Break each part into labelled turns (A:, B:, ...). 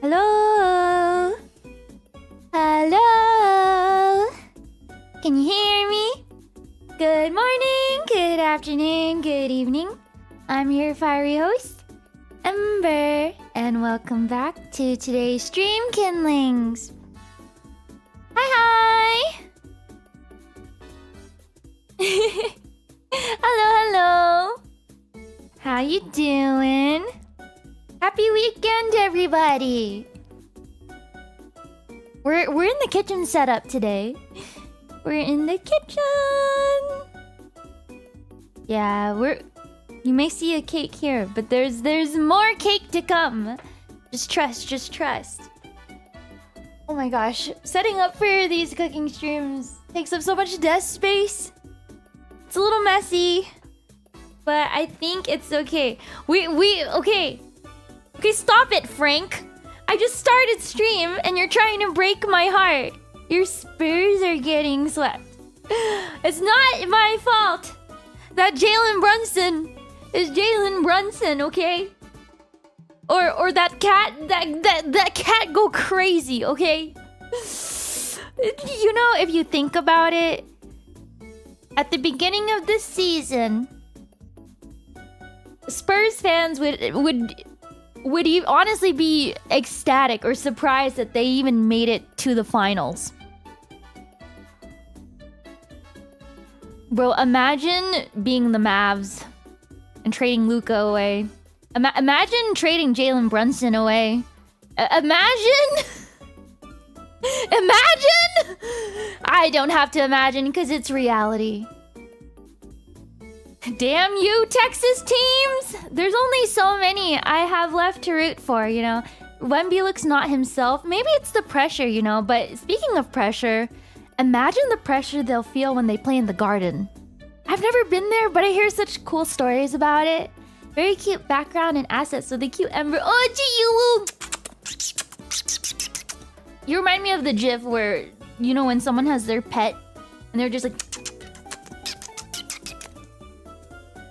A: Hello? Hello? Can you hear me? Good morning, good afternoon, good evening. I'm your fiery host, Ember, and welcome back to today's stream, Kinlings. Hi, hi! Hello, hello! How you doing? Happy weekend, everybody! We're in the kitchen setup today. We're in the kitchen. Yeah, you may see a cake here, but there's more cake to come. Just trust. Oh my gosh, setting up for these cooking streams takes up so much desk space. It's a little messy, but I think it's okay. Okay, stop it, Frank. I just started stream and you're trying to break my heart. Your Spurs are getting swept. It's not my fault. That Jalen Brunson is Jalen Brunson, okay? Or that cat go crazy, okay? You know, if you think about it, at the beginning of this season, Spurs fans would honestly be ecstatic or surprised that they even made it to the finals. Bro, imagine being the Mavs and trading Luka away. Imagine trading Jalen Brunson away. Imagine! Imagine! I don't have to imagine because it's reality. Damn you, Texas teams! There's only so many I have left to root for, you know. Wemby looks not himself. Maybe it's the pressure, you know. But speaking of pressure, imagine the pressure they'll feel when they play in the Garden. I've never been there, but I hear such cool stories about it. Very cute background and assets. So the cute Ember. Oh, gee, you remind me of the GIF where, you know, when someone has their pet and they're just like...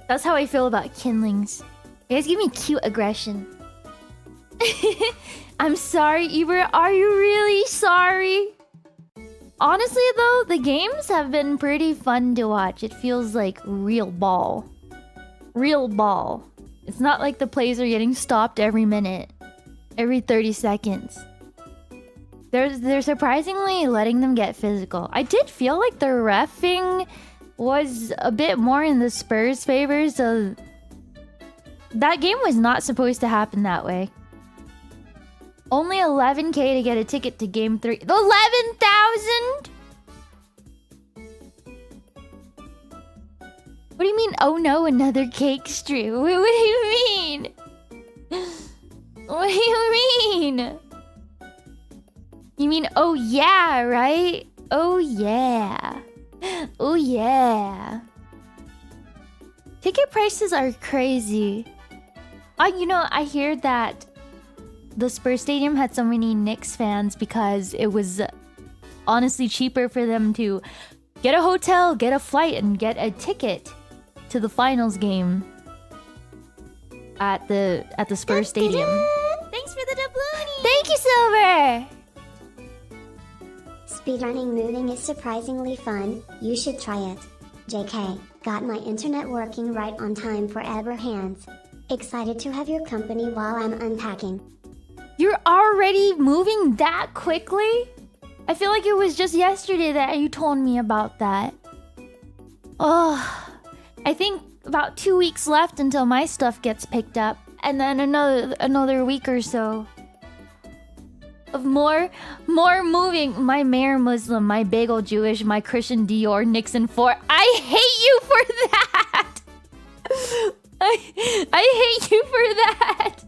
A: That's how I feel about kindlings. You guys give me cute aggression. I'm sorry, Eber. Are you really sorry? Honestly, though, the games have been pretty fun to watch. It feels like real ball. Real ball. It's not like the plays are getting stopped every minute. Every 30 seconds. They're surprisingly letting them get physical. I did feel like the reffing was a bit more in the Spurs' favor, so that game was not supposed to happen that way. Only 11k to get a ticket to game 3. 11,000? What do you mean, oh no, another cake stream? What do you mean? What do you mean? You mean, oh yeah, right? Oh yeah. Oh yeah. Ticket prices are crazy. You know, I hear that the Spurs Stadium had so many Knicks fans because it was honestly cheaper for them to get a hotel, get a flight, and get a ticket to the finals game at the Spurs Stadium.
B: Thanks for the doubloon.
A: Thank you, Silver.
B: Speedrunning moving is surprisingly fun. You should try it. JK, got my internet working right on time for Ever Hands. Excited to have your company while I'm unpacking.
A: You're already moving that quickly? I feel like it was just yesterday that you told me about that. Oh, I think about 2 weeks left until my stuff gets picked up. And then another week or so of more moving. My Mayor Muslim, my Bagel Jewish, my Christian Dior, Nixon 4. I hate you for that! I hate you for that!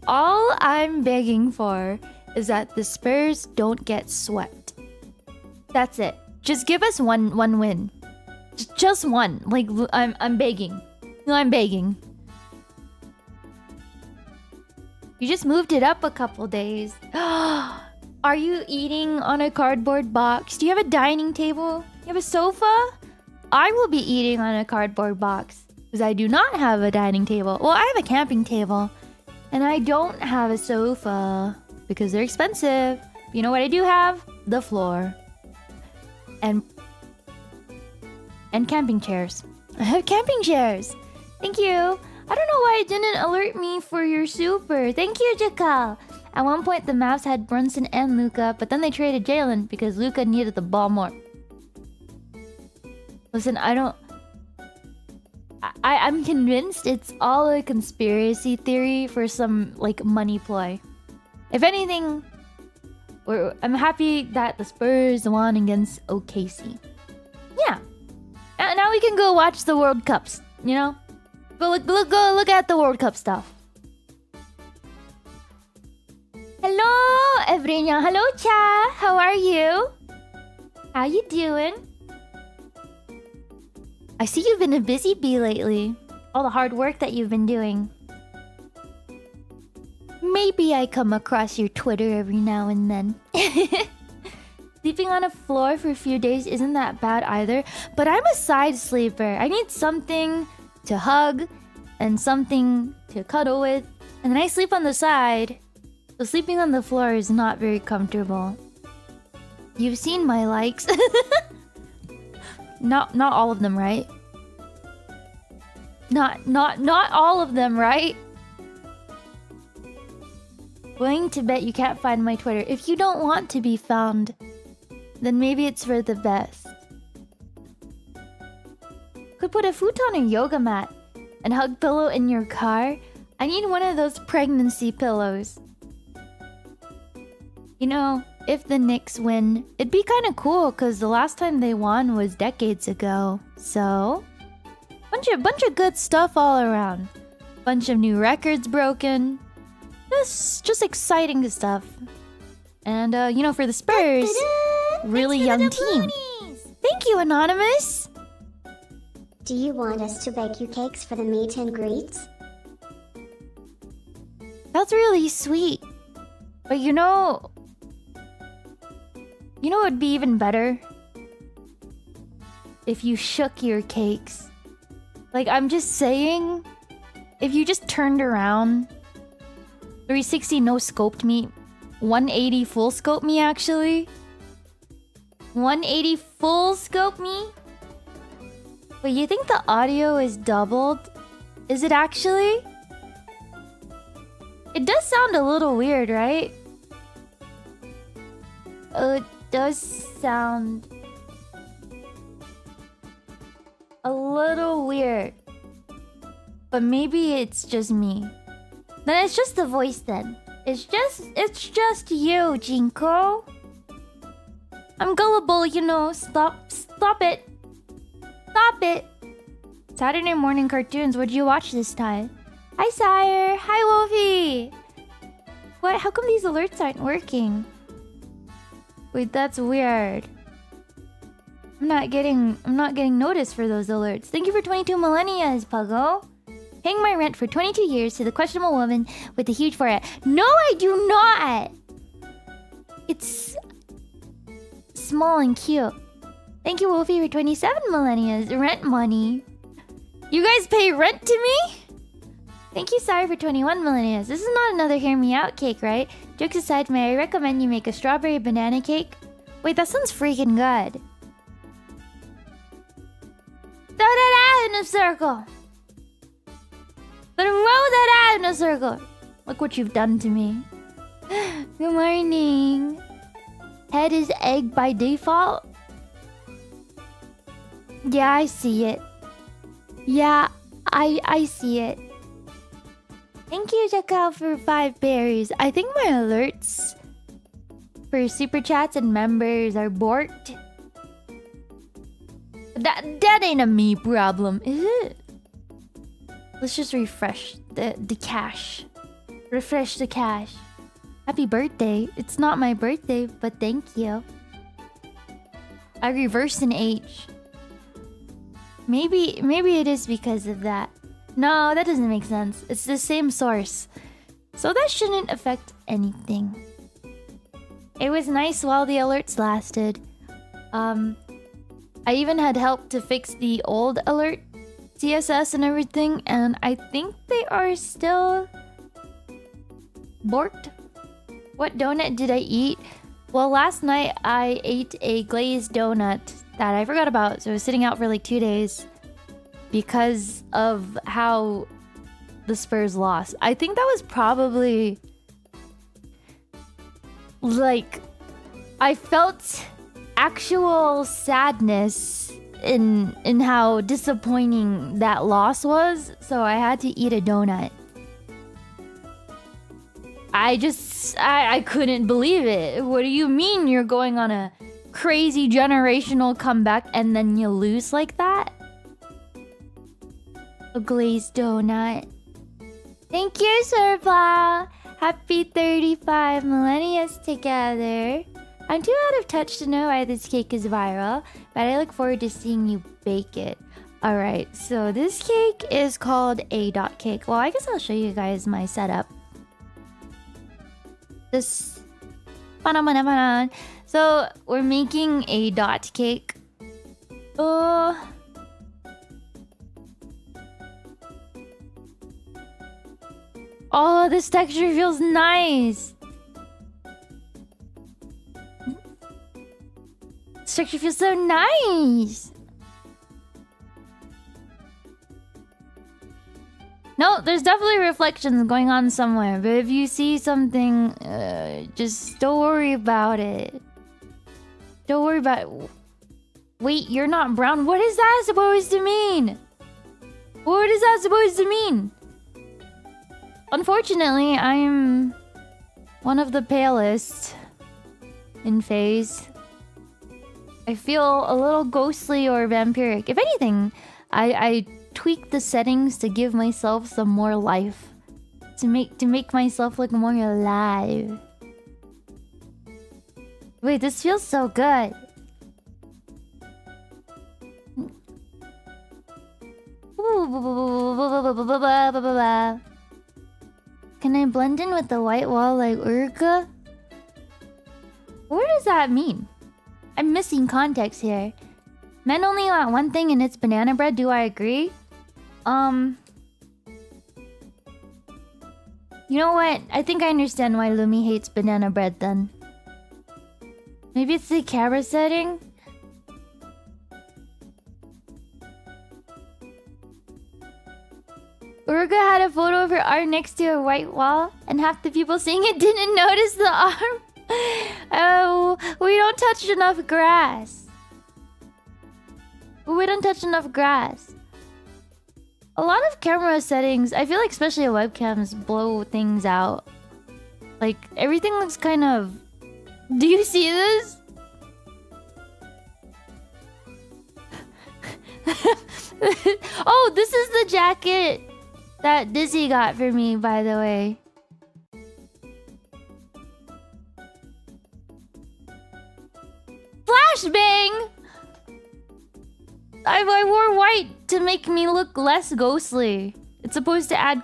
A: All I'm begging for is that the Spurs don't get swept. That's it. Just give us one win. Just one. Like, I'm begging. No, I'm begging. You just moved it up a couple days. Are you eating on a cardboard box? Do you have a dining table? You have a sofa? I will be eating on a cardboard box because I do not have a dining table. Well, I have a camping table. And I don't have a sofa because they're expensive. You know what I do have? The floor. And camping chairs. I have camping chairs. Thank you. I don't know why it didn't alert me for your super. Thank you, Jakal. At one point, the Mavs had Brunson and Luka, but then they traded Jalen because Luka needed the ball more. Listen, I'm convinced it's all a conspiracy theory for some, like, money ploy. If anything, I'm happy that the Spurs won against OKC. Yeah. And now we can go watch the World Cups, you know? Go look at the World Cup stuff. Hello, everyone. Hello, Cha. How are you? How you doing? I see you've been a busy bee lately. All the hard work that you've been doing. Maybe I come across your Twitter every now and then. Sleeping on a floor for a few days isn't that bad either, but I'm a side sleeper. I need something to hug and something to cuddle with, and then I sleep on the side. So sleeping on the floor is not very comfortable. You've seen my likes. Not all of them, right? Not all of them, right? Willing to bet you can't find my Twitter. If you don't want to be found, then maybe it's for the best. Could put a futon or yoga mat and hug pillow in your car. I need one of those pregnancy pillows. You know, if the Knicks win, it'd be kind of cool because the last time they won was decades ago. So, bunch of good stuff all around. Bunch of new records broken. Just exciting stuff. And you know, for the Spurs, really young team. Thank you, Anonymous.
B: Do you want us to bake you cakes for the meet and greets?
A: That's really sweet. But you know what would be even better? If you shook your cakes. Like, I'm just saying, if you just turned around, 360 no scoped me, 180 full scope me actually. 180 full scope me? Wait, you think the audio is doubled? Is it actually? It does sound a little weird, right? It does sound a little weird. But maybe it's just me. Then it's just the voice then. It's just you, Jinko. I'm gullible, you know. Stop it. Stop it. Saturday morning cartoons, what'd you watch this time? Hi, Sire. Hi, Wolfie. What? How come these alerts aren't working? Wait, that's weird. I'm not getting notice for those alerts. Thank you for 22 millennias, Puggo. Paying my rent for 22 years to the questionable woman with the huge forehead. No, I do not. It's small and cute. Thank you, Wolfie, for 27 millennias. Rent money. You guys pay rent to me? Thank you, Sire, for 21 millennials. This is not another Hear Me Out cake, right? Jokes aside, may I recommend you make a strawberry banana cake? Wait, that sounds freaking good. Throw that out in a circle. Then roll that out in a circle. Look what you've done to me. Good morning. Head is egg by default? Yeah, I see it. Yeah, I see it. Thank you, Jackal, for 5 berries. I think my alerts for super chats and members are borked. That ain't a me problem, is it? Let's just refresh the cache. Refresh the cache. Happy birthday. It's not my birthday, but thank you. I reversed an H. Maybe it is because of that. No, that doesn't make sense. It's the same source. So that shouldn't affect anything. It was nice while the alerts lasted. I even had help to fix the old alert CSS and everything, and I think they are still borked. What donut did I eat? Well, last night I ate a glazed donut that I forgot about, so it was sitting out for like 2 days because of how the Spurs lost. I think that was probably like, I felt actual sadness in how disappointing that loss was, so I had to eat a donut. I couldn't believe it. What do you mean you're going on a crazy generational comeback and then you lose like that? A glazed donut. Thank you, Surpla. Happy 35 millennia together. I'm too out of touch to know why this cake is viral, but I look forward to seeing you bake it. Alright, so this cake is called a dot cake. Well, I guess I'll show you guys my setup. This... So, we're making a dot cake. Oh... Oh, this texture feels nice. This texture feels so nice. No, there's definitely reflections going on somewhere. But if you see something, just don't worry about it. Don't worry about it. Wait, you're not brown. What is that supposed to mean? What is that supposed to mean? Unfortunately, I'm one of the palest in phase. I feel a little ghostly or vampiric. If anything, I tweak the settings to give myself some more life. To make myself look more alive. Wait, this feels so good. Can I blend in with the white wall like Urga? What does that mean? I'm missing context here. Men only want one thing and it's banana bread, do I agree? You know what? I think I understand why Lumi hates banana bread then. Maybe it's the camera setting? Urga had a photo of her art next to a white wall, and half the people seeing it didn't notice the arm. Oh, we don't touch enough grass. We don't touch enough grass. A lot of camera settings, I feel like especially webcams, blow things out. Like, everything looks kind of... Do you see this? Oh, this is the jacket that Dizzy got for me, by the way. Flashbang! I wore white to make me look less ghostly. It's supposed to add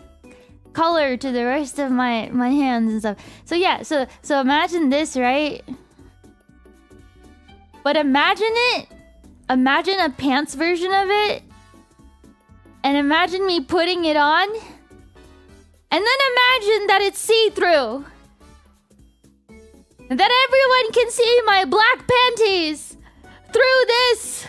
A: color to the rest of my hands and stuff. So yeah, so imagine this, right? But imagine it. Imagine a pants version of it. And imagine me putting it on. And then imagine that it's see-through. And that everyone can see my black panties through this.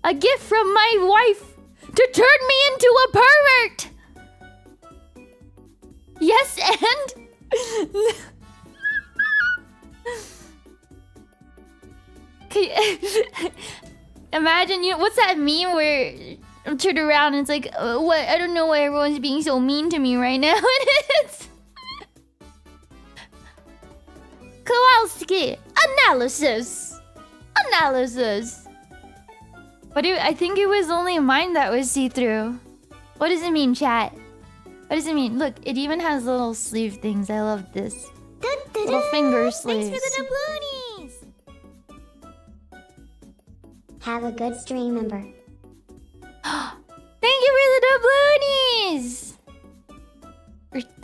A: A gift from my wife to turn me into a pervert. Yes, and... Imagine, you know, what's that meme where I'm turned around and it's like, what? I don't know why everyone's being so mean to me right now. And it's... Kowalski! Analysis! But I think it was only mine that was see-through. What does it mean, chat? What does it mean? Look, it even has little sleeve things. I love this. Little finger sleeves.
C: Thanks for the doubloonies!
B: Have a good stream, Ember.
A: Thank you for the doubloonies!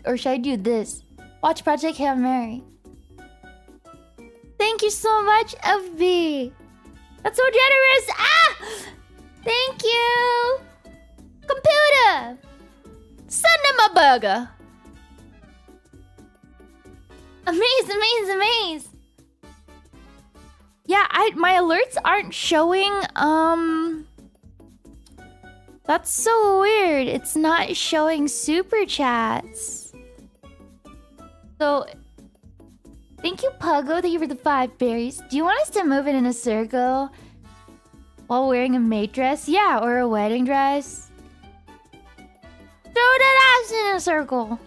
A: Or should I do this? Watch Project Hail Mary. Thank you so much, FB. That's so generous. Ah! Thank you. Computer. Send him a burger. Amaze. Yeah, my alerts aren't showing. That's so weird. It's not showing super chats. So, thank you, Puggo. Thank you for the 5 berries. Do you want us to move it in a circle while wearing a maid dress? Yeah, or a wedding dress. Throw that ass in a circle.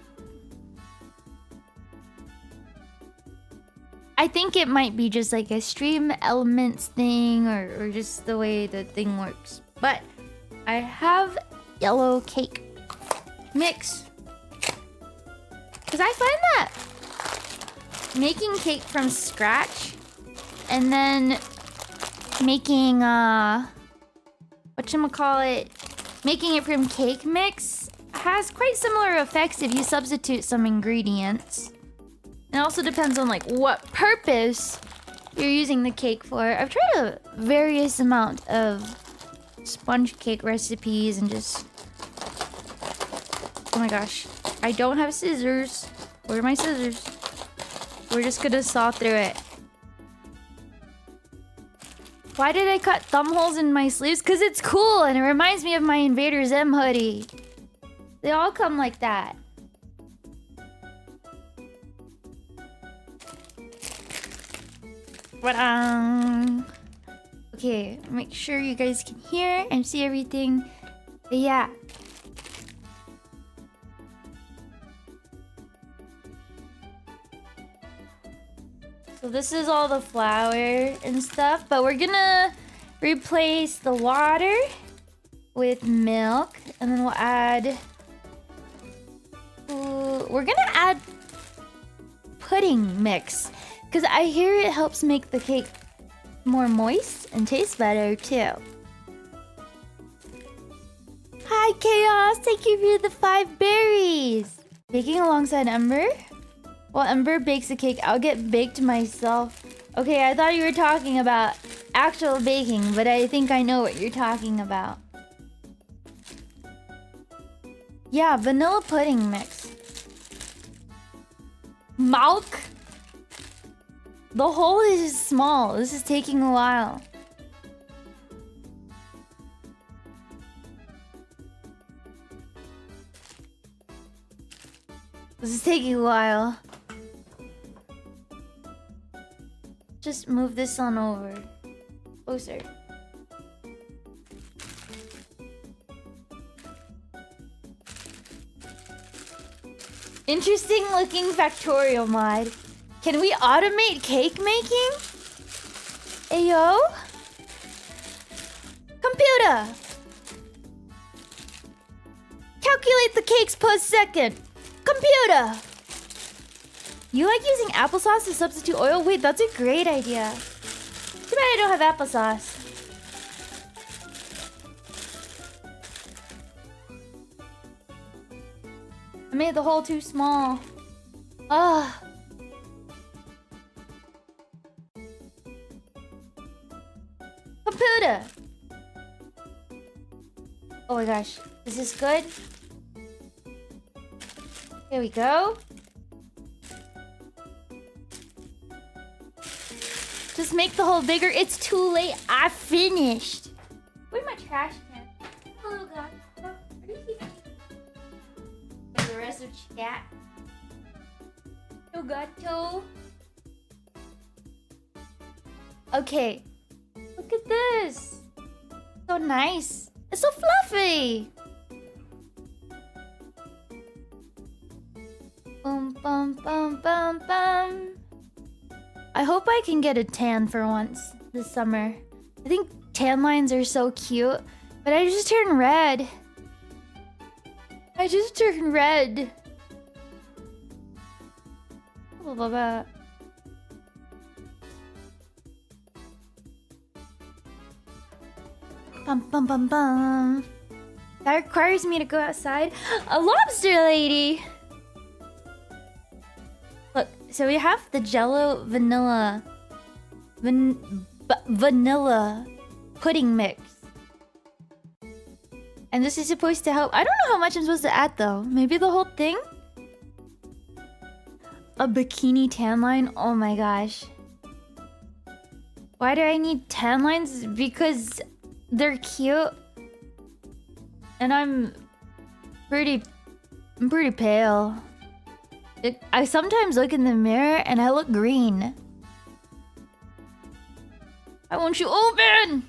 A: I think it might be just like a stream elements thing or just the way the thing works. But I have yellow cake mix. Because I find that making cake from scratch and then making whatchamacallit, making it from cake mix has quite similar effects if you substitute some ingredients. It also depends on like what purpose you're using the cake for. I've tried a various amount of sponge cake recipes and just... Oh my gosh. I don't have scissors. Where are my scissors? We're just gonna saw through it. Why did I cut thumb holes in my sleeves? Because it's cool and it reminds me of my Invaders M hoodie. They all come like that. Okay, make sure you guys can hear and see everything. But yeah. So this is all the flour and stuff, but we're gonna replace the water with milk, and then we'll add... we're gonna add pudding mix, because I hear it helps make the cake more moist and taste better too. Hi Chaos, thank you for the 5 berries. Baking alongside Ember? While Ember bakes the cake, I'll get baked myself. Okay, I thought you were talking about actual baking, but I think I know what you're talking about. Yeah, vanilla pudding mix. Milk? The hole is small. This is taking a while. This is taking a while. Just move this on over. Closer. Interesting looking factorial mod. Can we automate cake making? Ayo? Computer! Calculate the cakes per second. Computer! You like using applesauce to substitute oil? Wait, that's a great idea. Too bad I don't have applesauce. I made the hole too small. Ugh. Computer! Oh my gosh. Is this good? Here we go. Just make the hole bigger. It's too late. I finished. Where's my trash can? Hello, guys. Are you here? For the rest of chat. Gato. Okay. Look at this. So nice. It's so fluffy. Bum, bum, bum, bum, bum. I hope I can get a tan for once this summer. I think tan lines are so cute, but I just turned red. I just turned red. Blah, blah, blah. Bum, bum, bum, bum. That requires me to go outside. A lobster lady! Look, so we have the Jello vanilla vanilla pudding mix. And this is supposed to help. I don't know how much I'm supposed to add though. Maybe the whole thing? A bikini tan line? Oh my gosh. Why do I need tan lines? Because they're cute. And I'm pretty pale. I sometimes look in the mirror and I look green. Why won't you open?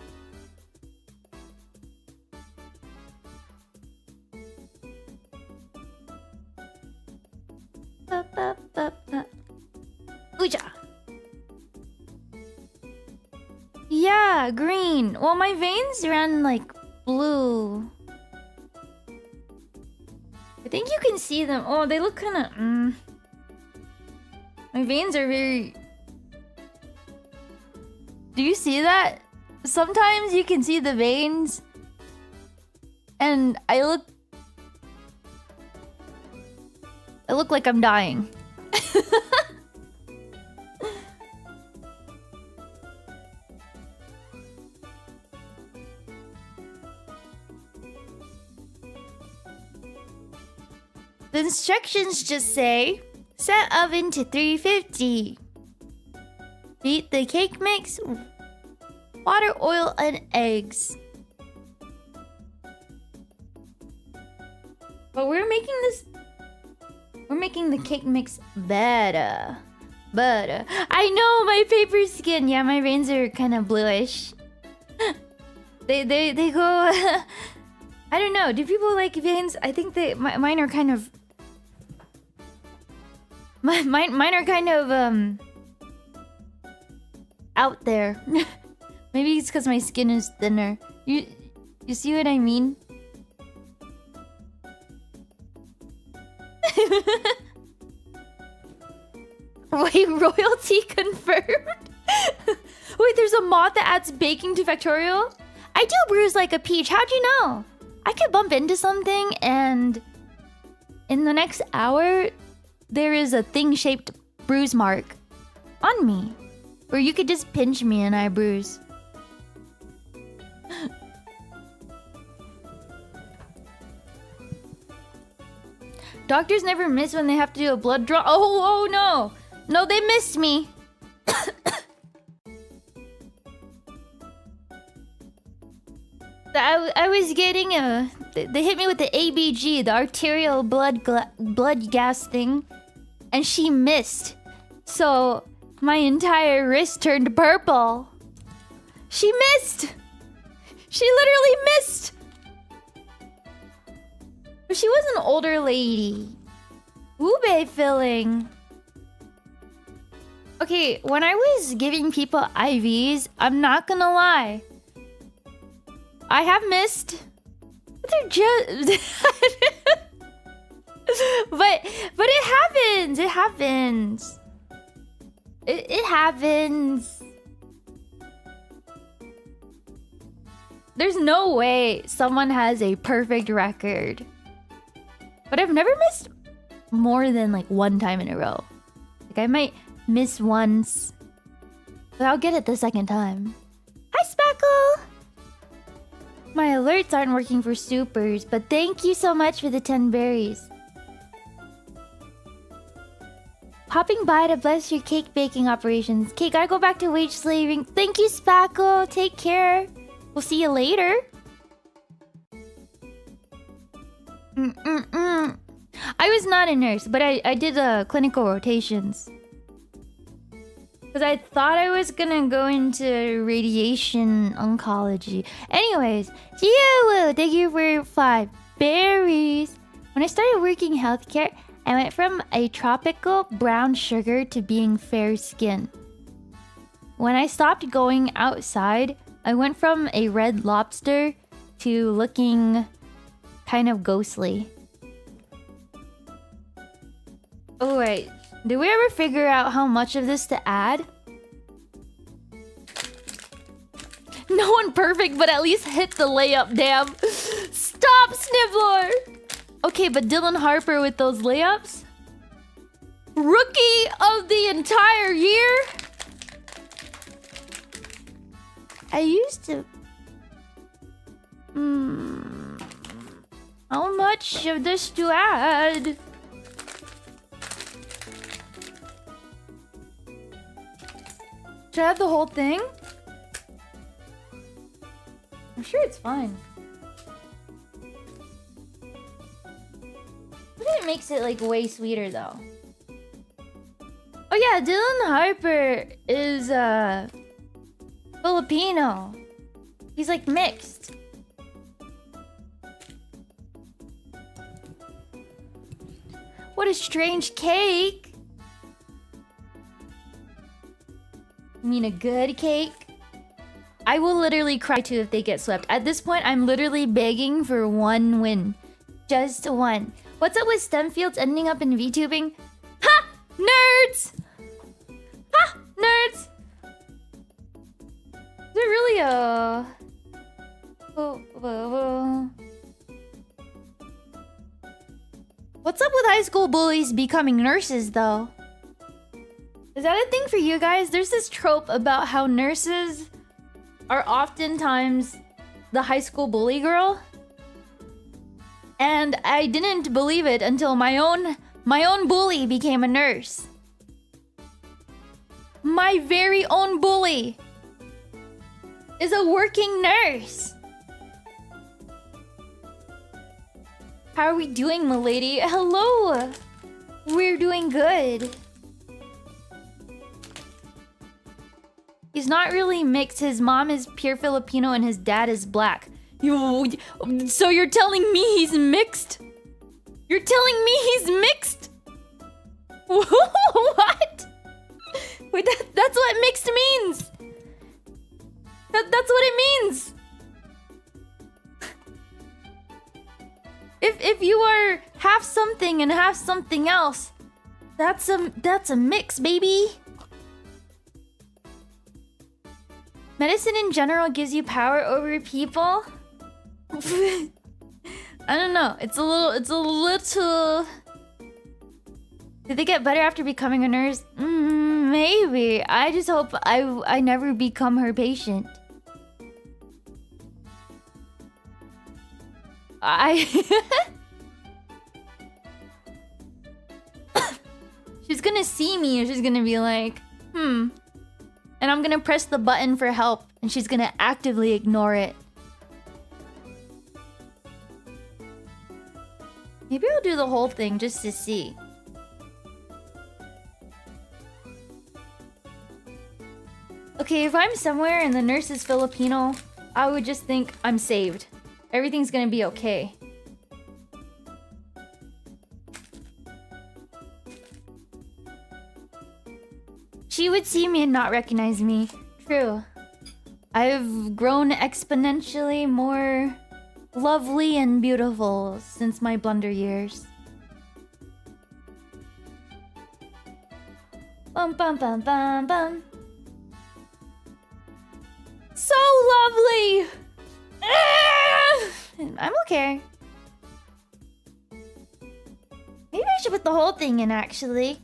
A: Ooja. Yeah, green. Well, my veins ran like blue. I think you can see them. Oh, they look kind of... My veins are very... Do you see that? Sometimes you can see the veins. And I look like I'm dying. The instructions just say, set oven to 350. Beat the cake mix, water, oil, and eggs. But we're making the cake mix better. I know, my paper skin. Yeah, my veins are kind of bluish. They go... I don't know. Do people like veins? I think mine are kind of... Mine are kind of, out there. Maybe it's because my skin is thinner. You see what I mean? Wait, royalty confirmed? Wait, there's a mod that adds baking to Factorial? I do bruise like a peach. How'd you know? I could bump into something and... in the next hour, there is a thing-shaped bruise mark on me. Or you could just pinch me and I bruise. Doctors never miss when they have to do a blood draw. Oh no! No, they missed me. I was getting a... They hit me with the ABG, the arterial blood gas thing. And she missed. So, my entire wrist turned purple. She missed! She literally missed! But she was an older lady. Ube filling. Okay, when I was giving people IVs, I'm not gonna lie. I have missed. But they're just... but it happens. It happens. It happens. There's no way someone has a perfect record. But I've never missed more than like one time in a row. Like I might miss once, but I'll get it the second time. Hi, Spackle! My alerts aren't working for supers, but thank you so much for the 10 berries. Popping by to bless your cake baking operations. Okay, gotta go back to wage slaving. Thank you, Spackle. Take care. We'll see you later. I was not a nurse, but I did clinical rotations. Because I thought I was gonna go into radiation oncology. Anyways, Gio, thank you for 5 berries. When I started working healthcare, I went from a tropical brown sugar to being fair skin. When I stopped going outside, I went from a red lobster to looking kind of ghostly. Oh wait, did we ever figure out how much of this to add? No one perfect, but at least hit the layup, damn. Stop, Sniffler! Okay, but Dylan Harper with those layups? Rookie of the entire year? I used to... How much of this to add? Should I have the whole thing? I'm sure it's fine. But it makes it like way sweeter though. Oh yeah, Dylan Harper is Filipino. He's like mixed. What a strange cake. You mean a good cake? I will literally cry too if they get swept. At this point, I'm literally begging for one win. Just one. What's up with STEM fields ending up in VTubing? Ha! Nerds! Ha! Nerds! Is there really a... What's up with high school bullies becoming nurses, though? Is that a thing for you guys? There's this trope about how nurses are oftentimes the high school bully girl. And I didn't believe it until my own bully became a nurse. My very own bully is a working nurse. How are we doing, milady? Hello! We're doing good. He's not really mixed. His mom is pure Filipino and his dad is black. So you're telling me he's mixed? You're telling me he's mixed? What? Wait, that's what mixed means. That's what it means. If you are half something and half something else, that's a mix, baby. Medicine in general gives you power over people. I don't know. It's a little. Did they get better after becoming a nurse? Maybe. I just hope I never become her patient. She's gonna see me and she's gonna be like, and I'm gonna press the button for help and she's gonna actively ignore it. Maybe I'll do the whole thing just to see. Okay, if I'm somewhere and the nurse is Filipino, I would just think I'm saved. Everything's gonna be okay. She would see me and not recognize me. True. I've grown exponentially more lovely and beautiful since my blunder years. Bum bum bum bum bum. So lovely! I'm okay. Maybe I should put the whole thing in, actually.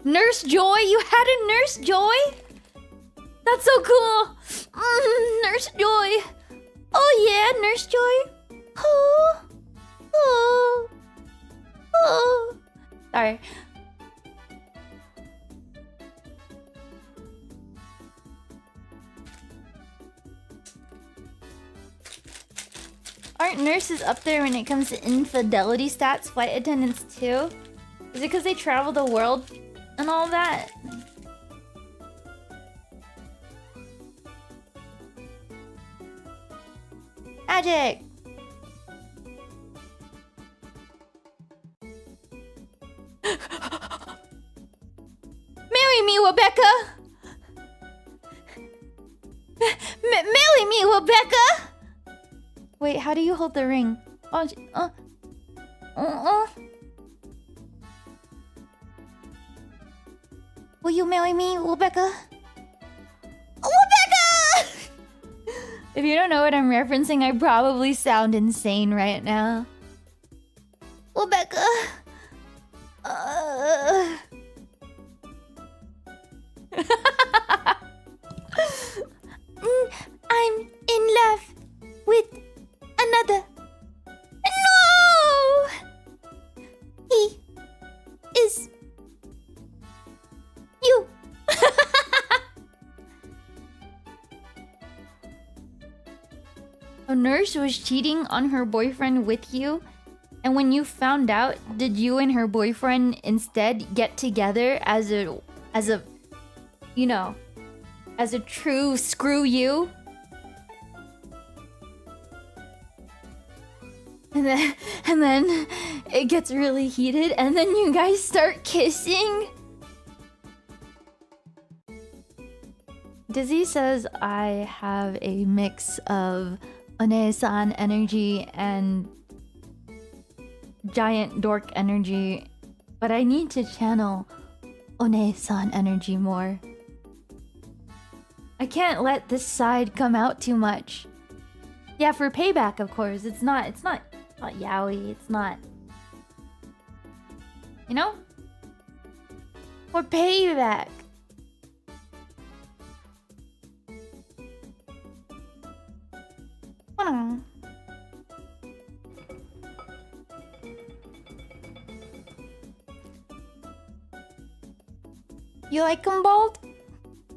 A: Nurse Joy? You had a Nurse Joy? That's so cool! Nurse Joy! Oh yeah, Nurse Joy! Oh! Oh! Oh! Sorry. Aren't nurses up there when it comes to infidelity stats, flight attendants too? Is it because they travel the world and all that? Magic! Marry me, Rebecca! Marry me, Rebecca! Wait, how do you hold the ring? Will you marry me, Rebecca? Rebecca! If you don't know what I'm referencing, I probably sound insane right now. Rebecca. I'm in love with another. No! He is you. A nurse was cheating on her boyfriend with you, and when you found out, did you and her boyfriend instead get together as a you know, as a true screw you? And then it gets really heated, and then you guys start kissing. Dizzy says I have a mix of One-san energy and giant dork energy, but I need to channel One-san energy more. I can't let this side come out too much. Yeah, for payback, of course. It's not yaoi. It's not. You know? For payback. You like 'em bald?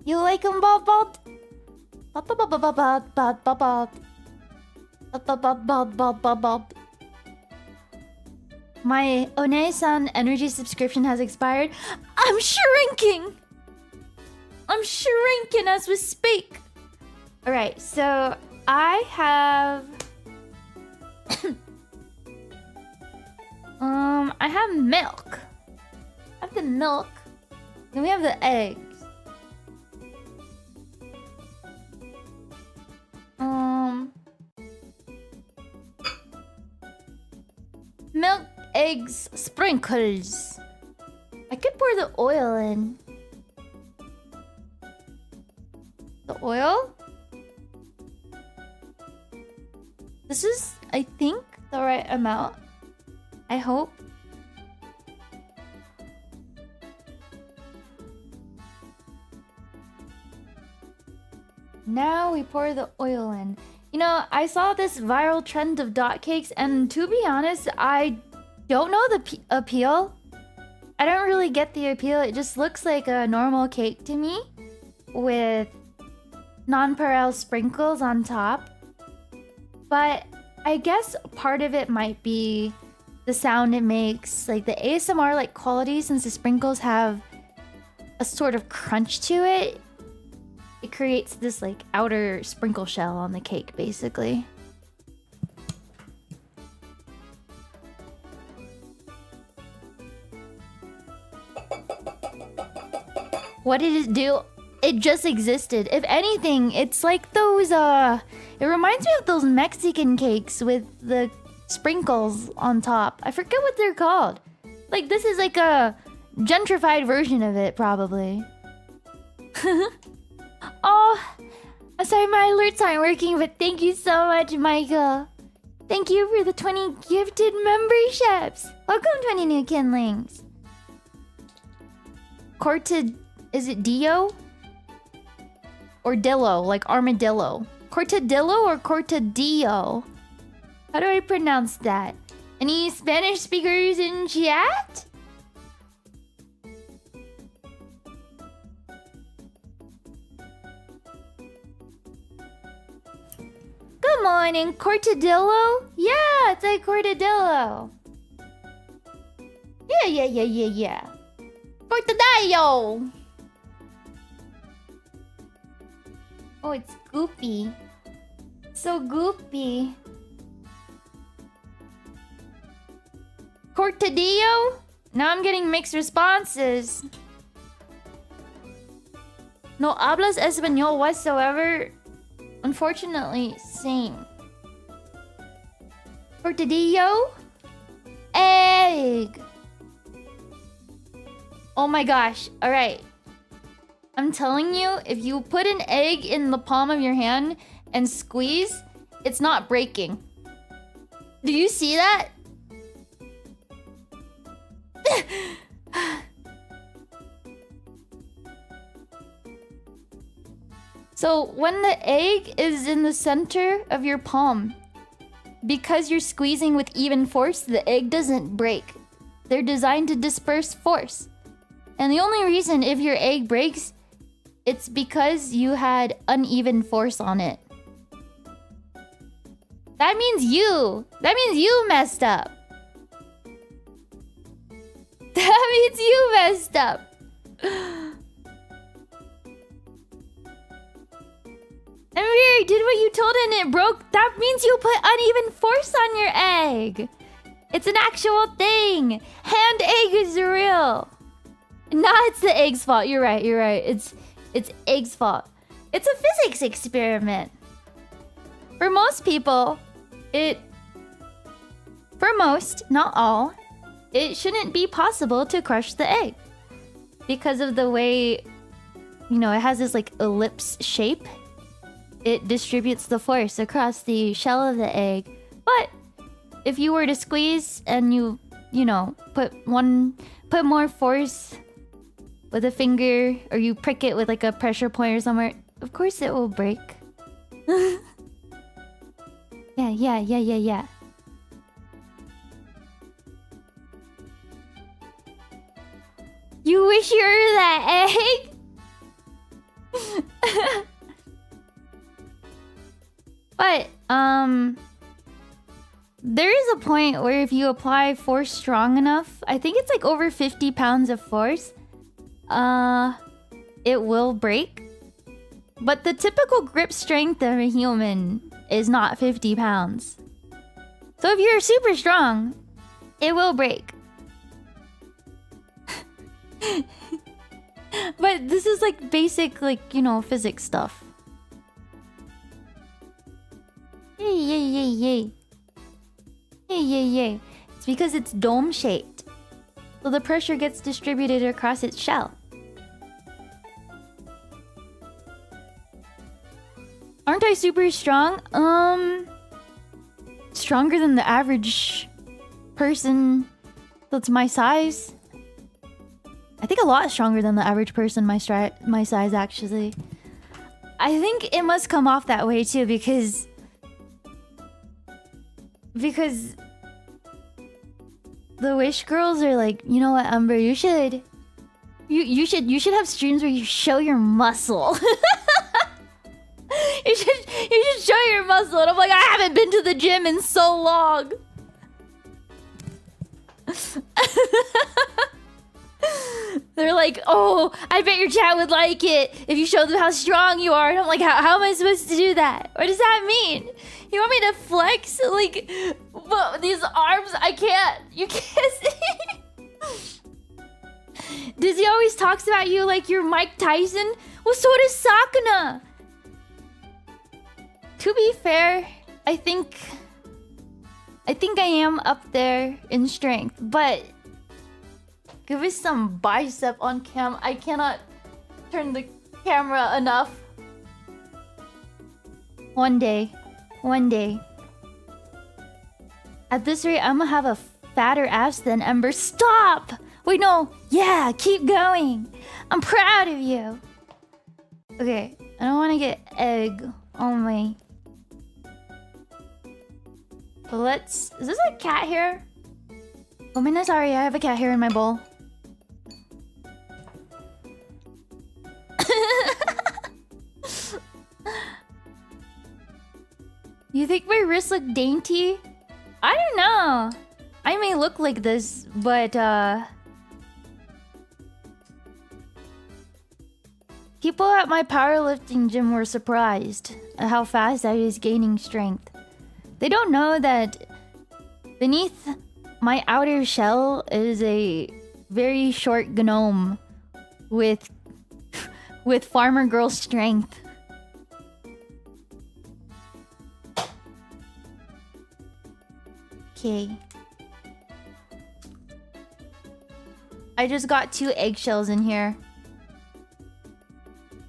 A: You like 'em bald? Bald. My One-san energy subscription has expired. I'm shrinking! I'm shrinking as we speak! Alright, so I have... I have milk. I have the milk. Then we have the eggs. Milk, eggs, sprinkles. I could pour the oil in. The oil? This is, I think, the right amount. I hope. Now we pour the oil in. You know, I saw this viral trend of dot cakes, and to be honest, I don't know the appeal. I don't really get the appeal. It just looks like a normal cake to me with nonpareil sprinkles on top. But I guess part of it might be the sound it makes, like the ASMR like quality, since the sprinkles have a sort of crunch to it. It creates this like outer sprinkle shell on the cake, basically. What did it do? It just existed. If anything, it's like those it reminds me of those Mexican cakes with the sprinkles on top. I forget what they're called. Like this is like a gentrified version of it, probably. Oh, I'm sorry my alerts aren't working, but thank you so much, Michael. Thank you for the 20 gifted memberships. Welcome, 20 new kindlings. Is it Dio? Or Dillo, like armadillo. Cortadillo or Cortadillo? How do I pronounce that? Any Spanish speakers in chat? Good morning, Cortadillo? Yeah, it's like Cortadillo. Yeah. Cortadillo! Oh, it's goopy. So goopy. Cortadillo? Now I'm getting mixed responses. No hablas español whatsoever? Unfortunately, same. Cortadillo? Egg! Oh my gosh, alright. I'm telling you, if you put an egg in the palm of your hand and squeeze, it's not breaking. Do you see that? So when the egg is in the center of your palm, because you're squeezing with even force, the egg doesn't break. They're designed to disperse force. And the only reason if your egg breaks, it's because you had uneven force on it. That means you messed up. That means you messed up. Ember, you did what you told and it broke. That means you put uneven force on your egg. It's an actual thing. Hand egg is real. Nah, it's the egg's fault. You're right. It's egg's fault. It's a physics experiment. For most people, for most, not all, it shouldn't be possible to crush the egg. Because of the way, you know, it has this like ellipse shape. It distributes the force across the shell of the egg. But if you were to squeeze and you know, put more force with a finger, or you prick it with like a pressure point or somewhere, of course it will break. Yeah. You wish you were that egg? But, there is a point where if you apply force strong enough, I think it's like over 50 pounds of force, it will break. But the typical grip strength of a human is not 50 pounds. So if you're super strong, it will break. But this is like basic, like, you know, physics stuff. Yay. It's because it's dome-shaped. So the pressure gets distributed across its shell. Aren't I super strong? Stronger than the average person that's my size. I think a lot stronger than the average person my size, actually. I think it must come off that way too, because the Wish girls are like, you know what, Ember, you should have streams where you show your muscle. You should show your muscle. And I'm like, I haven't been to the gym in so long. They're like, oh, I bet your chat would like it if you show them how strong you are. And I'm like, how am I supposed to do that? What does that mean? You want me to flex? Like, but these arms, I can't. You can't see. Dizzy always talks about you like you're Mike Tyson. Well, so does Sakuna. To be fair, I think I am up there in strength, but give us some bicep on cam. I cannot turn the camera enough. One day. At this rate, I'm gonna have a fatter ass than Ember. Stop! Wait, no. Yeah, keep going. I'm proud of you. Okay, I don't want to get egg on my... But let's... Is this a cat hair? Oh, man, sorry. I have a cat hair in my bowl. You think my wrists look dainty? I don't know. I may look like this, but people at my powerlifting gym were surprised at how fast I was gaining strength. They don't know that beneath my outer shell is a very short gnome with farmer girl strength. Okay. I just got 2 eggshells in here.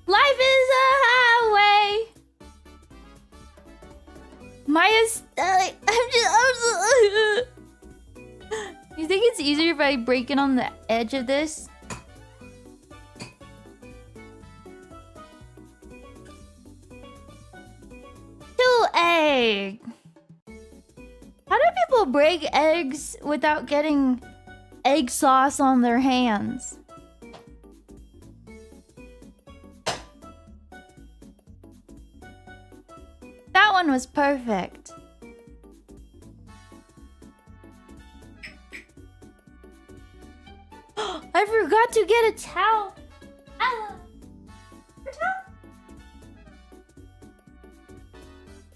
A: Life is a highway. Maya's... You think it's easier if I break it on the edge of this? 2 egg. How do people break eggs without getting egg sauce on their hands? That one was perfect. I forgot to get a towel. A towel?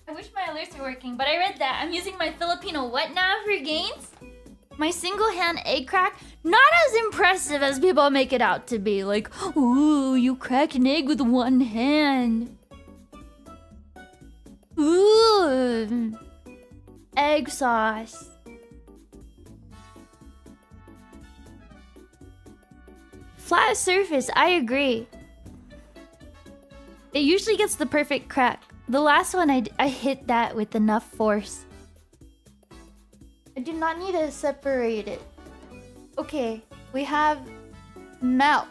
A: I wish my alerts were working, but I read that. I'm using my Filipino what now for gains? My single hand egg crack, not as impressive as people make it out to be. Like, ooh, you cracked an egg with one hand. Egg sauce. Flat surface, I agree. It usually gets the perfect crack. The last one, I hit that with enough force. I do not need to separate it. Okay, we have milk.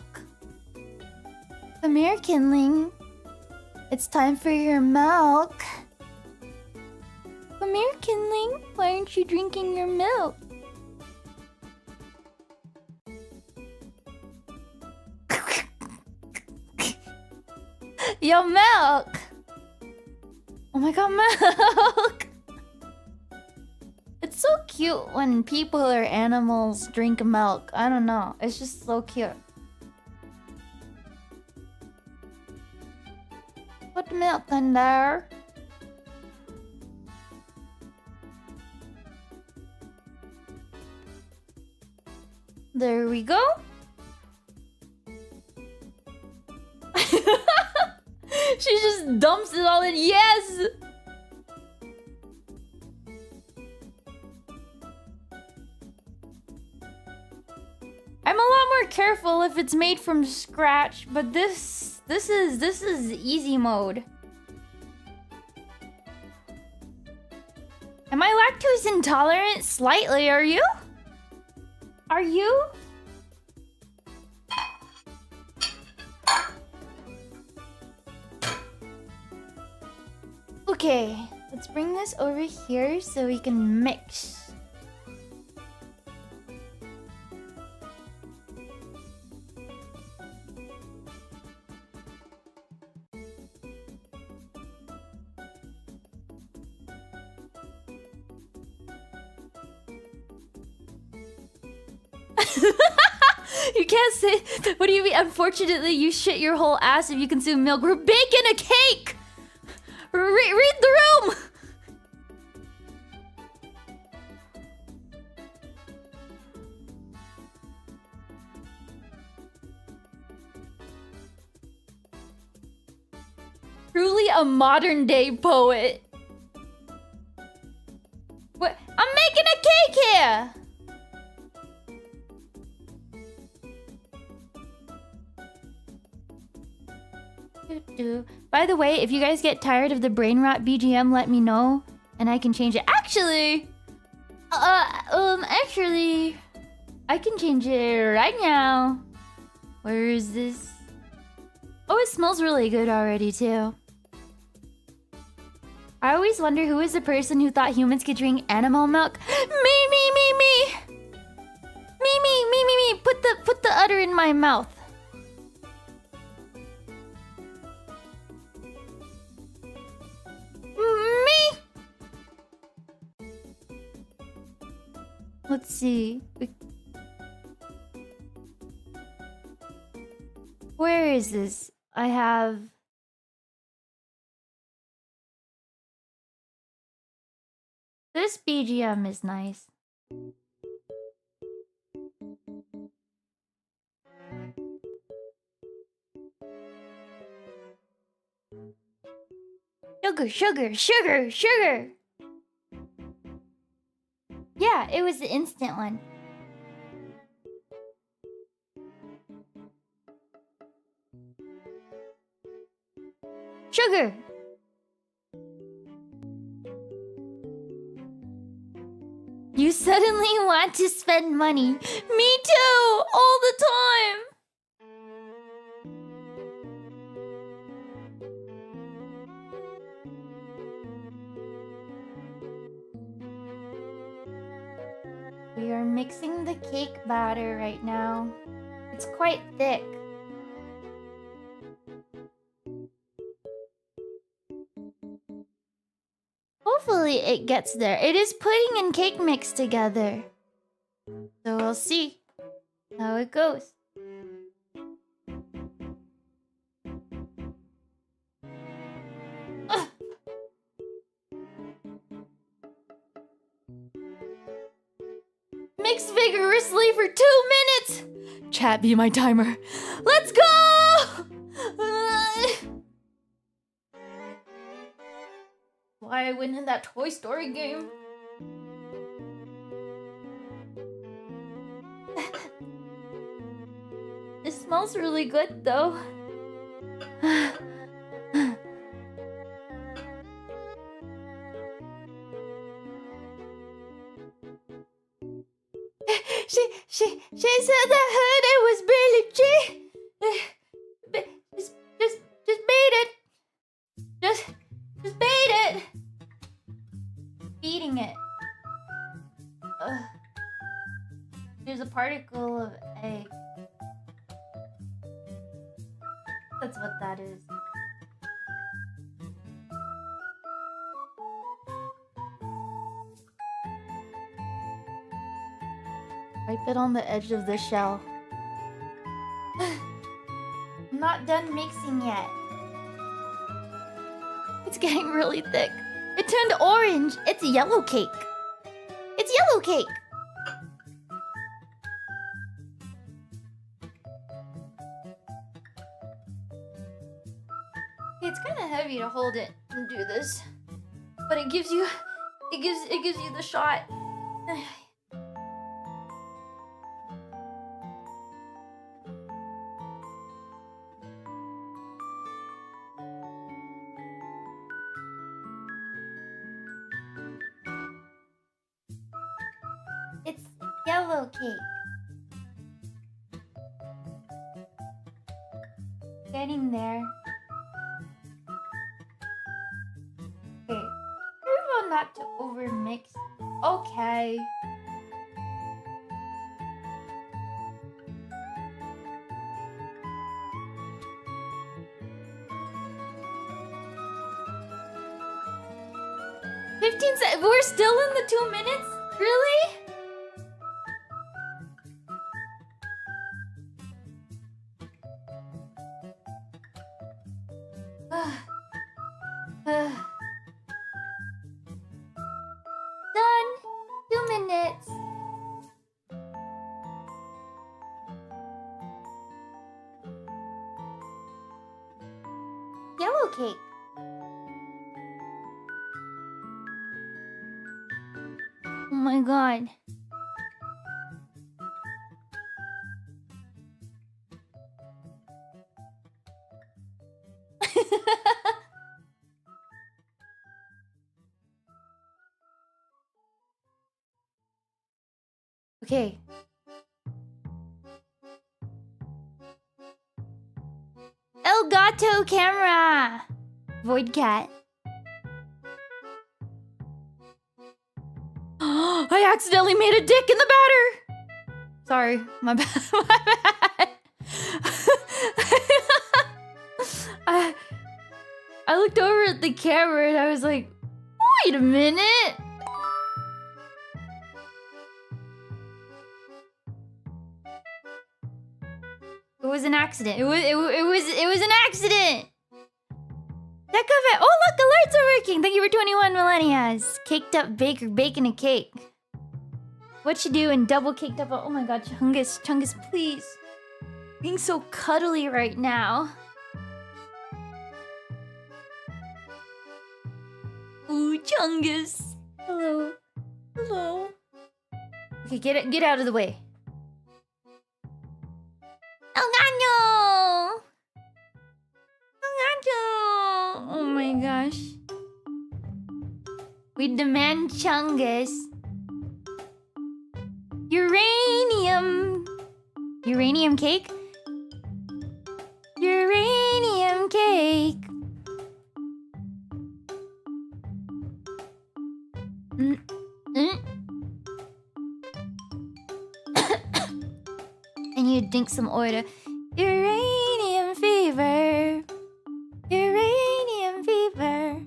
A: Come here, Kinling. It's time for your milk. Come here, Kinling. Why aren't you drinking your milk? Yo, milk! Oh my god, milk! It's so cute when people or animals drink milk. I don't know. It's just so cute. Put milk in there. There we go. She just dumps it all in. Yes! I'm a lot more careful if it's made from scratch, but this is easy mode. Am I lactose intolerant? Slightly, are you? Are you? Okay, let's bring this over here so we can mix. You can't say. What do you mean? Unfortunately, you shit your whole ass if you consume milk. We're baking a cake. Read the room. Truly a modern day poet. What? I'm making a cake here. By the way, if you guys get tired of the brain rot BGM, let me know and I can change it. Actually, I can change it right now. Where is this? Oh, it smells really good already too. I always wonder who is the person who thought humans could drink animal milk. Me. Put the udder in my mouth. Let's see. Where is this? I have... This BGM is nice. Sugar! Yeah, it was the instant one. Sugar! You suddenly want to spend money. Me too! All the time! We are mixing the cake batter right now. It's quite thick. Hopefully it gets there. It is pudding and cake mix together. So we'll see how it goes. Ugh. Mix vigorously for 2 minutes! Chat, be my timer. Let's go! Why why I went in that Toy Story game. It smells really good though. She said that her name was Billy G. Just beat it. Just beat it. Beating it. There's a particle of egg. That's what that is. Wipe it on the edge of the shell. I'm not done mixing yet. It's getting really thick. It turned orange. It's yellow cake. It's yellow cake. It's kind of heavy to hold it and do this, but it gives you the shot. It's yellow cake. Getting there. Okay. Careful not to overmix. Okay. We're still in the 2 minutes? Really? Done. 2 minutes. Yellow cake. Oh my god. Okay. Elgato camera. Void cat. I accidentally made a dick in the batter. Sorry, my bad. My bad. I looked over at the camera and I was like, wait a minute. It was an accident. It was an accident. Check of it. Oh look, alerts are working. Thank you for 21 millennias. Caked up baker baking a cake. What you doing? Double caked up. Oh my god, Chungus, please. Being so cuddly right now. Ooh, Chungus. Hello. Hello. Okay, get out of the way. Elgato! Elgato! Oh my gosh. We demand Chungus. Uranium. Uranium cake? Uranium cake. I need to drink some order. Uranium fever. Uranium fever.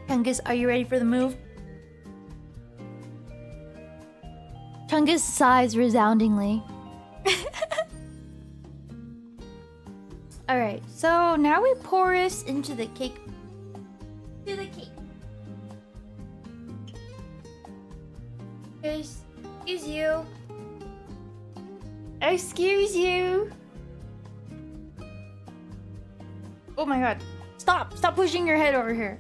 A: Chungus, are you ready for the move? Chungus sighs resoundingly. Alright, so now we pour this into the cake. To the cake. Excuse you. Excuse you. Oh my god. Stop! Stop pushing your head over here.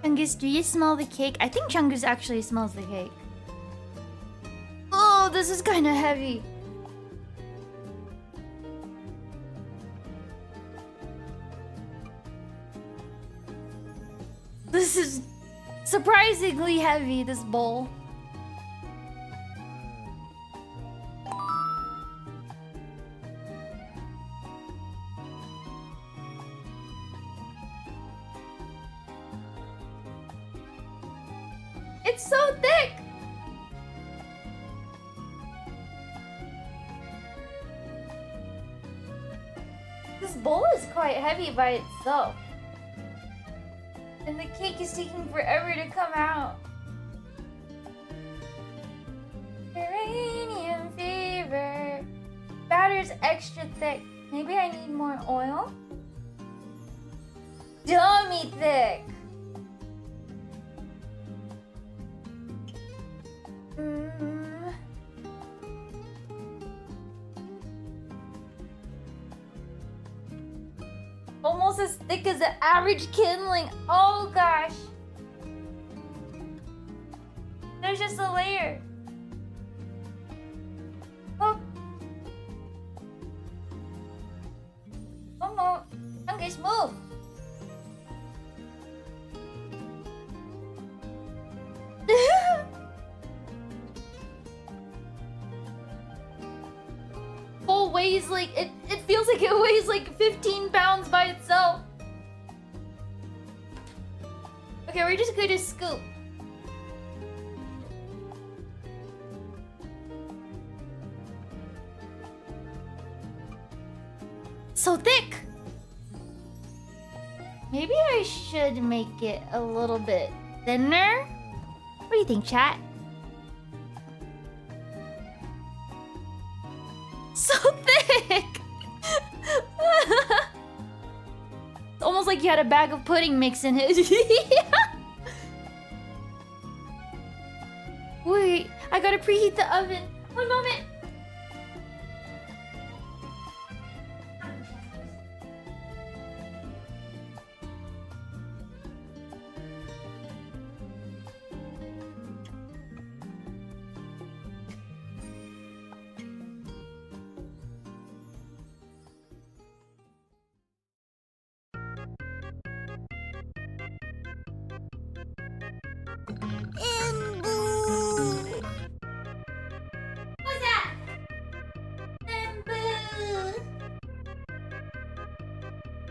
A: Chungus, do you smell the cake? I think Chungus actually smells the cake. Oh, this is kind of heavy. This is surprisingly heavy, this bowl. It's so thick! This bowl is quite heavy by itself. And the cake is taking forever to come out. Uranium fever. Batter's extra thick. Maybe I need more oil? Dummy thick! Almost as thick as the average kindling. Oh gosh. There's just a layer. Oh. Oh, Chungus, move. Bowl weighs like it feels like it weighs like 15 pounds by itself. Okay, we're just gonna scoop. So thick. Maybe I should make it a little bit thinner. What do you think, chat? So thick! It's almost like you had a bag of pudding mix in it. Wait, I gotta preheat the oven. One moment. What's that?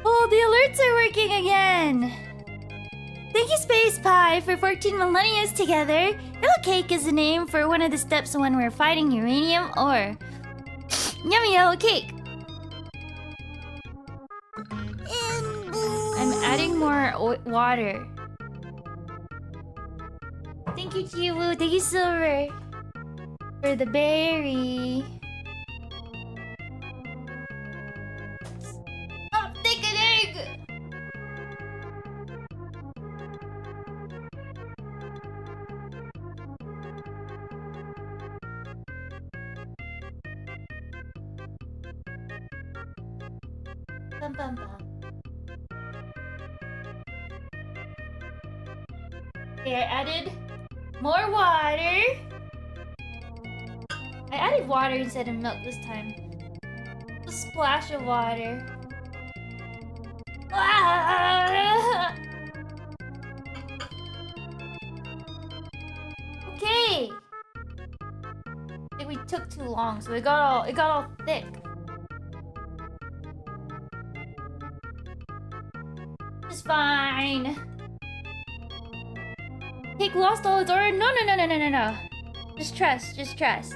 A: Oh, the alerts are working again. Thank you, Space Pie, for 14 millennia together. Yellow cake is the name for one of the steps when we're fighting uranium ore. Yummy yellow cake. I'm adding more water. Thank you, Chiwu. Thank you, Silver, for the berry. Stop thickening! Bum, bum, bum. Okay, I added more water. I added water instead of milk this time. A splash of water. Ah! Okay. I think we took too long, so it got all thick. It's fine. Cake lost all its order? No. Just trust, just trust.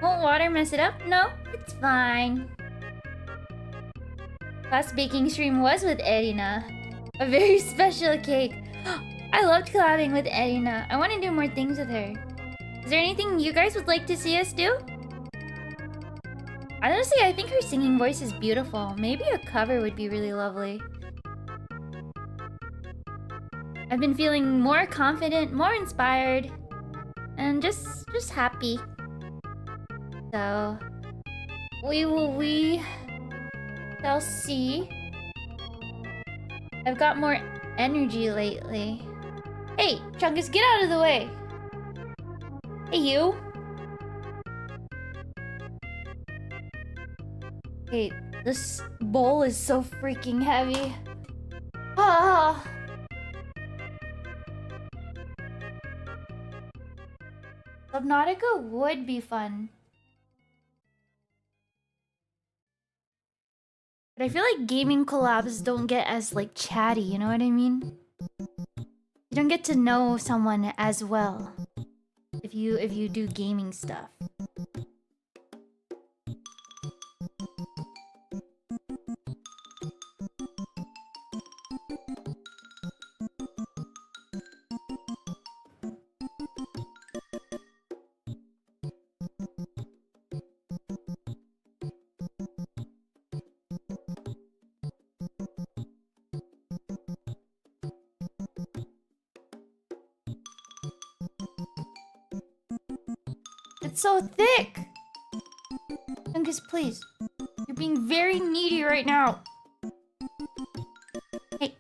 A: Won't water mess it up? No, it's fine. Last baking stream was with Erina. A very special cake. I loved collabing with Erina. I want to do more things with her. Is there anything you guys would like to see us do? Honestly, I think her singing voice is beautiful. Maybe a cover would be really lovely. I've been feeling more confident, more inspired, and just happy. So we shall see. I've got more energy lately. Hey, Chungus, get out of the way. Hey, you. Hey, this bowl is so freaking heavy. Ah. Subnautica would be fun. But I feel like gaming collabs don't get as like chatty, you know what I mean? You don't get to know someone as well if you do gaming stuff. It's so thick! Chungus, please. You're being very needy right now. Hey.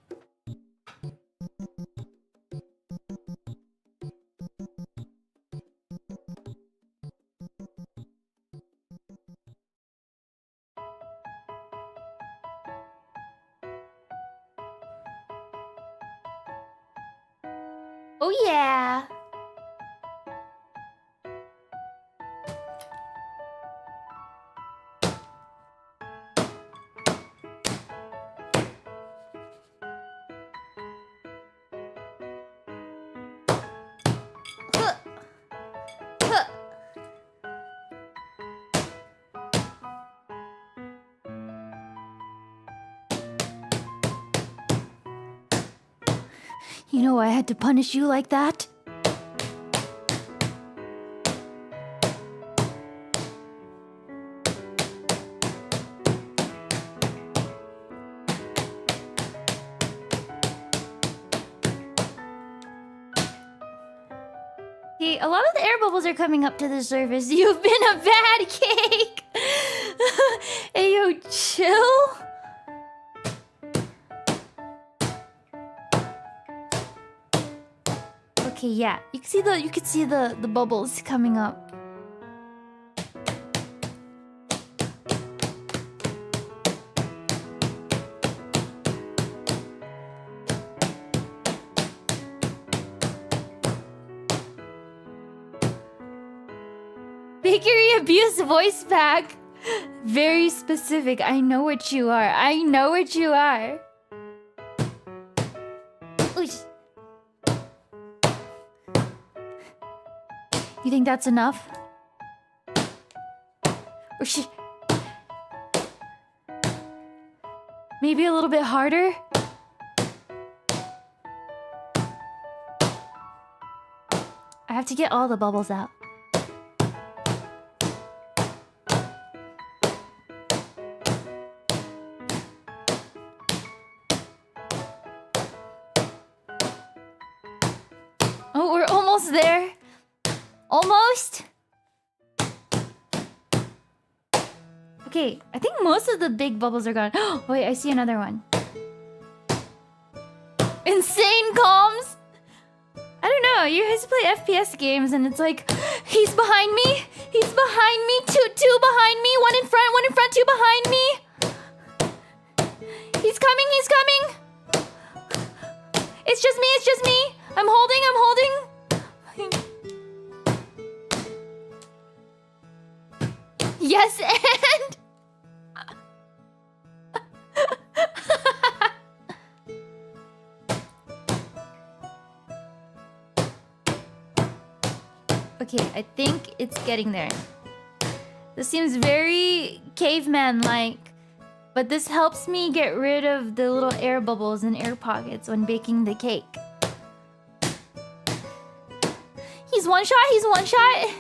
A: Oh yeah! You know I had to punish you like that? See, a lot of the air bubbles are coming up to the surface. You've been a bad cake! Hey, yo, chill? Okay, yeah. You can see the bubbles coming up. Bakery abuse voice pack. Very specific. I know what you are. I know what you are. Oosh. You think that's enough? Or maybe a little bit harder? I have to get all the bubbles out. Oh, we're almost there. Almost. Okay, I think most of the big bubbles are gone. Oh, wait, I see another one. Insane comms. I don't know. You guys play FPS games and it's like, he's behind me. He's behind me. Two behind me. One in front, two behind me. He's coming. It's just me. I'm holding. Yes, and... Okay, I think it's getting there. This seems very caveman-like. But this helps me get rid of the little air bubbles and air pockets when baking the cake. He's one shot, he's one shot.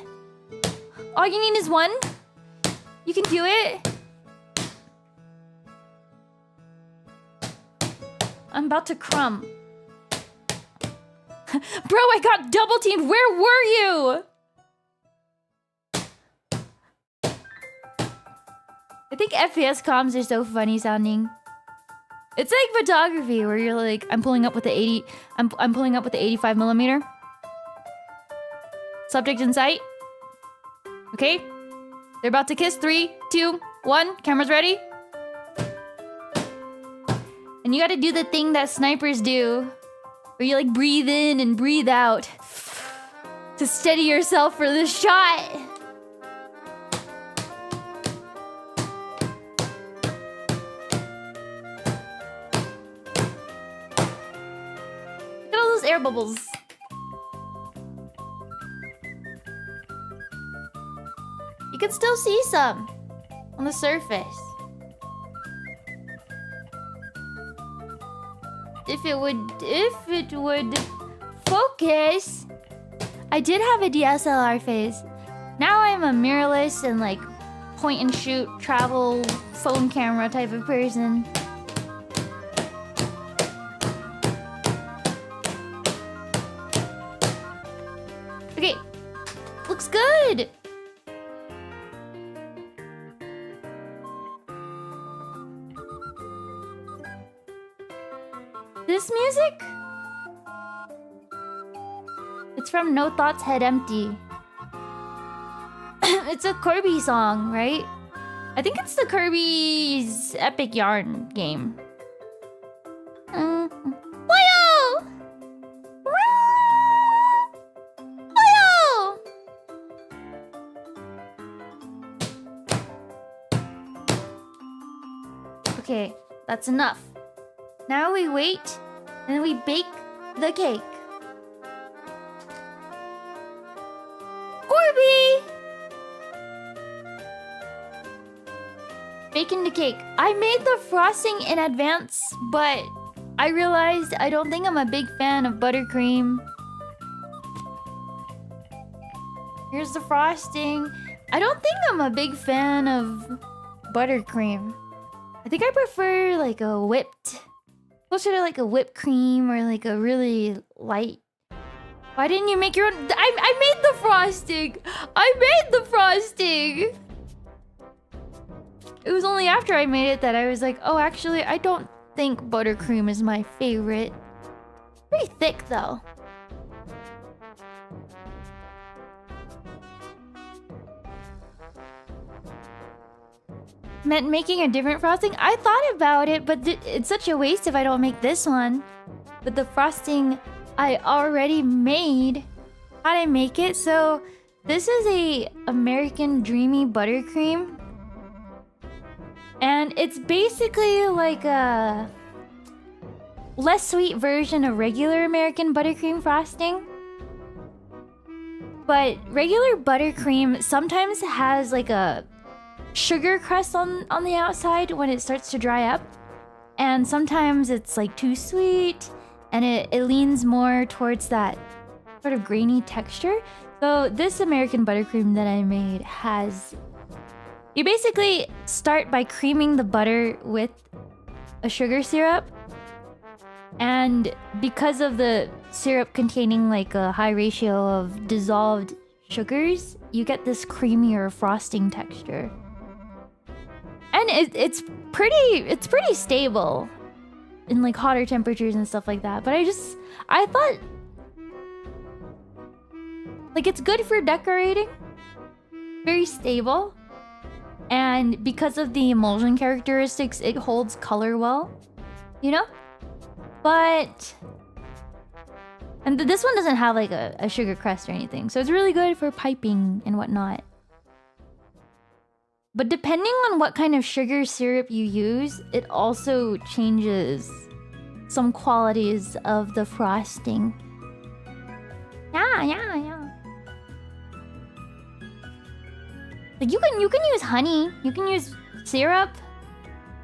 A: All you need is one. You can do it. I'm about to crumb. Bro, I got double teamed. Where were you? I think FPS comms are so funny sounding. It's like photography where you're like, I'm pulling up with the 80. I'm pulling up with the 85 millimeter. Subject in sight. Okay. They're about to kiss. 3, 2, 1. Camera's ready. And you gotta do the thing that snipers do. Where you like breathe in and breathe out. To steady yourself for the shot. Look at all those air bubbles. You can still see some on the surface. If it would focus. I did have a DSLR phase. Now I'm a mirrorless and like point and shoot travel phone camera type of person. Okay, looks good. This music? It's from No Thoughts Head Empty. It's a Kirby song, right? I think it's the Kirby's Epic Yarn game. Wayo! Wayo! Okay, that's enough. Now we wait, and then we bake the cake. Corby! Baking the cake. I made the frosting in advance, but I realized I don't think I'm a big fan of buttercream. Here's the frosting. I don't think I'm a big fan of buttercream. I think I prefer like a whipped... Closer to like a whipped cream or like a really light. Why didn't you make your own? I made the frosting. I made the frosting. It was only after I made it that I was like, oh, actually, I don't think buttercream is my favorite. Pretty thick though. Meant making a different frosting? I thought about it, but it's such a waste if I don't make this one. But the frosting I already made. How'd I make it? So this is a American Dreamy Buttercream. And it's basically like a less sweet version of regular American buttercream frosting. But regular buttercream sometimes has like a sugar crust on the outside when it starts to dry up, and sometimes it's like too sweet and it leans more towards that sort of grainy texture. So this American buttercream that I made has... You basically start by creaming the butter with a sugar syrup, and because of the syrup containing like a high ratio of dissolved sugars, you get this creamier frosting texture. And it's pretty stable in like hotter temperatures and stuff like that. But I thought like it's good for decorating. Very stable. And because of the emulsion characteristics, it holds color well. You know? But... And this one doesn't have like a sugar crust or anything. So it's really good for piping and whatnot. But depending on what kind of sugar syrup you use, it also changes some qualities of the frosting. Yeah. Like you can use honey, you can use syrup,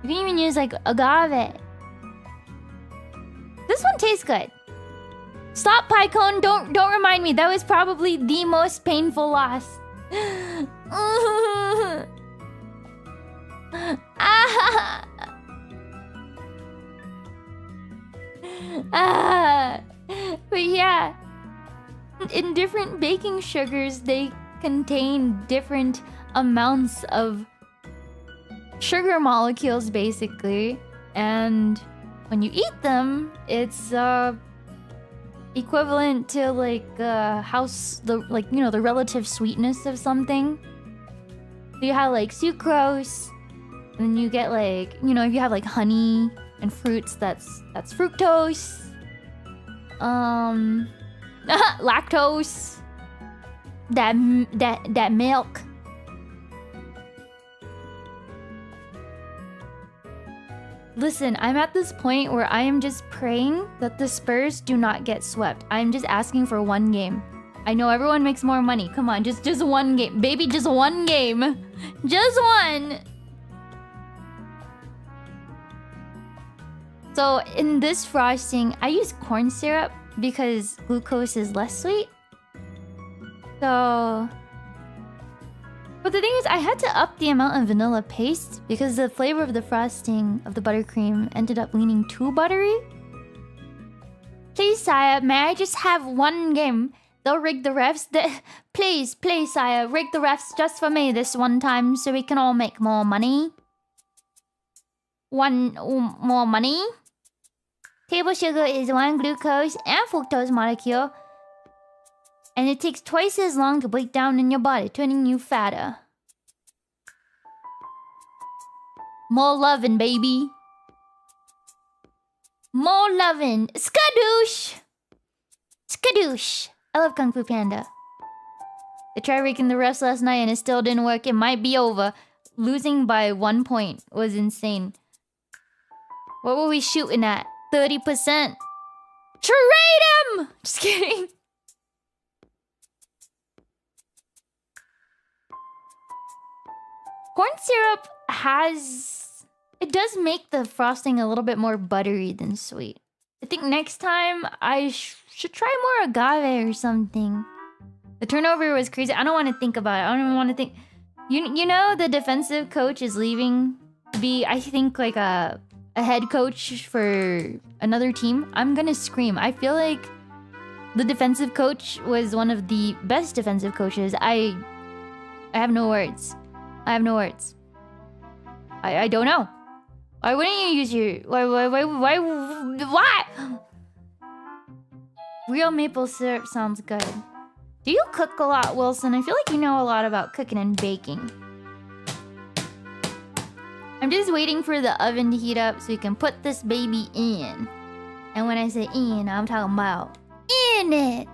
A: you can even use like agave. This one tastes good. Stop, Pycone, don't remind me. That was probably the most painful loss. But yeah, in different baking sugars, they contain different amounts of sugar molecules, basically. And when you eat them, it's equivalent to like the relative sweetness of something. So you have like sucrose, and then you get like, you know, if you have like honey and fruits, that's fructose. Lactose. That milk. Listen, I'm at this point where I am just praying that the Spurs do not get swept. I'm just asking for one game. I know everyone makes more money. Come on, just one game. Baby, just one game. Just one. So in this frosting, I use corn syrup because glucose is less sweet. So... But the thing is, I had to up the amount of vanilla paste because the flavor of the frosting of the buttercream ended up leaning too buttery. Please, Saya, may I just have one game? They'll rig the refs. Please, Saya, rig the refs just for me this one time so we can all make more money. More money? Table sugar is 1 glucose and fructose molecule. And it takes twice as long to break down in your body, turning you fatter. More lovin', baby. More lovin'. Skadoosh! Skadoosh! I love Kung Fu Panda. I tried raking the refs last night and it still didn't work. It might be over. Losing by 1 point was insane. What were we shooting at? 30%. Trade him! Just kidding. Corn syrup has... It does make the frosting a little bit more buttery than sweet. I think next time I should try more agave or something. The turnover was crazy. I don't want to think about it. I don't even want to think... You know the defensive coach is leaving to be, I think, like a head coach for another team. I'm gonna scream. I feel like the defensive coach was one of the best defensive coaches. I have no words. I have no words. I don't know. Why wouldn't you use your... Why? Real maple syrup sounds good. Do you cook a lot, Wilson? I feel like you know a lot about cooking and baking. I'm just waiting for the oven to heat up so we can put this baby in. And when I say in, I'm talking about in it.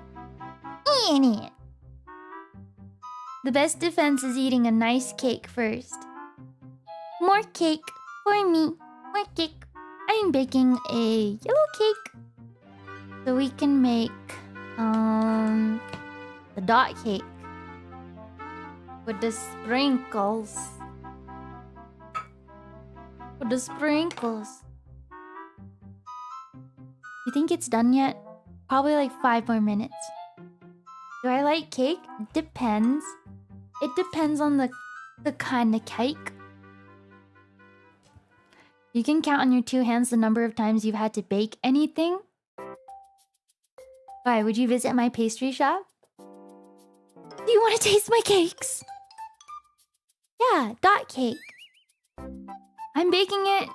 A: In it. The best defense is eating a nice cake first. More cake for me. More cake. I'm baking a yellow cake. So we can make the dot cake with the sprinkles. With the sprinkles. You think it's done yet? Probably like 5 more minutes. Do I like cake? Depends. It depends on the kind of cake. You can count on your 2 hands the number of times you've had to bake anything. Why, would you visit my pastry shop? Do you want to taste my cakes? Yeah, dot cake. I'm baking it.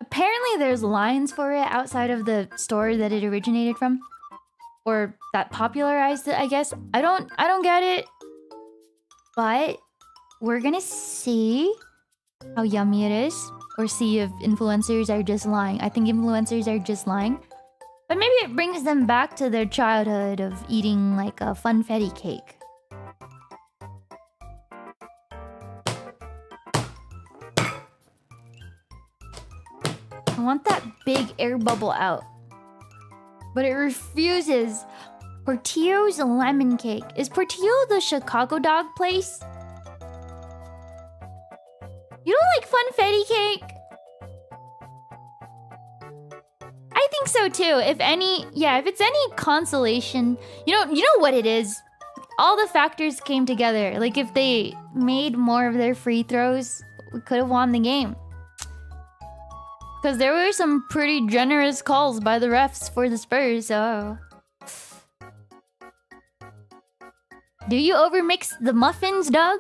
A: Apparently there's lines for it outside of the store that it originated from. Or that popularized it, I guess. I don't get it. But we're gonna see how yummy it is. Or see if influencers are just lying. I think influencers are just lying. But maybe it brings them back to their childhood of eating like a funfetti cake. I want that big air bubble out. But it refuses. Portillo's lemon cake. Is Portillo the Chicago dog place? You don't like funfetti cake? I think so too. If it's any consolation, you know what it is. All the factors came together. Like if they made more of their free throws, we could have won the game. Because there were some pretty generous calls by the refs for the Spurs, so... Do you overmix the muffins, Doug?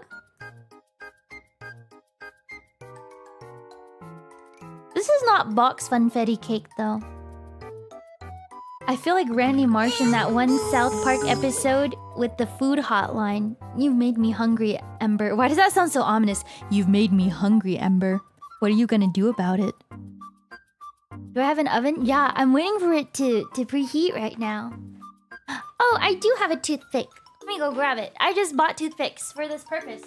A: This is not box funfetti cake, though. I feel like Randy Marsh in that one South Park episode with the food hotline. You've made me hungry, Ember. Why does that sound so ominous? You've made me hungry, Ember. What are you gonna do about it? Do I have an oven? Yeah, I'm waiting for it to preheat right now. Oh, I do have a toothpick. Let me go grab it. I just bought toothpicks for this purpose.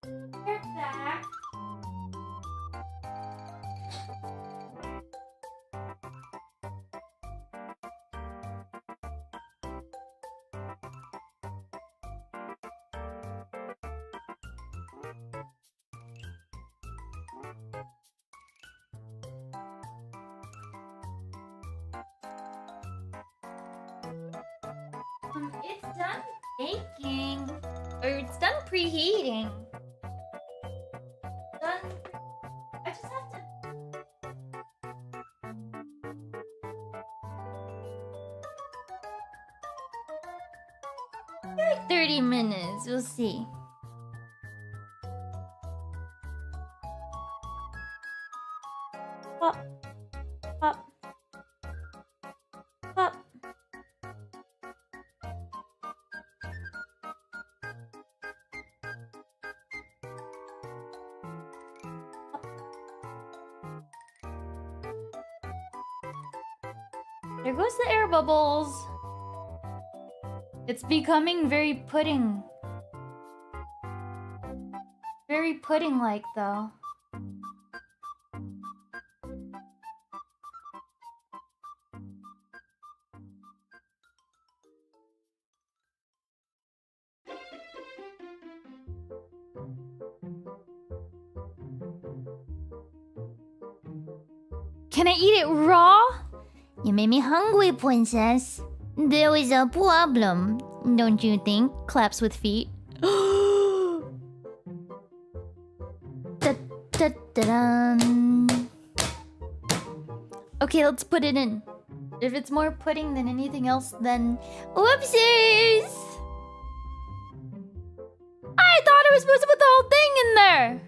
A: They're back. It's done baking. Or it's done preheating. Done. I just have to... Like 30 minutes. We'll see. Pop. Pop. Pop. There goes the air bubbles. It's becoming very pudding. Very pudding-like, though. Can I eat it raw? You made me hungry, princess. There is a problem, don't you think? Claps with feet. Da-da-da-dun. Okay, let's put it in. If it's more pudding than anything else, then... Whoopsies! I thought I was supposed to put the whole thing in there!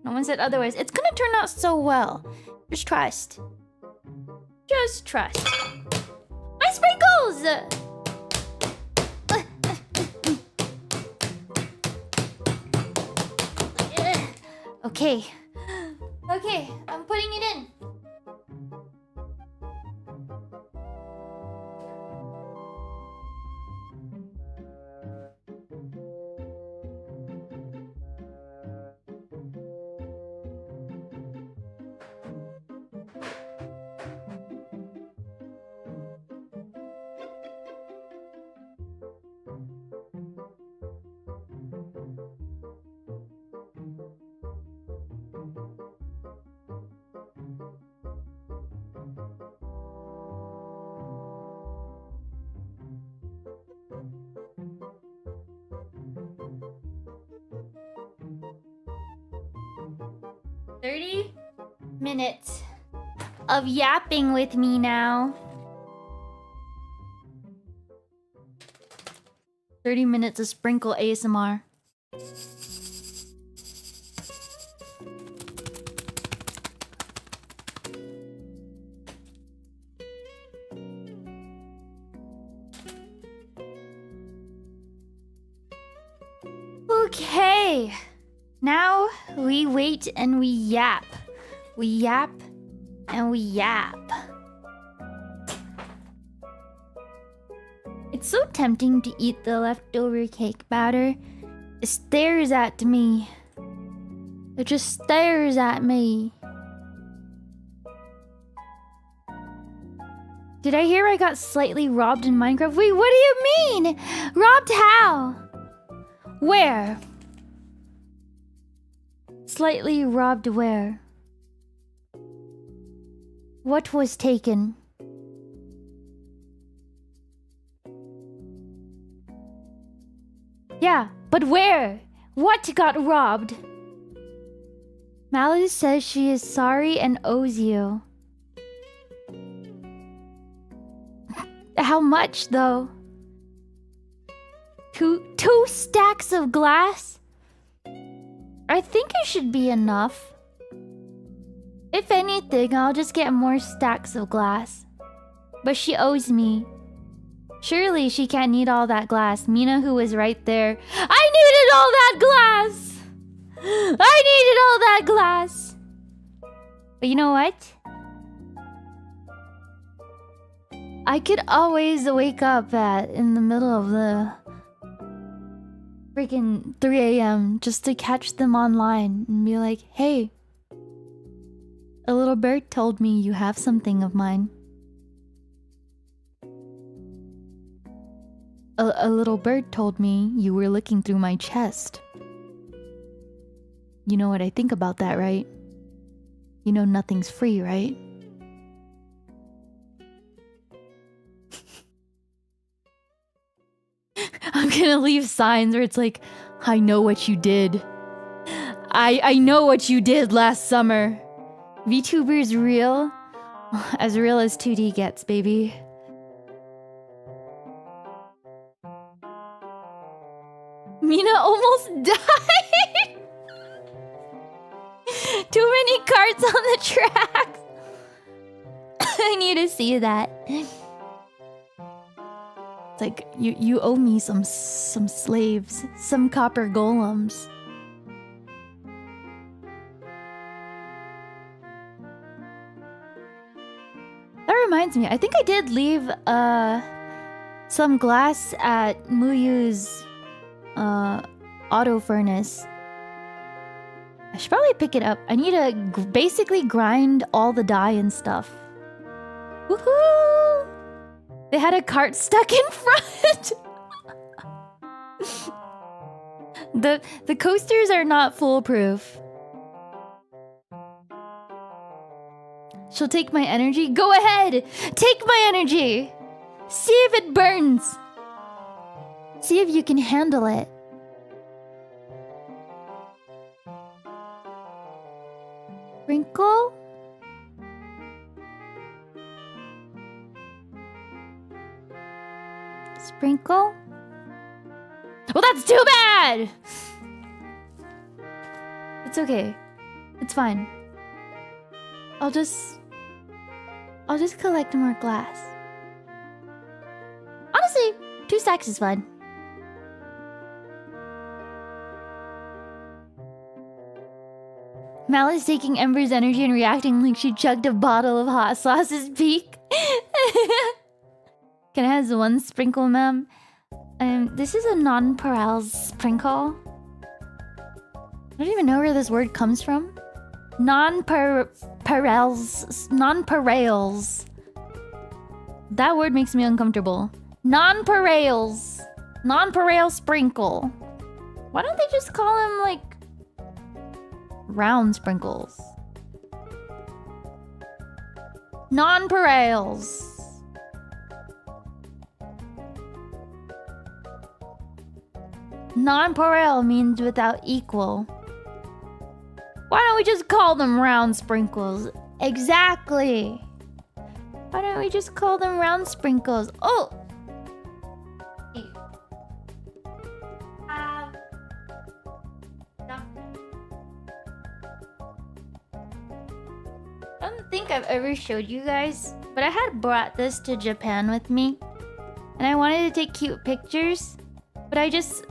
A: No one said otherwise. It's gonna turn out so well. Just trust. Just trust. My sprinkles! Okay. Okay, I'm putting it in. Minutes of yapping with me now. 30 minutes of sprinkle ASMR. Okay. Now we wait and we yap. We yap and we yap. It's so tempting to eat the leftover cake batter. It stares at me. It just stares at me. Did I hear I got slightly robbed in Minecraft? Wait, what do you mean? Robbed how? Where? Slightly robbed where? What was taken? Yeah, but where? What got robbed? Malice says she is sorry and owes you. How much, though? Two stacks of glass? I think it should be enough. If anything, I'll just get more stacks of glass. But she owes me. Surely she can't need all that glass. Mina, who was right there. I needed all that glass! I needed all that glass! But you know what? I could always wake up in the middle of the freaking 3 a.m. just to catch them online and be like, hey, a little bird told me you have something of mine. A little bird told me you were looking through my chest. You know what I think about that, right? You know nothing's free, right? I'm gonna leave signs where it's like, I know what you did. I know what you did last summer. VTuber's real? As real as 2D gets, baby. Mina almost died! Too many carts on the track! I need to see that. It's like, you owe me some slaves. Some copper golems. That reminds me, I think I did leave some glass at Muyu's auto furnace. I should probably pick it up. I need to basically grind all the dye and stuff. Woohoo! They had a cart stuck in front. The coasters are not foolproof. She'll take my energy. Go ahead! Take my energy! See if it burns! See if you can handle it. Sprinkle? Sprinkle? Well, that's too bad! It's okay. It's fine. I'll just collect more glass. Honestly, 2 stacks is fine. Mal is taking Ember's energy and reacting like she chugged a bottle of hot sauce's peak. Can I have 1 sprinkle, ma'am? This is a non-parallel sprinkle. I don't even know where this word comes from. Non-parallels. That word makes me uncomfortable. Non-parallels. Non-parallel sprinkle. Why don't they just call them, like, round sprinkles? Non-parallels. Non-parallel means without equal. Why don't we just call them round sprinkles? Exactly. Why don't we just call them round sprinkles? Oh! I don't think I've ever showed you guys, but I had brought this to Japan with me. And I wanted to take cute pictures, but I just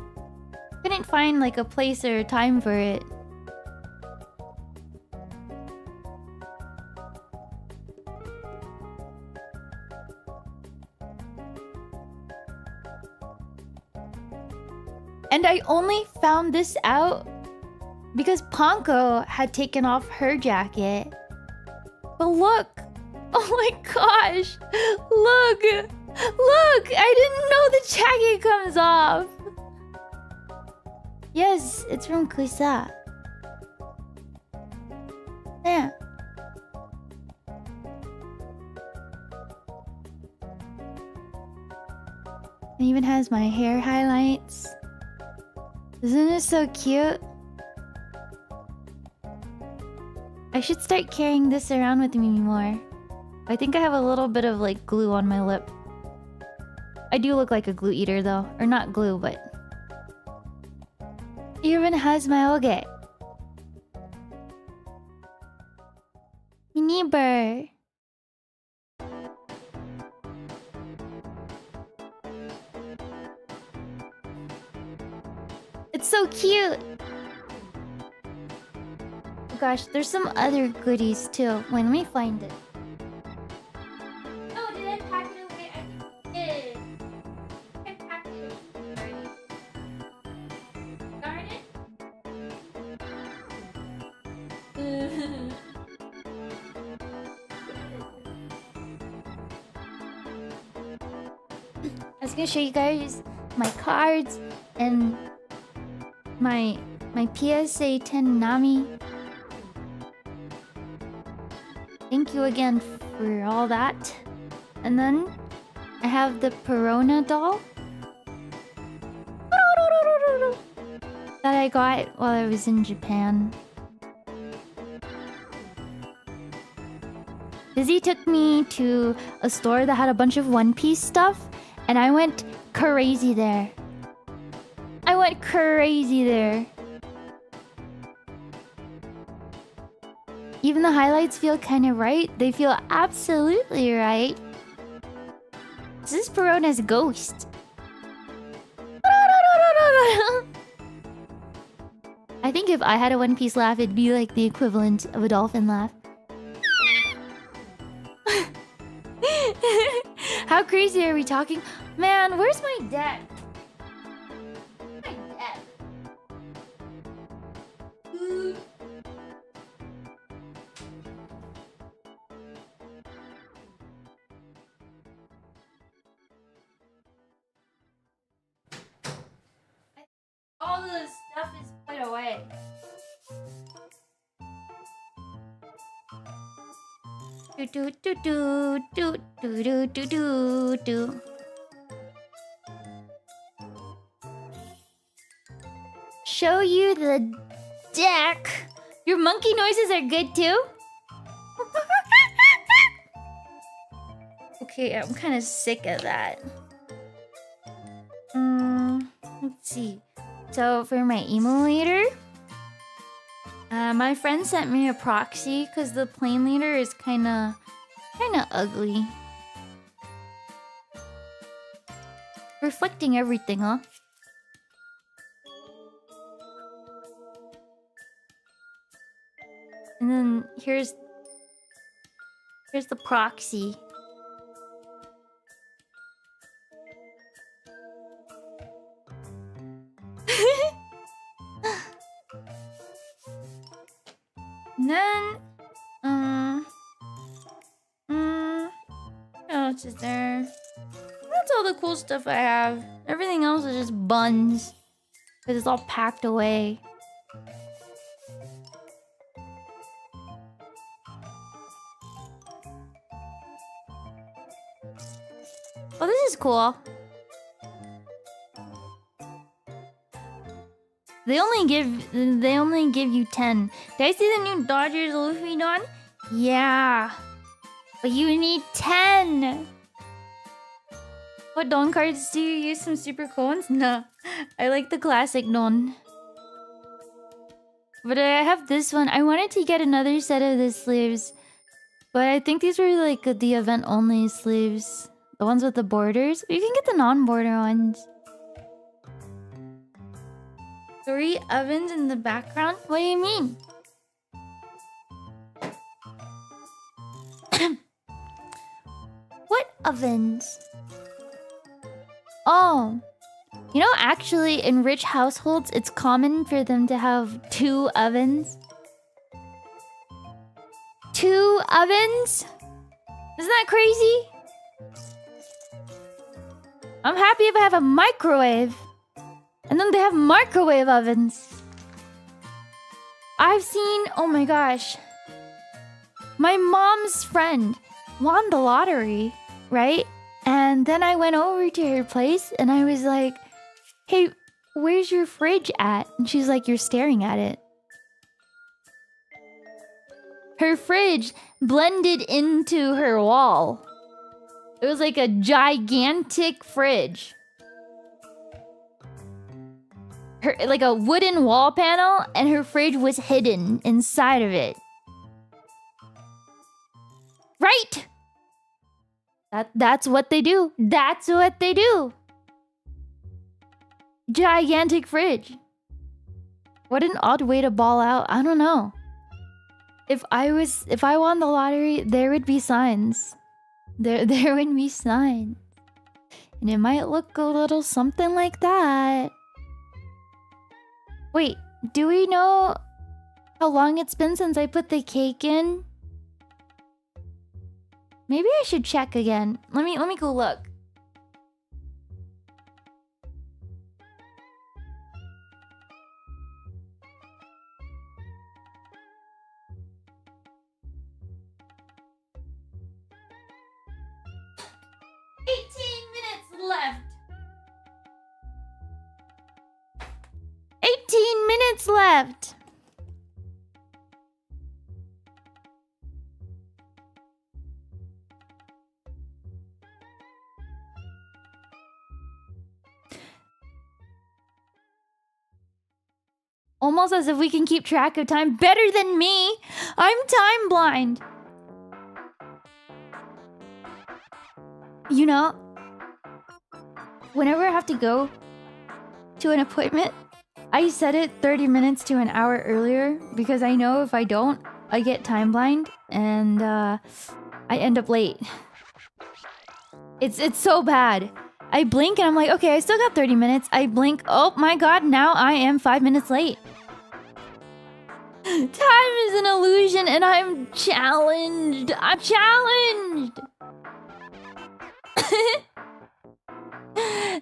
A: couldn't find like a place or a time for it. And I only found this out because Ponko had taken off her jacket. But look! Oh my gosh! Look! Look! I didn't know the jacket comes off! Yes, it's from Kusa. even has my hair highlights. Isn't it so cute? I should start carrying this around with me more. I think I have a little bit of like glue on my lip. I do look like a glue eater though. Or not glue, but... It even has my oge. Mini bird. It's so cute! Oh gosh, there's some other goodies too. Wait, let me find it. Oh, did I pack it away? I did. I packed it away. Darn it. I was gonna show you guys my cards and my PSA 10 Nami. Thank you again for all that. And then I have the Perona doll that I got while I was in Japan. Izzy took me to a store that had a bunch of One Piece stuff, and I went crazy there. I went crazy there. Even the highlights feel kind of right. They feel absolutely right. This is Perona's ghost. I think if I had a One Piece laugh, it'd be like the equivalent of a dolphin laugh. How crazy are we talking? Man, where's my deck? My deck. All the stuff is put away. Do do do do do do do do do do. Show you the deck. Your monkey noises are good too. Okay, I'm kind of sick of that. Let's see. So for my emulator, my friend sent me a proxy because the plane leader is kind of ugly. Reflecting everything, huh? And then here's the proxy. And then, what else is there? That's all the cool stuff I have. Everything else is just buns. Because it's all packed away. Oh, this is cool. They only give you 10. Did I see the new Dodgers Luffy Don? Yeah. But you need 10. What Don cards do you use? Some super cool ones? No. I like the classic Don. But I have this one. I wanted to get another set of the sleeves. But I think these were like the event only sleeves. The ones with the borders. You can get the non-border ones. 3 ovens in the background? What do you mean? What ovens? Oh. You know, actually, in rich households, it's common for them to have 2 ovens. 2 ovens? Isn't that crazy? I'm happy if I have a microwave. And then they have microwave ovens. I've seen... Oh my gosh. My mom's friend won the lottery, right? And then I went over to her place and I was like, hey, where's your fridge at? And she's like, you're staring at it. Her fridge blended into her wall. It was like a gigantic fridge. Like a wooden wall panel, and her fridge was hidden inside of it. Right? That's what they do. That's what they do. Gigantic fridge. What an odd way to ball out. I don't know. If I won the lottery, there would be signs. There would be signs. And it might look a little something like that. Wait, do we know how long it's been since I put the cake in? Maybe I should check again. Let me go look. Left. 18 minutes left. Almost as if we can keep track of time better than me. I'm time blind. You know, whenever I have to go to an appointment, I set it 30 minutes to an hour earlier because I know if I don't, I get time blind and I end up late. It's so bad. I blink and I'm like, okay, I still got 30 minutes. I blink, oh my god, now I am 5 minutes late. Time is an illusion and I'm challenged. I'm challenged.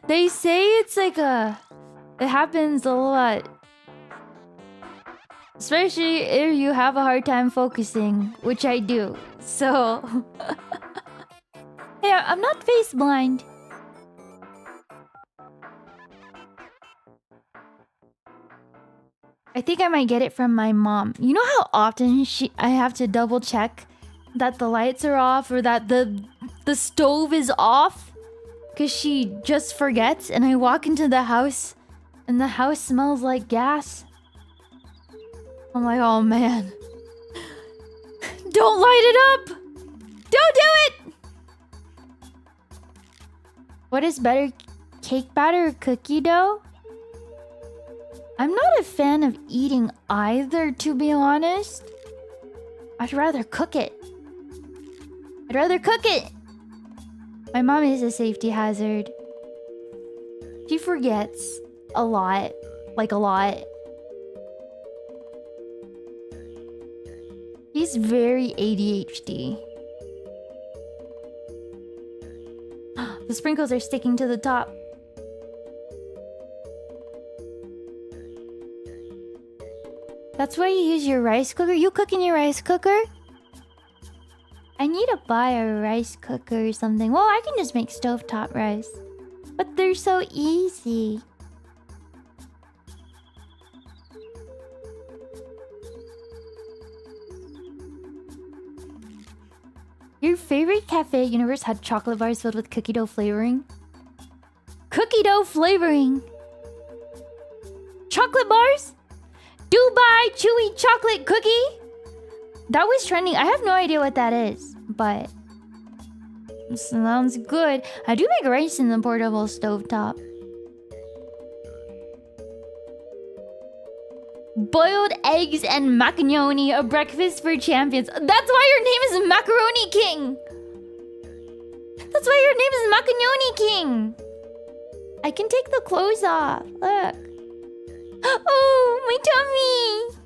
A: They say it's like it happens a lot. Especially if you have a hard time focusing, which I do. So, hey, I'm not face blind. I think I might get it from my mom. You know how often I have to double check that the lights are off or that the stove is off? Because she just forgets and I walk into the house and the house smells like gas. I'm like, oh man. Don't light it up! Don't do it! What is better, cake batter or cookie dough? I'm not a fan of eating either, to be honest. I'd rather cook it. I'd rather cook it! My mom is a safety hazard. She forgets a lot. Like a lot. She's very ADHD. The sprinkles are sticking to the top. That's why you use your rice cooker? You cook in your rice cooker? I need to buy a rice cooker or something. Well, I can just make stovetop rice. But they're so easy. Your favorite cafe at Universe had chocolate bars filled with cookie dough flavoring? Cookie dough flavoring! Chocolate bars? Dubai chewy chocolate cookie? That was trending. I have no idea what that is, but sounds good. I do make rice in the portable stovetop. Boiled eggs and macaroni, a breakfast for champions. That's why your name is Macaroni King. That's why your name is Macaroni King. I can take the clothes off. Look. Oh, my tummy.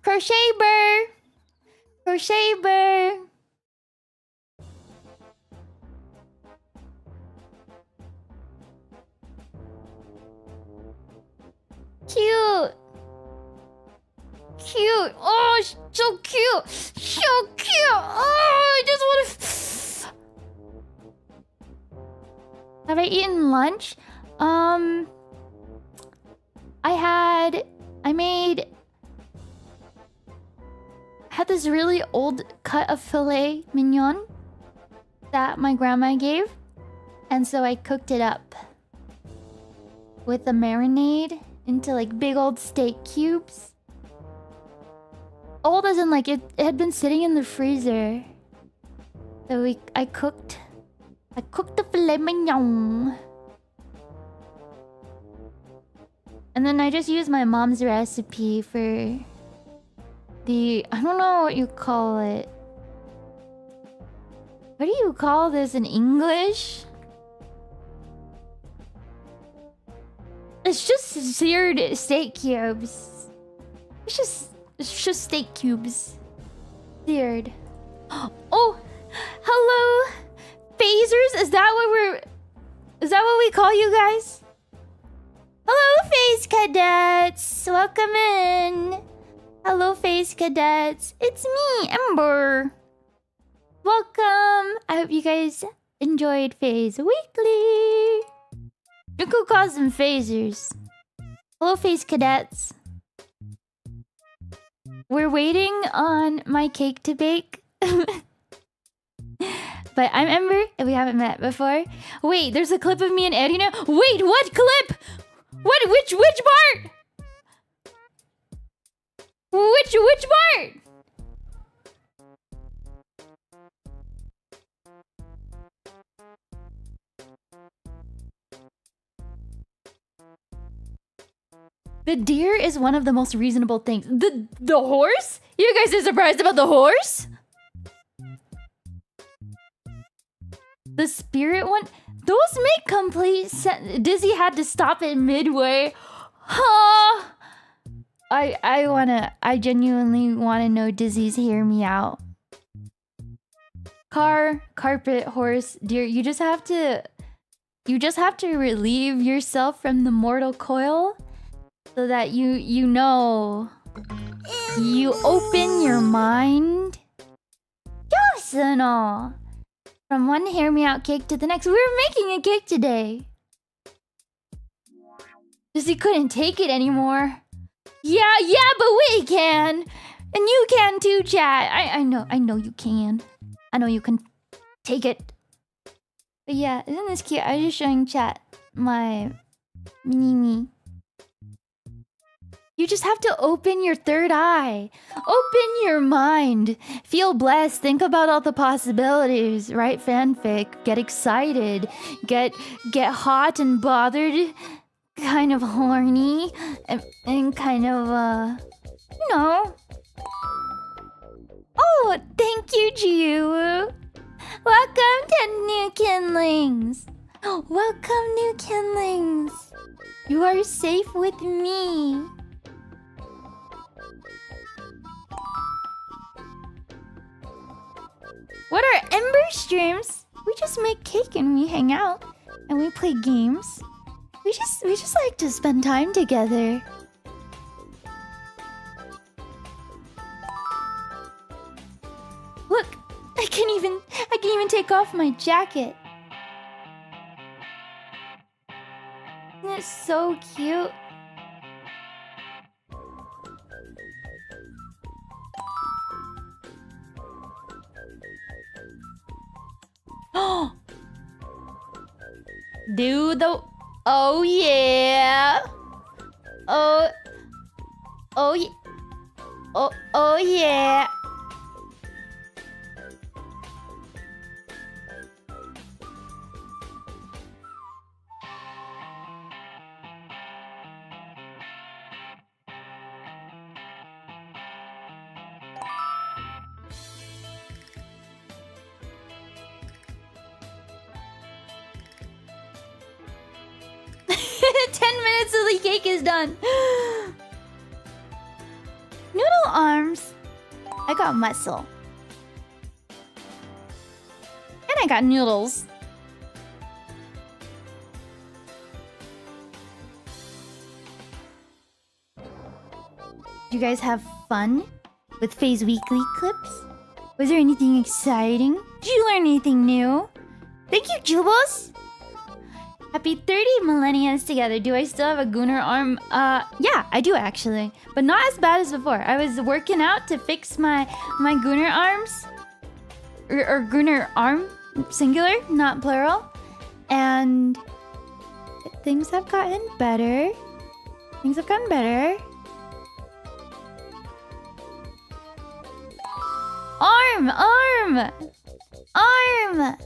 A: Crochet burr. Crochet burr. cute. Oh, so cute. So cute. Oh, I just want to... Have I eaten lunch? I had this really old cut of filet mignon that my grandma gave. And so I cooked it up with the marinade into like big old steak cubes. Old as in like it had been sitting in the freezer. So I cooked the filet mignon. And then I just used my mom's recipe for the... I don't know what you call it. What do you call this in English? It's just seared steak cubes. It's just steak cubes. Seared. Oh! Hello! Phasers? Is that what we call you guys? Hello, Phase Cadets! Welcome in! Hello, Phase Cadets. It's me, Ember. Welcome! I hope you guys enjoyed Phase Weekly. You could call them phasers. Hello, Phase Cadets. We're waiting on my cake to bake. But I'm Ember, and we haven't met before. Wait, there's a clip of me and Eddie now? Wait, what clip? What? Which part? Which part? The deer is one of the most reasonable things. The horse? You guys are surprised about the horse? The spirit one? Those make complete sense. Dizzy had to stop it midway. Huh? I genuinely wanna know Dizzy's hear me out. Car, carpet, horse, deer. You just have to relieve yourself from the mortal coil so that you know you open your mind. Yes and all. From one hear me out cake to the next. We were making a cake today. Dizzy couldn't take it anymore. Yeah, but we can. And you can too, chat. I know you can. I know you can take it. But yeah, isn't this cute? I was just showing chat my mini-me. You just have to open your third eye. Open your mind. Feel blessed. Think about all the possibilities. Write fanfic. Get excited. Get hot and bothered. Kind of horny. And kind of, you know. Oh, thank you, Jiu. Welcome to new kindlings. Welcome, new kindlings. You are safe with me. What are Ember streams? We just make cake and we hang out and we play games. We just like to spend time together. Look, I can even take off my jacket. Isn't it so cute? Do the... Oh yeah. Oh yeah. Oh yeah. So the cake is done. Noodle arms. I got muscle. And I got noodles. You guys have fun with Faye's weekly clips? Was there anything exciting? Did you learn anything new? Thank you, Jubals! Happy 30 millennials together. Do I still have a Gunner arm? Yeah, I do actually. But not as bad as before. I was working out to fix my Gunner arms. Or Gunner arm, singular, not plural. And things have gotten better. Things have gotten better. Arm! Arm! Arm!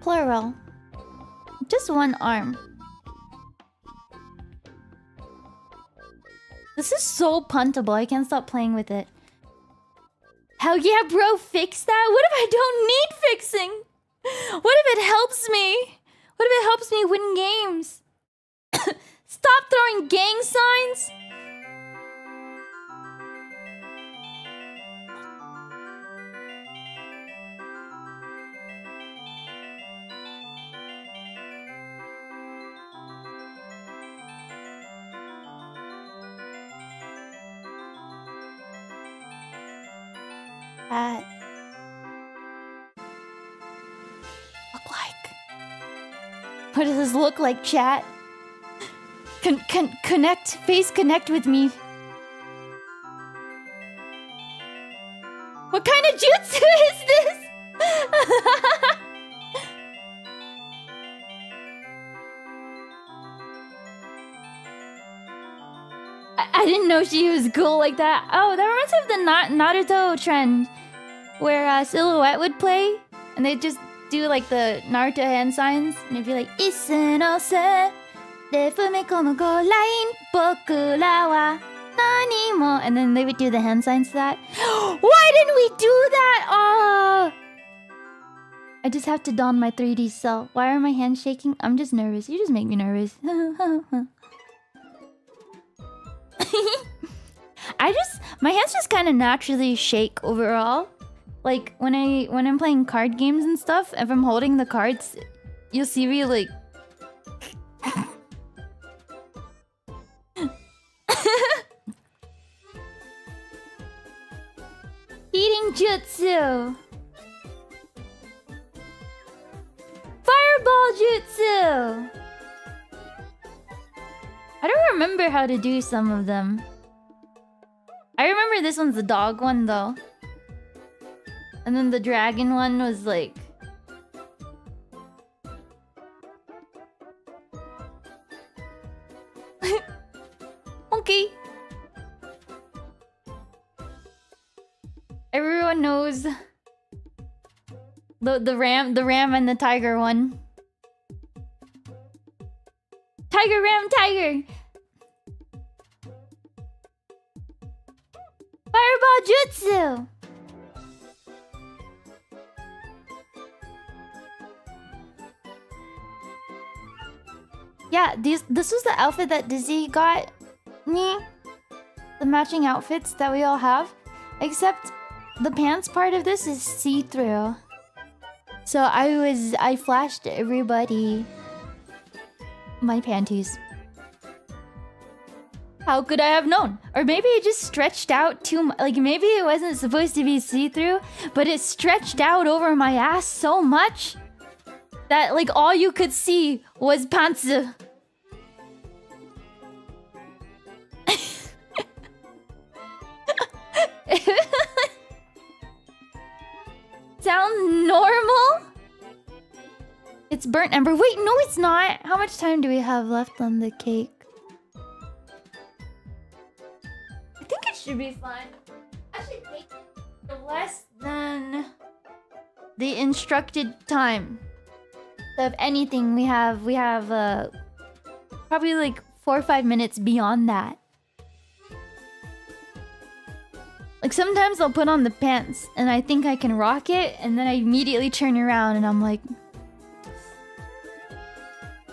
A: Plural. Just one arm. This is so puntable. I can't stop playing with it. Hell yeah, bro, fix that? What if I don't need fixing? What if it helps me? What if it helps me win games? Stop throwing gang signs! Look like? What does this look like, chat? Connect, face connect with me. What kind of jutsu is this? I didn't know she was cool like that. Oh, that reminds me of the Naruto trend. Where Silhouette would play. And they'd just do like the Naruto hand signs. And it'd be like, Isunose, de fumekomu go line, bokura wa nani mo. And then they would do the hand signs to that. Why didn't we do that? Oh! I just have to don my 3D self. Why are my hands shaking? I'm just nervous. You just make me nervous. My hands just kind of naturally shake overall. Like when I'm playing card games and stuff, if I'm holding the cards, you'll see me like eating jutsu. Fireball jutsu. I don't remember how to do some of them. I remember this one's the dog one though. And then the dragon one was like... Okay. Everyone knows the ram and the tiger one. Tiger, ram, tiger! Fireball jutsu! Yeah, this was the outfit that Dizzy got me. The matching outfits that we all have. Except the pants part of this is see-through. So I flashed everybody my panties. How could I have known? Or maybe it just stretched out too much. Like maybe it wasn't supposed to be see-through, but it stretched out over my ass so much that like all you could see was pants. Sounds normal? It's burnt ember. Wait, no it's not. How much time do we have left on the cake? I think it should be fine. I should take less than the instructed time. So if anything, we have probably like 4 or 5 minutes beyond that. Like sometimes I'll put on the pants and I think I can rock it, and then I immediately turn around and I'm like,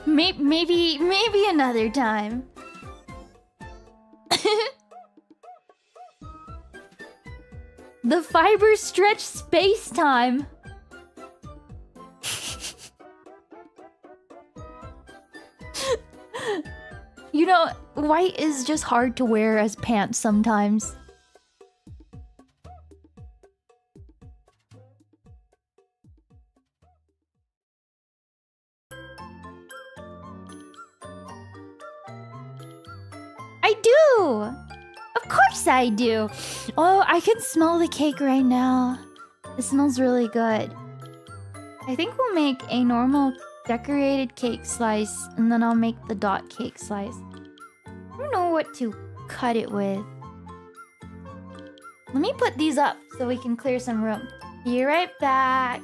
A: maybe another time. The fiber stretch space time. You know, white is just hard to wear as pants sometimes. I do! Of course I do! Oh, I can smell the cake right now. It smells really good. I think we'll make a normal decorated cake slice, and then I'll make the dot cake slice. I don't know what to cut it with. Let me put these up so we can clear some room. Be right back.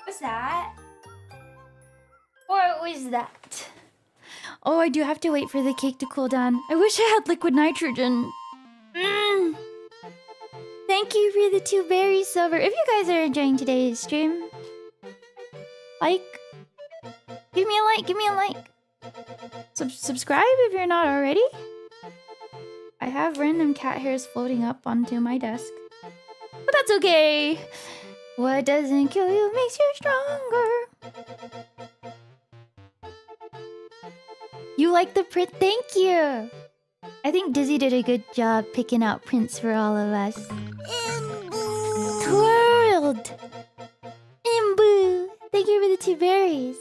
A: What's that? What was that? Oh, I do have to wait for the cake to cool down. I wish I had liquid nitrogen. Thank you for the 2 berries, Silver. If you guys are enjoying today's stream, like, give me a like, give me a like. Subscribe if you're not already. I have random cat hairs floating up onto my desk, but that's okay. What doesn't kill you makes you stronger. You like the print? Thank you. I think Dizzy did a good job picking out prints for all of us. Twirled. Imbu. Thank you for the 2 berries.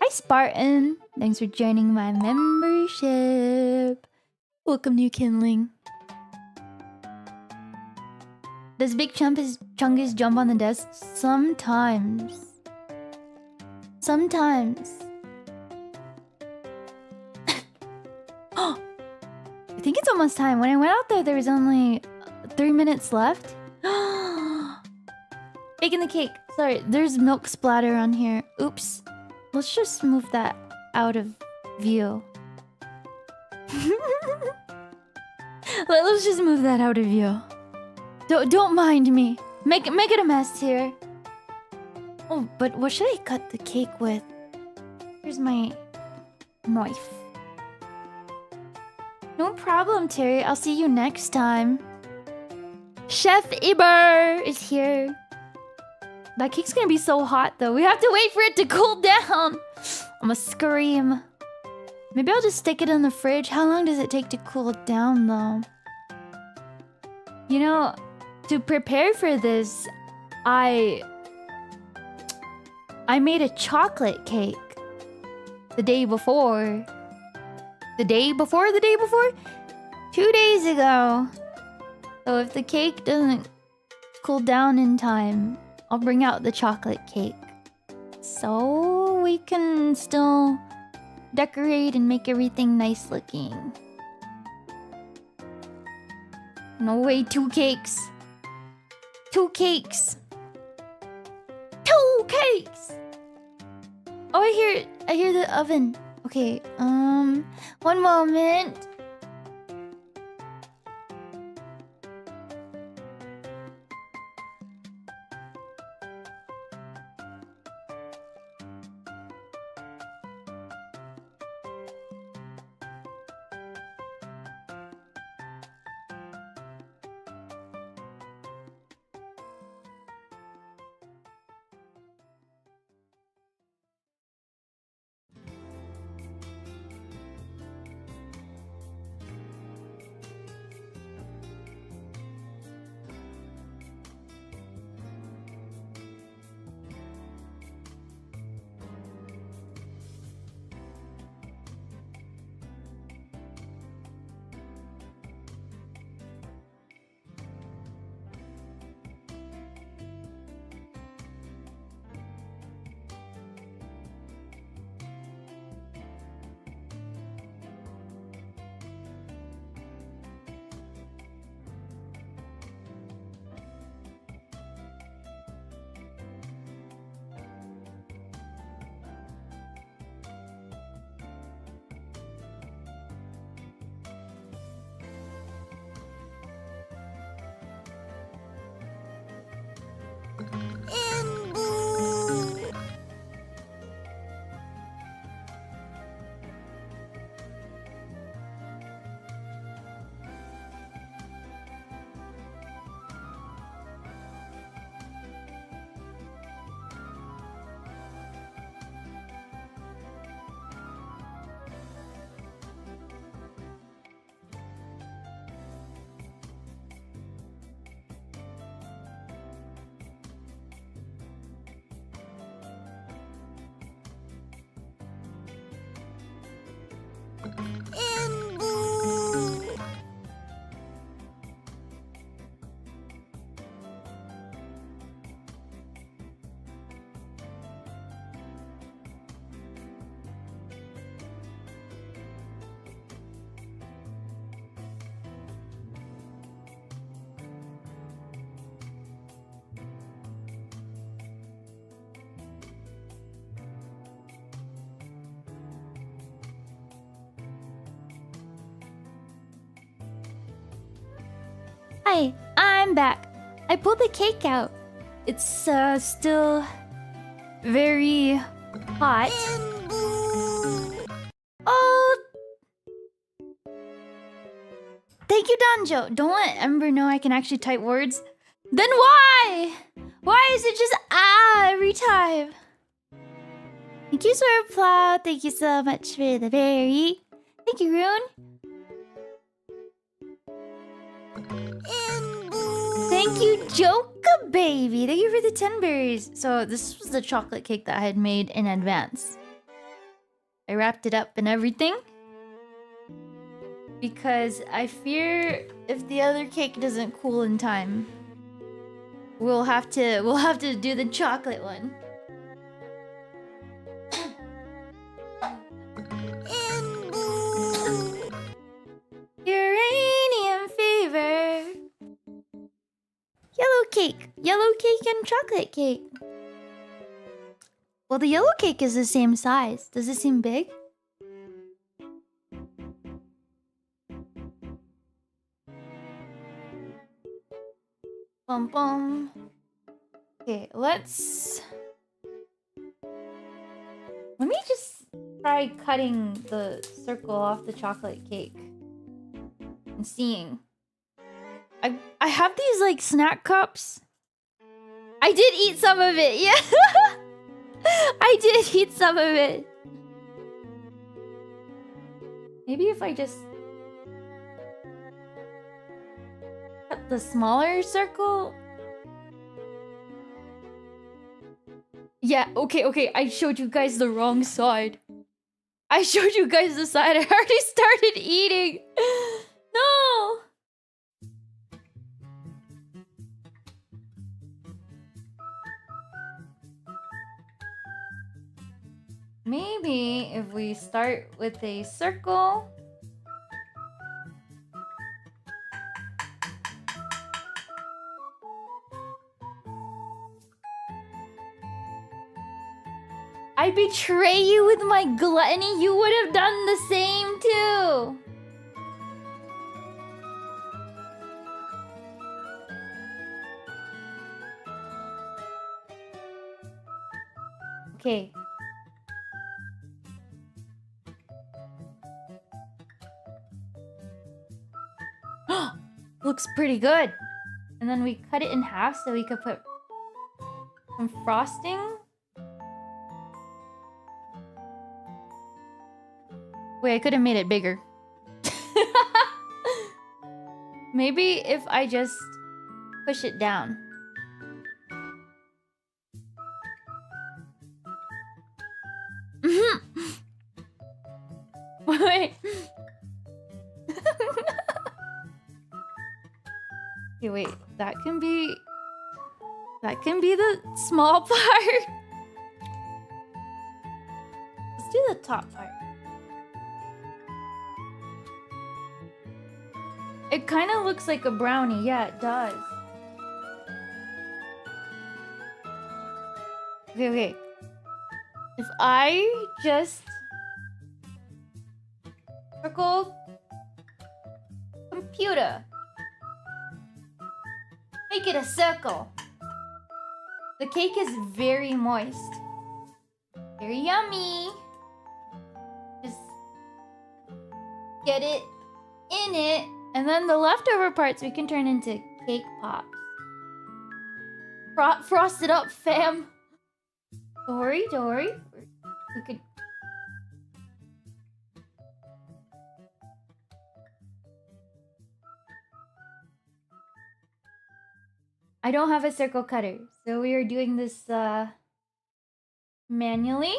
A: Hi, Spartan. Thanks for joining my membership. Welcome, new kindling. Does Big Chungus jump on the desk? Sometimes. Sometimes. I think it's almost time. When I went out there was only 3 minutes left. Baking the cake. Sorry, there's milk splatter on here. Oops. Let's just move that out of view. Let's just move that out of view. Don't mind me. Make it a mess here. Oh, but what should I cut the cake with? Here's my knife. No problem, Terry. I'll see you next time. Chef Ember is here. That cake's gonna be so hot, though. We have to wait for it to cool down. I'm gonna scream. Maybe I'll just stick it in the fridge. How long does it take to cool it down, though? You know, to prepare for this, I made a chocolate cake the day before. The day before? 2 days ago. So if the cake doesn't cool down in time, I'll bring out the chocolate cake. So we can still decorate and make everything nice looking. No way, 2 cakes. 2 cakes. 2 cakes! Oh, I hear the oven. Okay, one moment. Hi, I'm back. I pulled the cake out. It's still very hot. Oh, thank you, Danjo. Don't let Ember know I can actually type words. Then why? Why is it just every time? Thank you, Swerplow. Thank you so much for the berry. Thank you, Rune. Thank you, Joka Baby. Thank you for the 10 berries. So this was the chocolate cake that I had made in advance. I wrapped it up and everything because I fear if the other cake doesn't cool in time, we'll have to do the chocolate one. Uranium fever. Yellow cake and chocolate cake. Well, the yellow cake is the same size. Does it seem big? Bum bum. Okay, let me just try cutting the circle off the chocolate cake and seeing. I have these like snack cups. I did eat some of it, yeah. I did eat some of it. Maybe if I just cut the smaller circle. Yeah, okay. I showed you guys the wrong side. I showed you guys the side I already started eating. No. Maybe if we start with a circle. I betray you with my gluttony. You would have done the same too. Okay. Looks pretty good. And then we cut it in half so we could put some frosting. Wait, I could have made it bigger. Maybe if I just push it down. Wait. Okay, wait. That can be the small part. Let's do the top part. It kind of looks like a brownie. Yeah, it does. Okay. If I just circle computer, make it a circle. The cake is very moist. Very yummy. Just get it in it. And then the leftover parts we can turn into cake pops. Frost it up, fam. Don't worry, don't worry. We could... I don't have a circle cutter, so we are doing this manually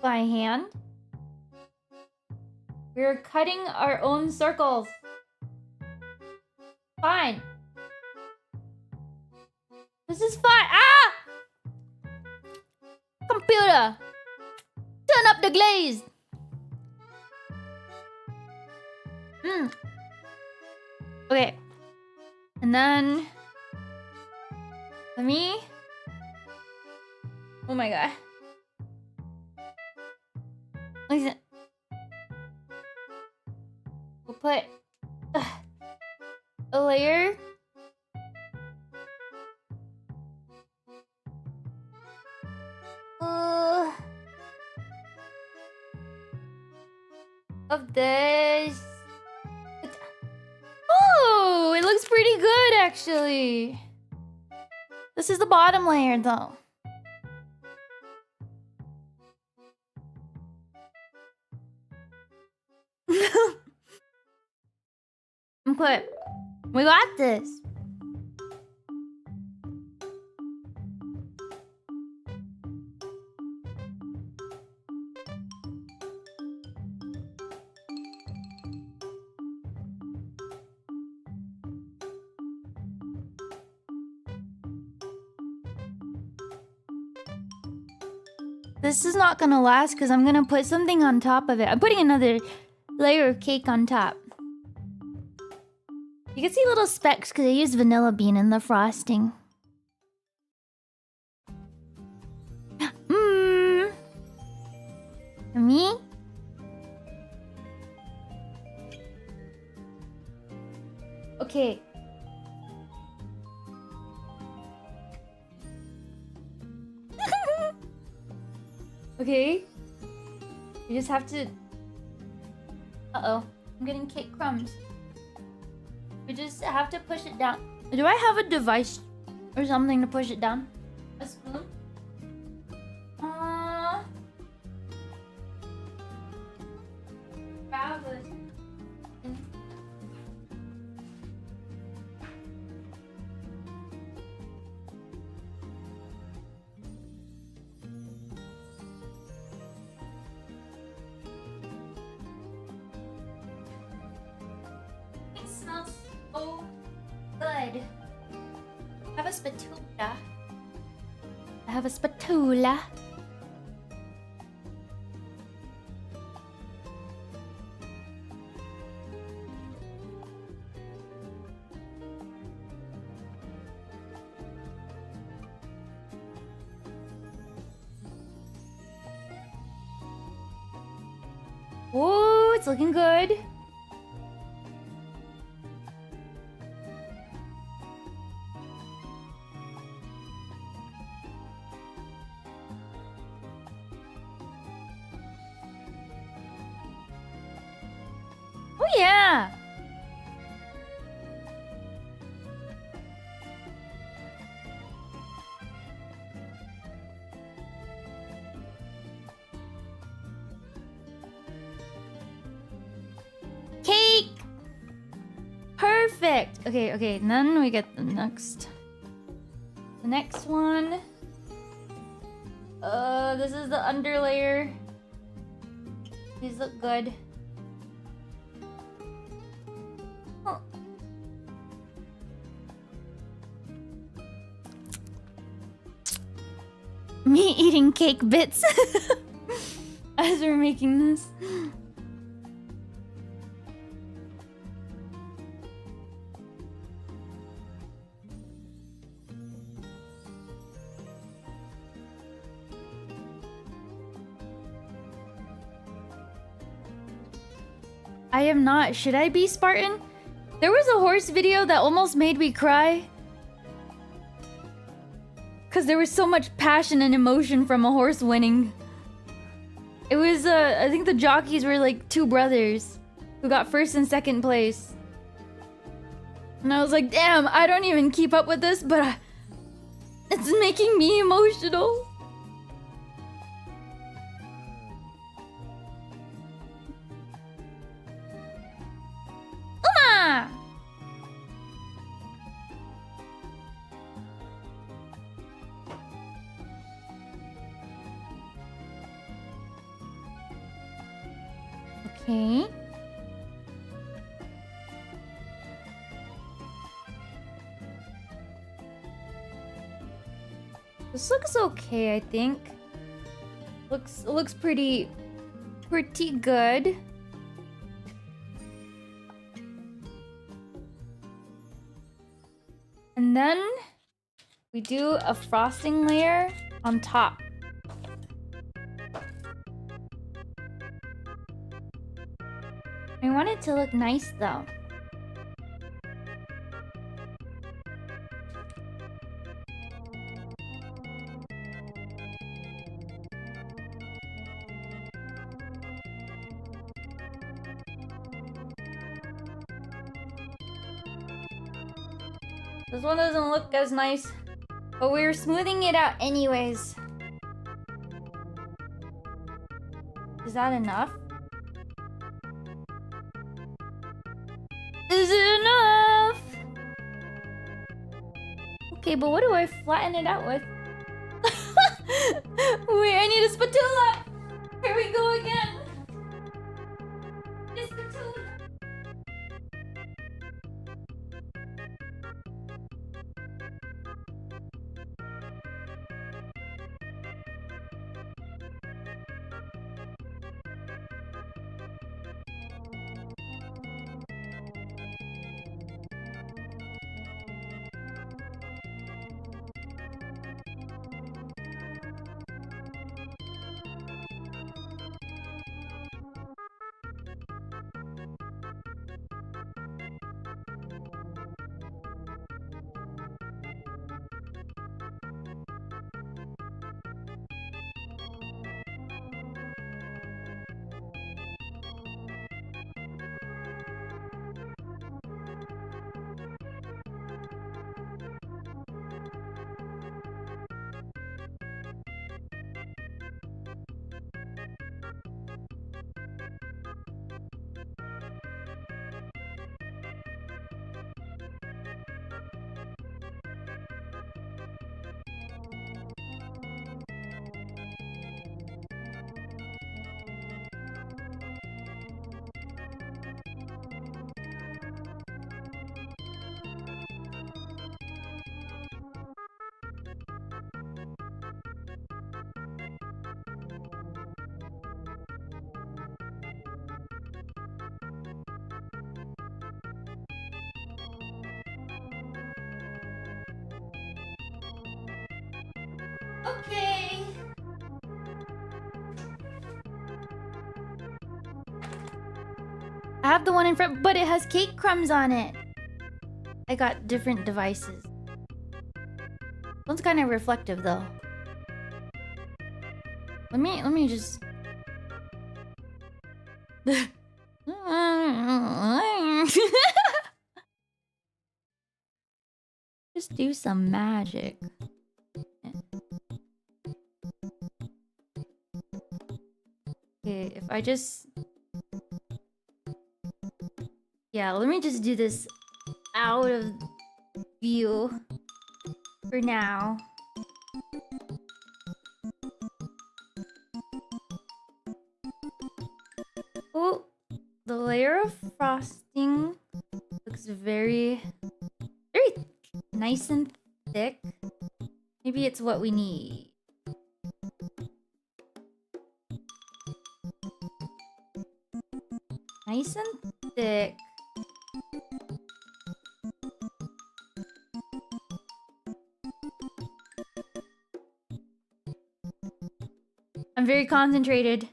A: by hand. We're cutting our own circles. Fine. This is fine. Ah! Computer! Turn up the glaze! Okay. And then... Let me... Oh my god. Listen. We'll put... a layer... of this. Oh, it looks pretty good actually. This is the bottom layer though. Okay, we got this. This is not gonna last because I'm gonna put something on top of it. I'm putting another layer of cake on top. You can see little specks because I used vanilla bean in the frosting. Me? Okay. Okay. You just have to... Uh-oh. I'm getting cake crumbs. We just have to push it down. Do I have a device or something to push it down? A spoon? Grab it. Smells so good. I have a spatula. I have a spatula. Oh, it's looking good. Yeah. Cake. Perfect. Okay, okay. And then we get the next one. This is the underlayer. These look good. Me eating cake bits as we're making this. I am not. Should I be Spartan? There was a horse video that almost made me cry. Because there was so much passion and emotion from a horse winning. It was, I think the jockeys were like two brothers who got first and second place. And I was like, damn, I don't even keep up with this, but it's making me emotional. Uma! Okay. This looks okay, I think. Looks pretty good. And then we do a frosting layer on top. I want it to look nice though. This one doesn't look as nice, but we're smoothing it out anyways. Is that enough? Is it enough? Okay, but what do I flatten it out with? Wait, I need a spatula! Here we go again! A spatula! Okay. I have the one in front, but it has cake crumbs on it. I got different devices. One's kind of reflective though. Let me just just do some magic. Okay, if I just... Yeah, let me just do this out of view for now. Oh, the layer of frosting looks very nice and thick. Maybe it's what we need. Nice and thick. I'm very concentrated.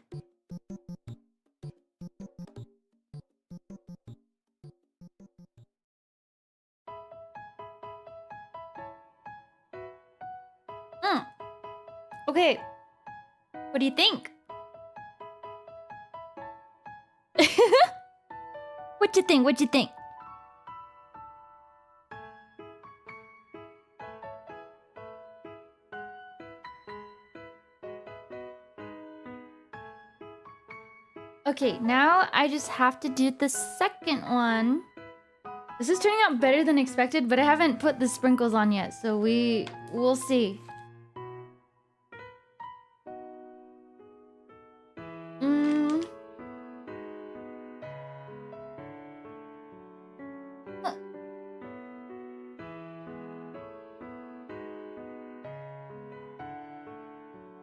A: Okay. What do you think? What you think? What you think? Okay, now I just have to do the second one. This is turning out better than expected, but I haven't put the sprinkles on yet, so we'll see.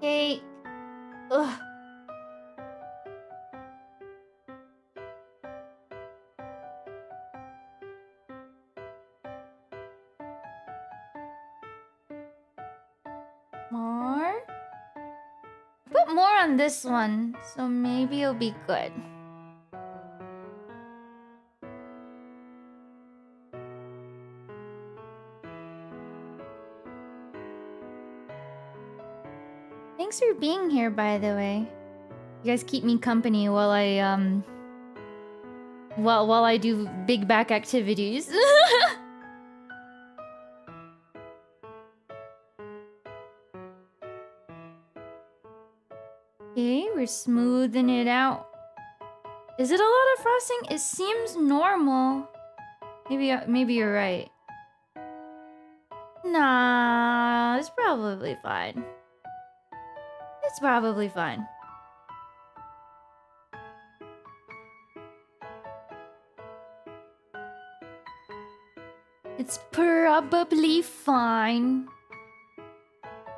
A: Okay. Ugh. More? Put more on this one, so maybe it'll be good. Thanks for being here, by the way. You guys keep me company while I do big back activities. Okay, we're smoothing it out. Is it a lot of frosting? It seems normal. Maybe you're right. Nah, it's probably fine. It's probably fine. It's probably fine.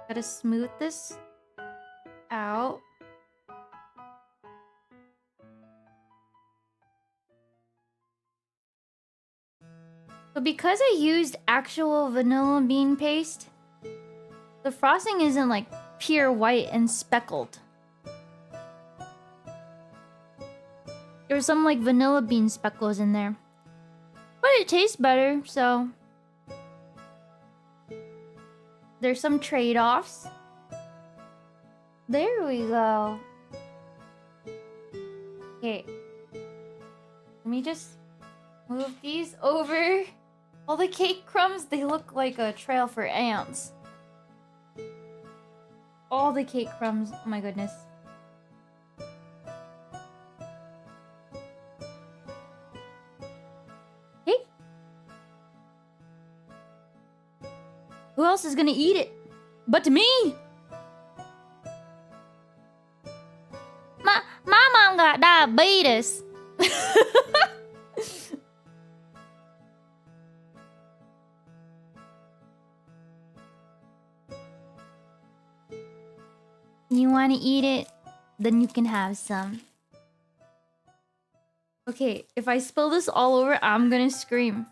A: Gotta smooth this out. But because I used actual vanilla bean paste, the frosting isn't like pure white and speckled. There's some like vanilla bean speckles in there. But it tastes better, so there's some trade-offs. There we go. Okay. Let me just move these over. All the cake crumbs, they look like a trail for ants. All the cake crumbs, oh my goodness. Hey. Who else is gonna eat it? But me! My mom got diabetes. You want to eat it? Then you can have some. Okay, if I spill this all over, I'm gonna scream.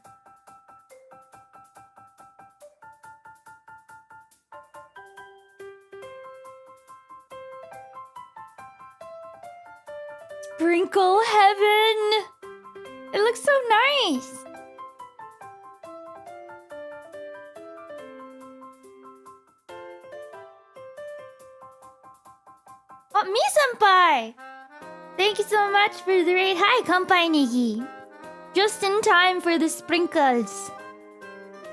A: Sprinkle heaven! It looks so nice! Oh, me-senpai! Thank you so much for the raid. Hi, Kampai Niki. Just in time for the sprinkles.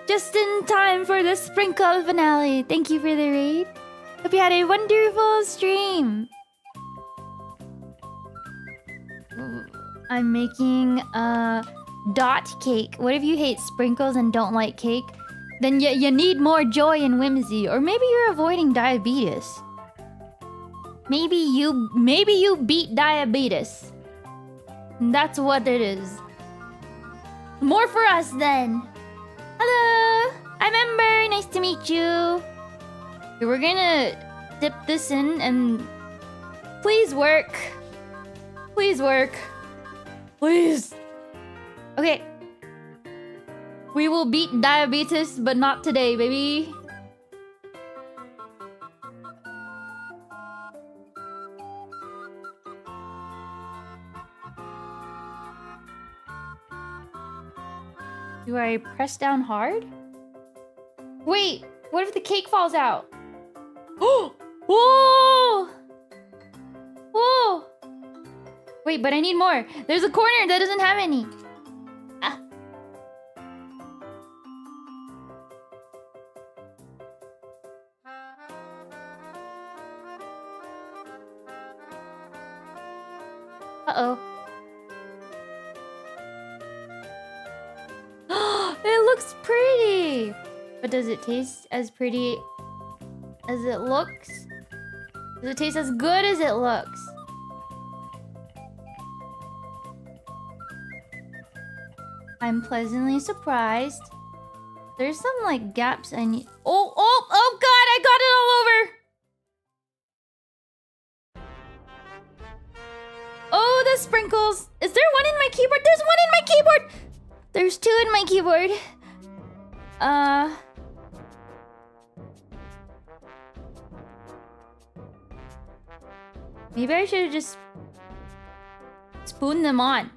A: Just in time for the sprinkle finale. Thank you for the raid. Hope you had a wonderful stream. I'm making a dot cake. What if you hate sprinkles and don't like cake? Then you need more joy and whimsy. Or maybe you're avoiding diabetes. Maybe you beat diabetes. That's what it is. More for us then. Hello, I'm Ember. Nice to meet you. Okay, we're gonna dip this in and please work. Please work. Please. Okay. We will beat diabetes, but not today, baby. Do I press down hard? Wait, what if the cake falls out? Oh, Whoa! Whoa! Wait, but I need more. There's a corner that doesn't have any. Ah. Uh-oh. It looks pretty! But does it taste as pretty as it looks? Does it taste as good as it looks? I'm pleasantly surprised. There's some, like, gaps I need... Oh, oh, oh god, I got it all over! Oh, the sprinkles! Is there one in my keyboard? There's one in my keyboard! There's two in my keyboard. Maybe I should have just spooned them on.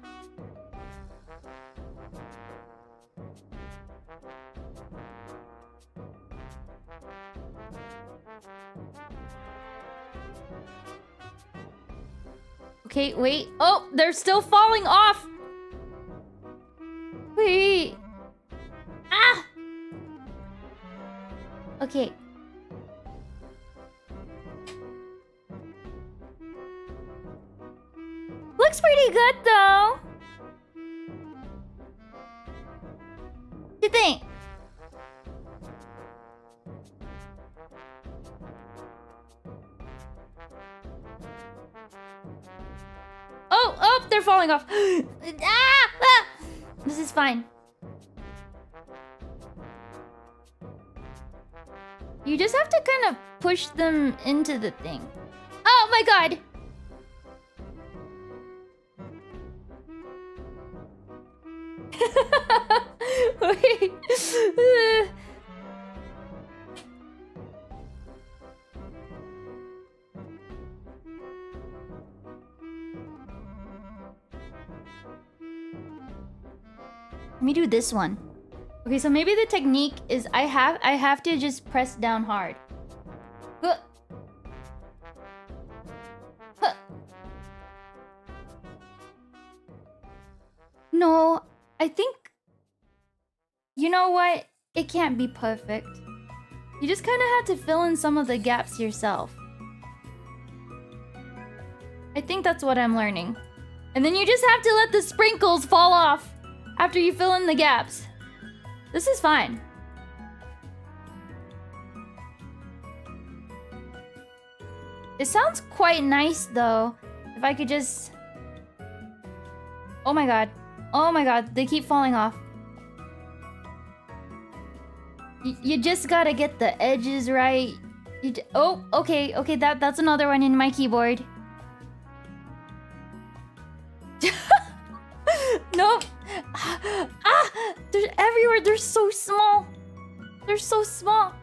A: Okay, wait. Oh, they're still falling off. Wait. Ah! Okay. Looks pretty good, though. What do you think? Oh, oh, they're falling off. Ah! This is fine. You just have to kind of push them into the thing. Oh my god! Wait. Let me do this one. Okay, so maybe the technique is I have to just press down hard. Huh. Huh. No, I think... You know what? It can't be perfect. You just kind of have to fill in some of the gaps yourself. I think that's what I'm learning. And then you just have to let the sprinkles fall off after you fill in the gaps. This is fine. It sounds quite nice though. If I could just... Oh my god. Oh my god, they keep falling off. You just gotta get the edges right. Oh, okay, okay, that's another one in my keyboard. Nope. Ah! They're everywhere. They're so small. They're so small.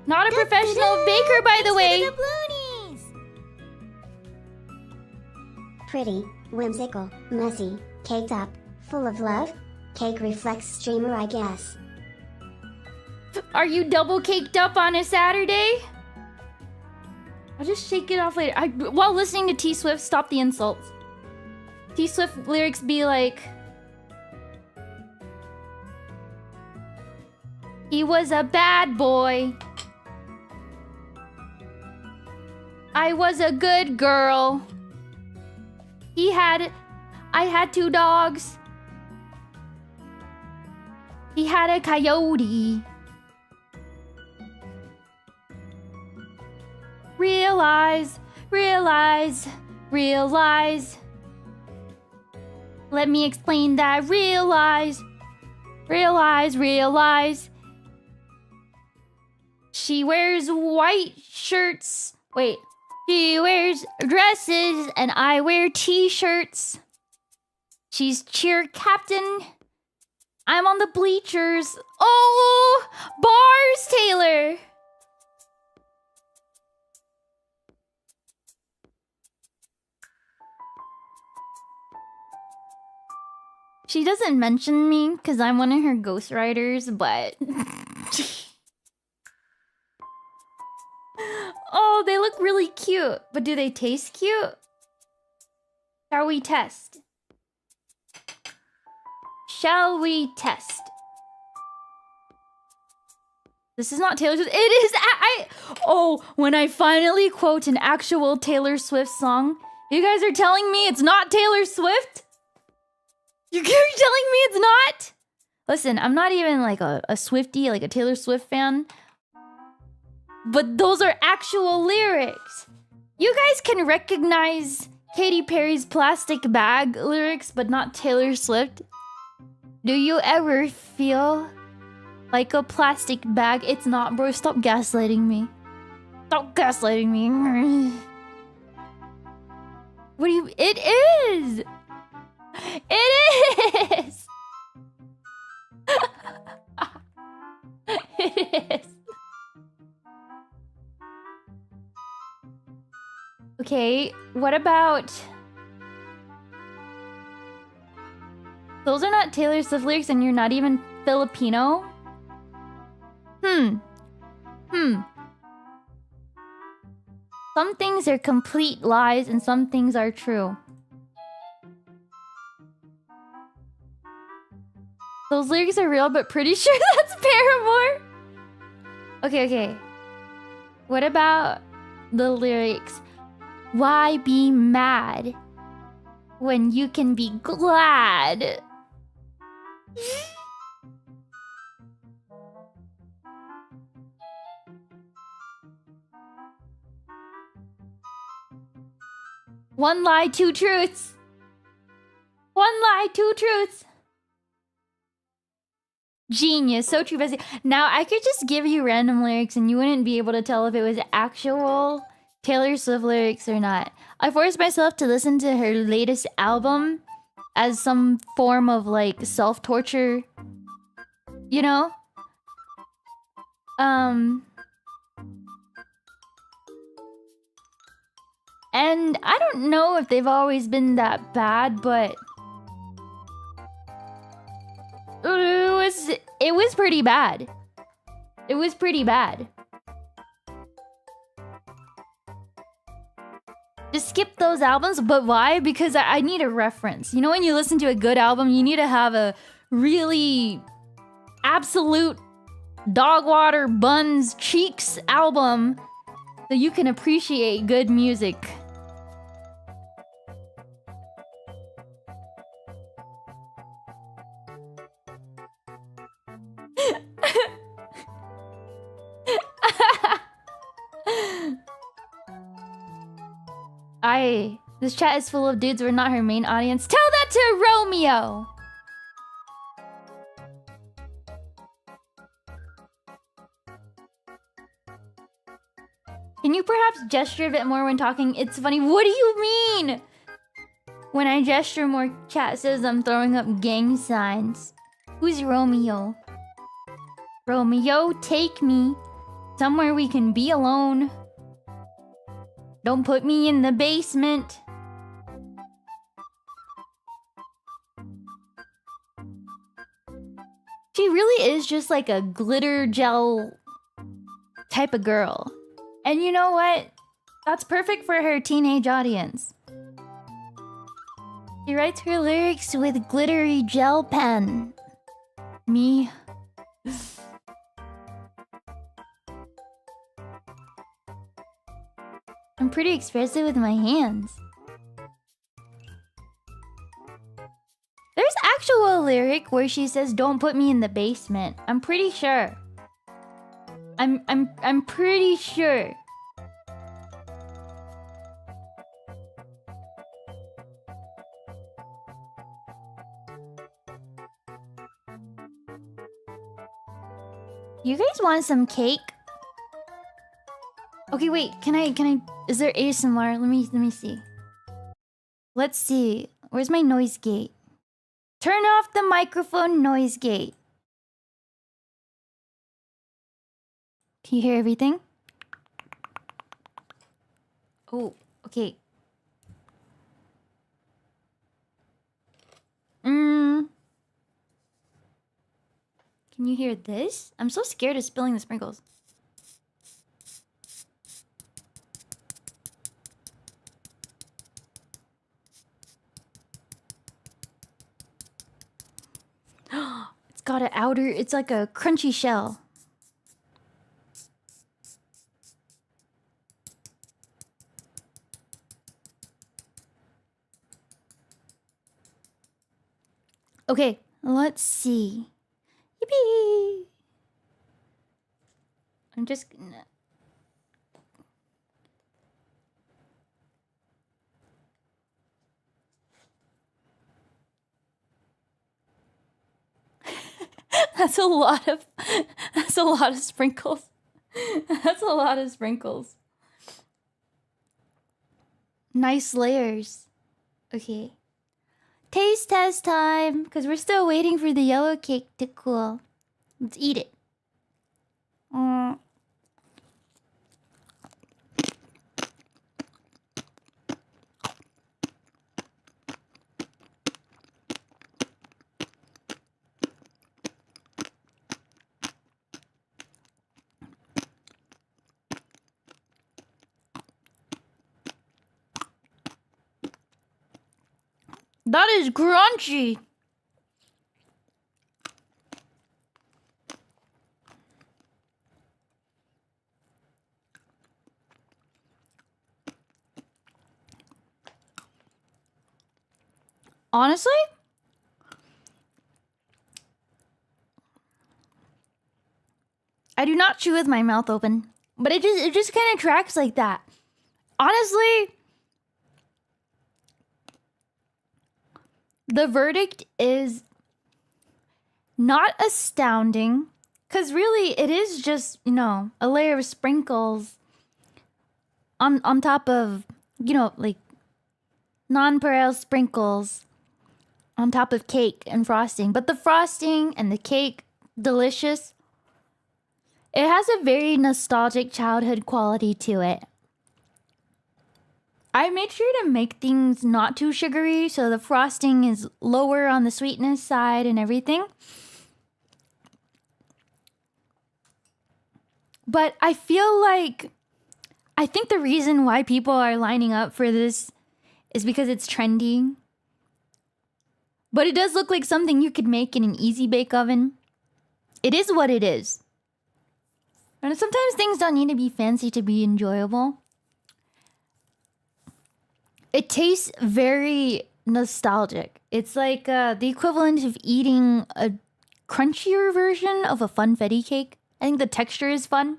A: Not a professional baker, by the way.
B: Pretty, whimsical, messy, caked up, full of love. Cake reflex streamer, I guess.
A: Are you double caked up on a Saturday? I'll just shake it off later. While listening to T-Swift, stop the insults. T-Swift lyrics be like... He was a bad boy. I was a good girl. I had 2 dogs. He had a coyote. Realize, realize, realize. Let me explain that. Realize, realize, realize. She wears white shirts. Wait. She wears dresses and I wear t-shirts. She's cheer captain. I'm on the bleachers. Oh, bars, Taylor. She doesn't mention me because I'm one of her ghostwriters, but... Oh, they look really cute. But do they taste cute? Shall we test? Shall we test? This is not Taylor Swift. It is... Oh, when I finally quote an actual Taylor Swift song, you guys are telling me it's not Taylor Swift? You're telling me it's not? Listen, I'm not even like a Swiftie, like a Taylor Swift fan. But those are actual lyrics. You guys can recognize Katy Perry's Plastic Bag lyrics, but not Taylor Swift. Do you ever feel like a plastic bag? It's not, bro. Stop gaslighting me. Stop gaslighting me. What do you... It is! It is! It is. Okay, what about... Those are not Taylor Swift lyrics and you're not even Filipino? Some things are complete lies and some things are true. Those lyrics are real, but pretty sure that's Paramore. Okay. What about the lyrics? Why be mad when you can be glad? One lie, two truths. One lie, two truths. Genius, so true. Now I could just give you random lyrics and you wouldn't be able to tell if it was actual Taylor Swift lyrics or not. I forced myself to listen to her latest album as some form of like self-torture, you know? And I don't know if they've always been that bad, but it was pretty bad. It was pretty bad. Just skip those albums, but why? Because I need a reference. You know, when you listen to a good album, you need to have a really absolute dog water buns cheeks album so you can appreciate good music. This chat is full of dudes who are not her main audience. Tell that to Romeo! Can you perhaps gesture a bit more when talking? It's funny. What do you mean? When I gesture more, chat says I'm throwing up gang signs. Who's Romeo? Romeo, take me somewhere we can be alone. Don't put me in the basement. She really is just like a glitter gel type of girl. And you know what? That's perfect for her teenage audience. She writes her lyrics with glittery gel pen. Me. I'm pretty expressive with my hands. There's actual lyric where she says, "Don't put me in the basement." I'm pretty sure. I'm pretty sure. You guys want some cake? Okay, wait. Can I? Is there ASMR? Let me see. Let's see. Where's my noise gate? Turn off the microphone noise gate. Can you hear everything? Oh, okay. Can you hear this? I'm so scared of spilling the sprinkles. It's got an outer, it's like a crunchy shell. Okay, let's see. Yippee! I'm just gonna... That's a lot of sprinkles. That's a lot of sprinkles. Nice layers. Okay. Taste test time, because we're still waiting for the yellow cake to cool. Let's eat it. That is crunchy. Honestly, I do not chew with my mouth open, but it just kind of tracks like that. Honestly, the verdict is not astounding, because really it is just, you know, a layer of sprinkles on top of, you know, like nonpareil sprinkles on top of cake and frosting. But the frosting and the cake, delicious. It has a very nostalgic childhood quality to it. I made sure to make things not too sugary, so the frosting is lower on the sweetness side and everything. But I feel like, I think the reason why people are lining up for this is because it's trendy. But it does look like something you could make in an easy bake oven. It is what it is. And sometimes things don't need to be fancy to be enjoyable. It tastes very nostalgic. It's like the equivalent of eating a crunchier version of a funfetti cake. I think the texture is fun.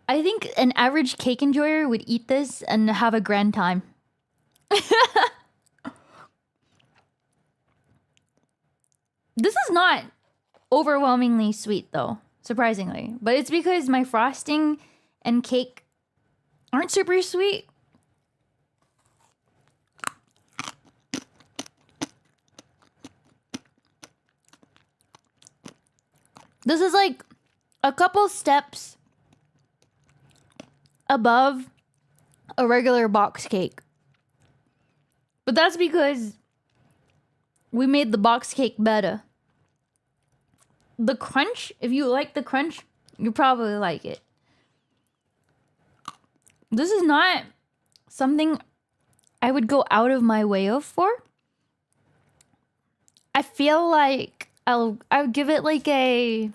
A: I think an average cake enjoyer would eat this and have a grand time. This is not overwhelmingly sweet, though, surprisingly. But it's because my frosting and cake aren't super sweet. This is like a couple steps above a regular box cake. But that's because we made the box cake better. The crunch, if you like the crunch, you probably like it. This is not something I would go out of my way of for. I feel like I would give it like a...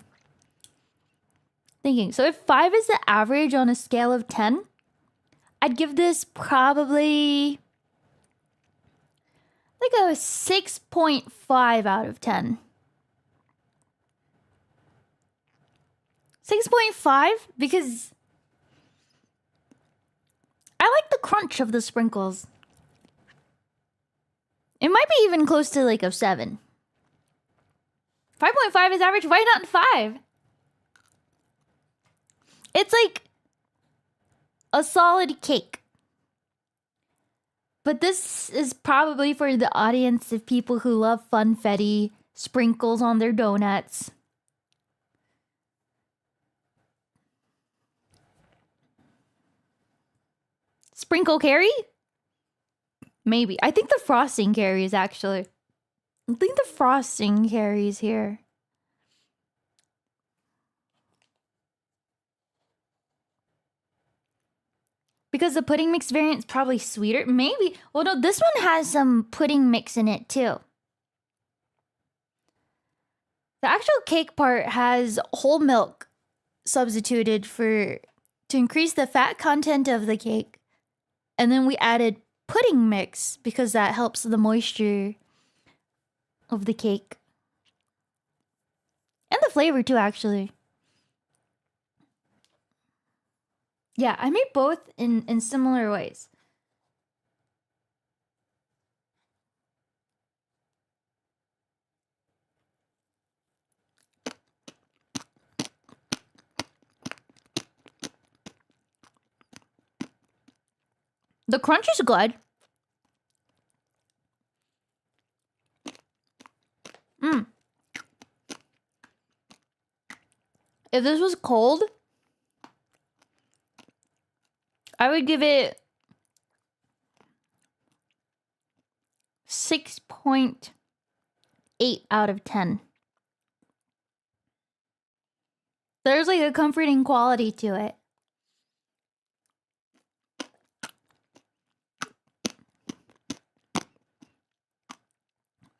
A: Thinking. So if 5 is the average on a scale of 10, I'd give this probably like a 6.5 out of 10. 6.5 because I like the crunch of the sprinkles. It might be even close to like a 7. 5.5 is average. Why not 5? It's like a solid cake. But this is probably for the audience of people who love funfetti, sprinkles on their donuts. Sprinkle carry? Maybe. I think the frosting carries, actually. I think the frosting carries here. Because the pudding mix variant is probably sweeter. Maybe. Well, no, this one has some pudding mix in it too. The actual cake part has whole milk substituted to increase the fat content of the cake. And then we added pudding mix because that helps the moisture of the cake. And the flavor too, actually. Yeah, I made both in similar ways. The crunch is good. If this was cold, I would give it 6.8 out of 10. There's like a comforting quality to it.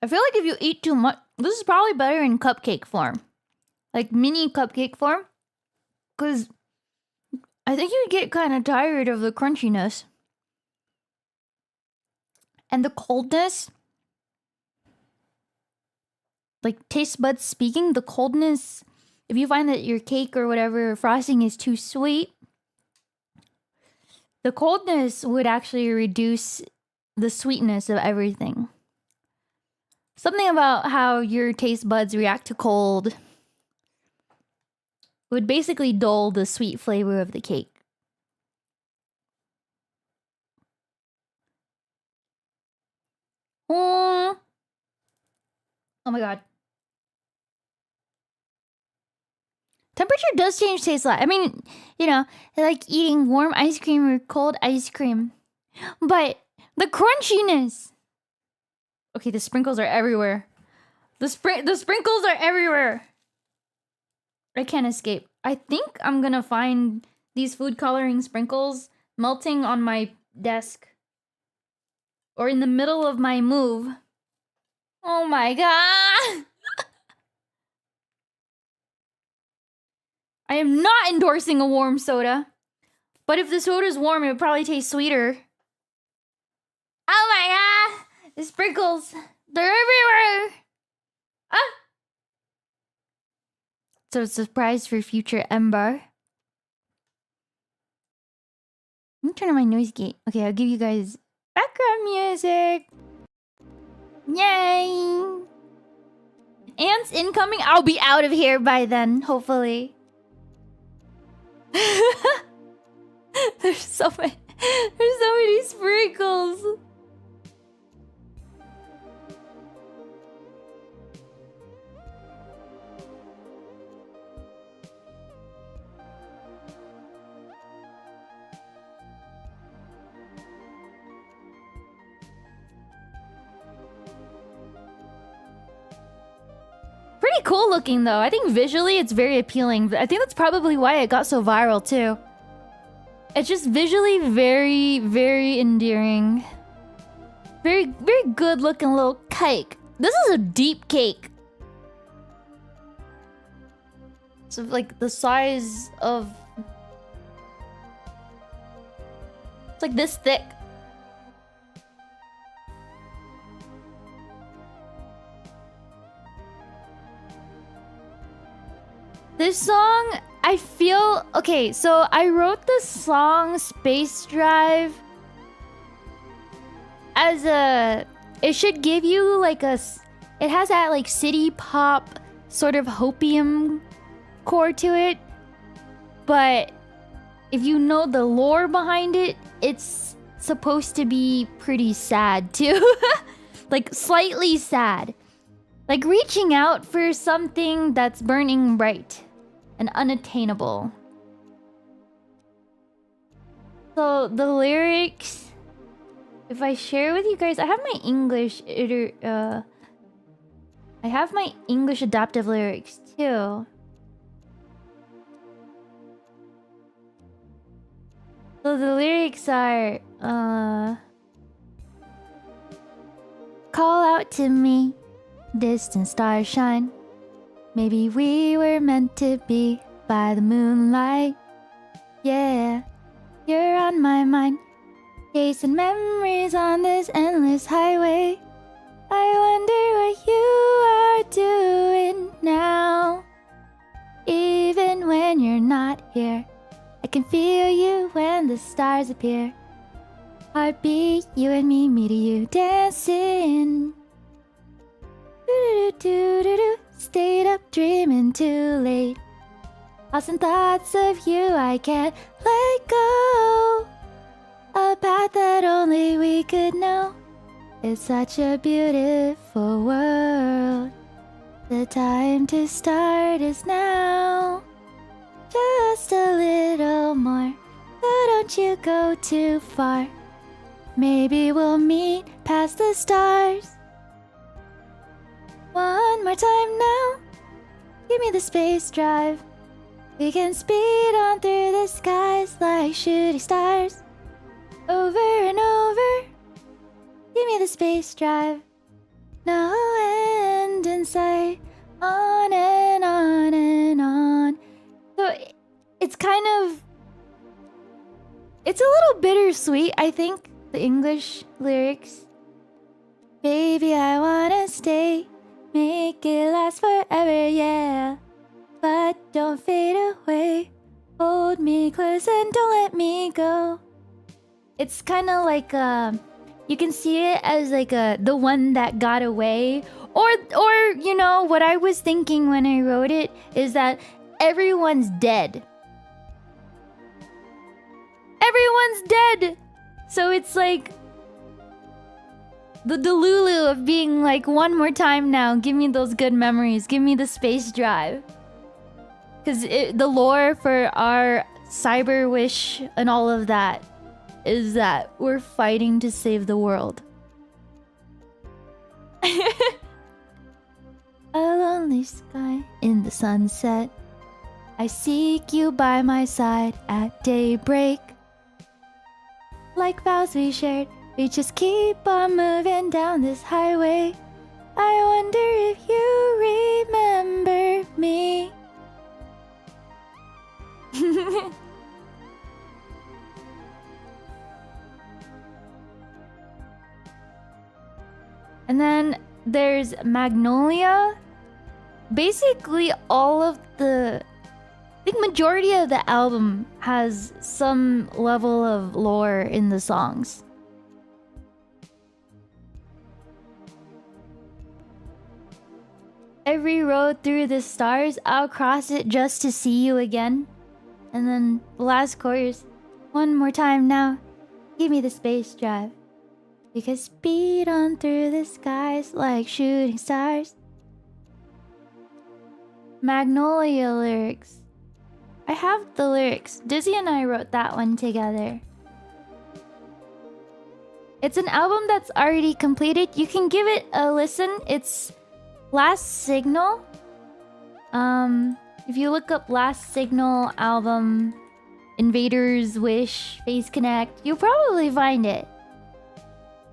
A: I feel like if you eat too much, this is probably better in cupcake form. Like mini cupcake form. Because I think you get kind of tired of the crunchiness. And the coldness. Like taste buds speaking, the coldness. If you find that your cake or whatever frosting is too sweet, the coldness would actually reduce the sweetness of everything. Something about how your taste buds react to cold would basically dull the sweet flavor of the cake. Oh my god. Temperature does change taste a lot. I mean, you know, like eating warm ice cream or cold ice cream. But the crunchiness. Okay, the sprinkles are everywhere. The sprinkles are everywhere. I can't escape. I think I'm gonna find these food coloring sprinkles melting on my desk. Or in the middle of my move. Oh my god! I am not endorsing a warm soda. But if the soda's warm, it would probably taste sweeter. Oh my god! The sprinkles, they're everywhere! Ah! So it's a surprise for future Ember. Let me turn on my noise gate. Okay, I'll give you guys background music. Yay! Ants incoming. I'll be out of here by then, hopefully. There's so many sprinkles. Pretty cool looking though. I think visually it's very appealing. I think that's probably why it got so viral too. It's just visually very, very endearing. Very, very good looking little cake. This is a deep cake. So like the size of... It's like this thick. This song, I feel... Okay, so I wrote the song Space Drive as a... It should give you like a... It has that like city pop sort of hopium core to it. But if you know the lore behind it, it's supposed to be pretty sad too. Like slightly sad. Like reaching out for something that's burning bright and unattainable. So the lyrics, if I share with you guys, I have my English I have my English adaptive lyrics too. So the lyrics are, call out to me, distant stars shine. Maybe we were meant to be by the moonlight. Yeah, you're on my mind, chasing memories on this endless highway. I wonder what you are doing now. Even when you're not here, I can feel you when the stars appear. Heartbeat, you and me, me to you, dancing. Do-do-do-do-do-do. Stayed up dreaming too late. Lost in thoughts of you, I can't let go. A path that only we could know. It's such a beautiful world. The time to start is now. Just a little more, but don't you go too far. Maybe we'll meet past the stars. One more time now. Give me the space drive. We can speed on through the skies like shooting stars. Over and over. Give me the space drive. No end in sight. On and on and on. So it's kind of... It's a little bittersweet, I think, the English lyrics. Baby, I wanna stay. Make it last forever, yeah. But don't fade away. Hold me close and don't let me go. It's kind of like you can see it as like the one that got away, or you know what I was thinking when I wrote it is that everyone's dead. Everyone's dead. So it's like the Delulu of being like, one more time now, give me those good memories, give me the space drive. Because the lore for our cyber wish and all of that is that we're fighting to save the world. A lonely sky in the sunset. I seek you by my side at daybreak. Like vows we shared, we just keep on moving down this highway. I wonder if you remember me. And then there's Magnolia. Basically all of the... I think majority of the album has some level of lore in the songs. Every road through the stars, I'll cross it just to see you again. And then the last chorus. One more time now. Give me the space drive. We can speed on through the skies like shooting stars. Magnolia lyrics. I have the lyrics. Dizzy and I wrote that one together. It's an album that's already completed. You can give it a listen. It's Last Signal. If you look up Last Signal album, Invaders, Wish, Face Connect, you'll probably find it.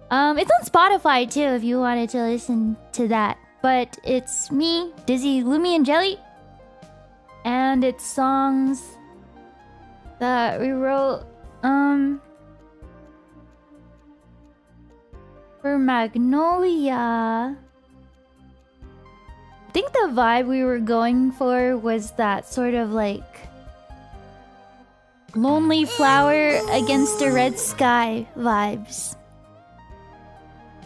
A: It's on Spotify too if you wanted to listen to that. But it's me, Dizzy, Lumi, and Jelly. And it's songs that we wrote for Magnolia. I think the vibe we were going for was that sort of like lonely flower against a red sky vibes.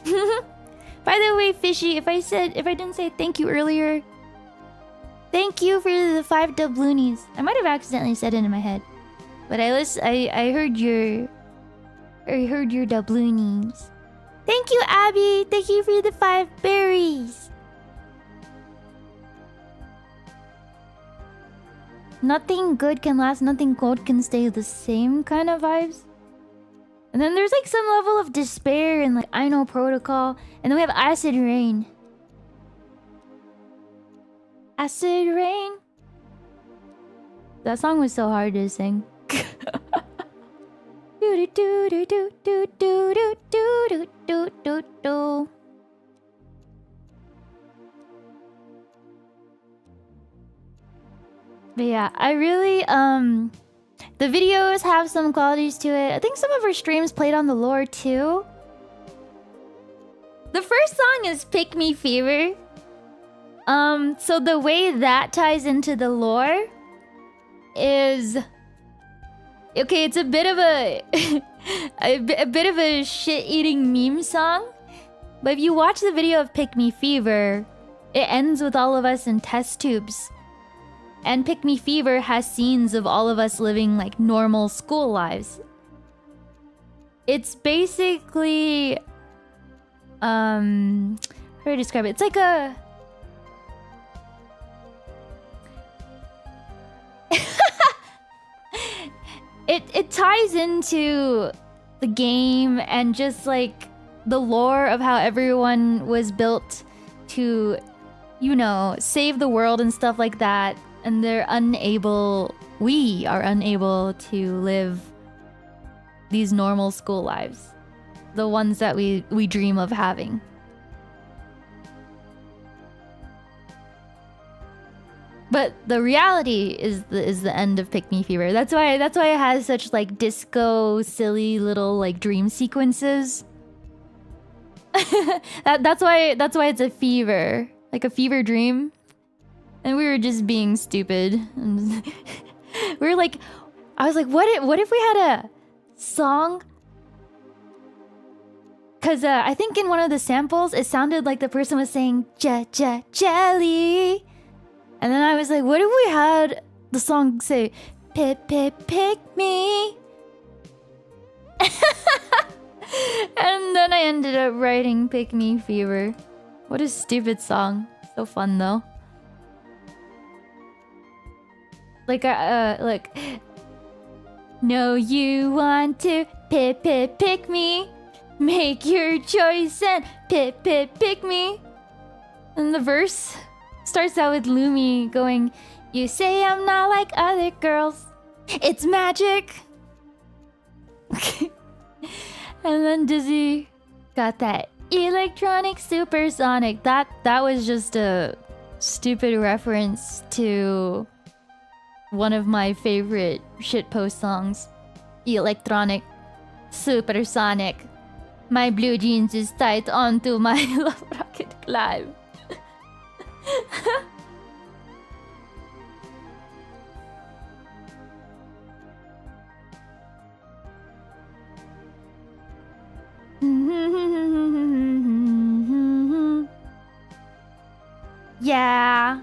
A: By the way, Fishy, if I didn't say thank you earlier, thank you for the 5 doubloonies. I might have accidentally said it in my head, but I heard your doubloonies. Thank you, Abby. Thank you for the 5 berries. Nothing good can last, nothing gold can stay the same kind of vibes. And then there's like some level of despair and like I Know Protocol. And then we have Acid Rain. Acid rain. That song was so hard to sing. Do do do do do do do do do do do. But yeah, I really the videos have some qualities to it. I think some of her streams played on the lore too. The first song is Pick Me Fever. So the way that ties into the lore is okay, it's a bit of a a bit of a shit-eating meme song. But if you watch the video of Pick Me Fever, it ends with all of us in test tubes. And Pick Me Fever has scenes of all of us living like normal school lives. It's basically how do I describe it? It's like a it ties into the game and just like the lore of how everyone was built to, you know, save the world and stuff like that. And we are unable to live these normal school lives. The ones that we dream of having. But the reality is the end of Pick Me Fever. That's why it has such like disco, silly little like dream sequences. that's why it's a fever, like a fever dream. And we were just being stupid. And we were like, I was like, what if we had a song? Cause I think in one of the samples it sounded like the person was saying jelly. And then I was like, what if we had the song say, pick me? And then I ended up writing Pick Me Fever. What a stupid song. So fun though. Like, no, you want to pick me. Make your choice and pick me. And the verse starts out with Lumi going, you say I'm not like other girls. It's magic. And then Dizzy got that electronic supersonic. That was just a stupid reference to one of my favorite shitpost songs. Electronic supersonic. My blue jeans is tight onto my love rocket climb. Yeah.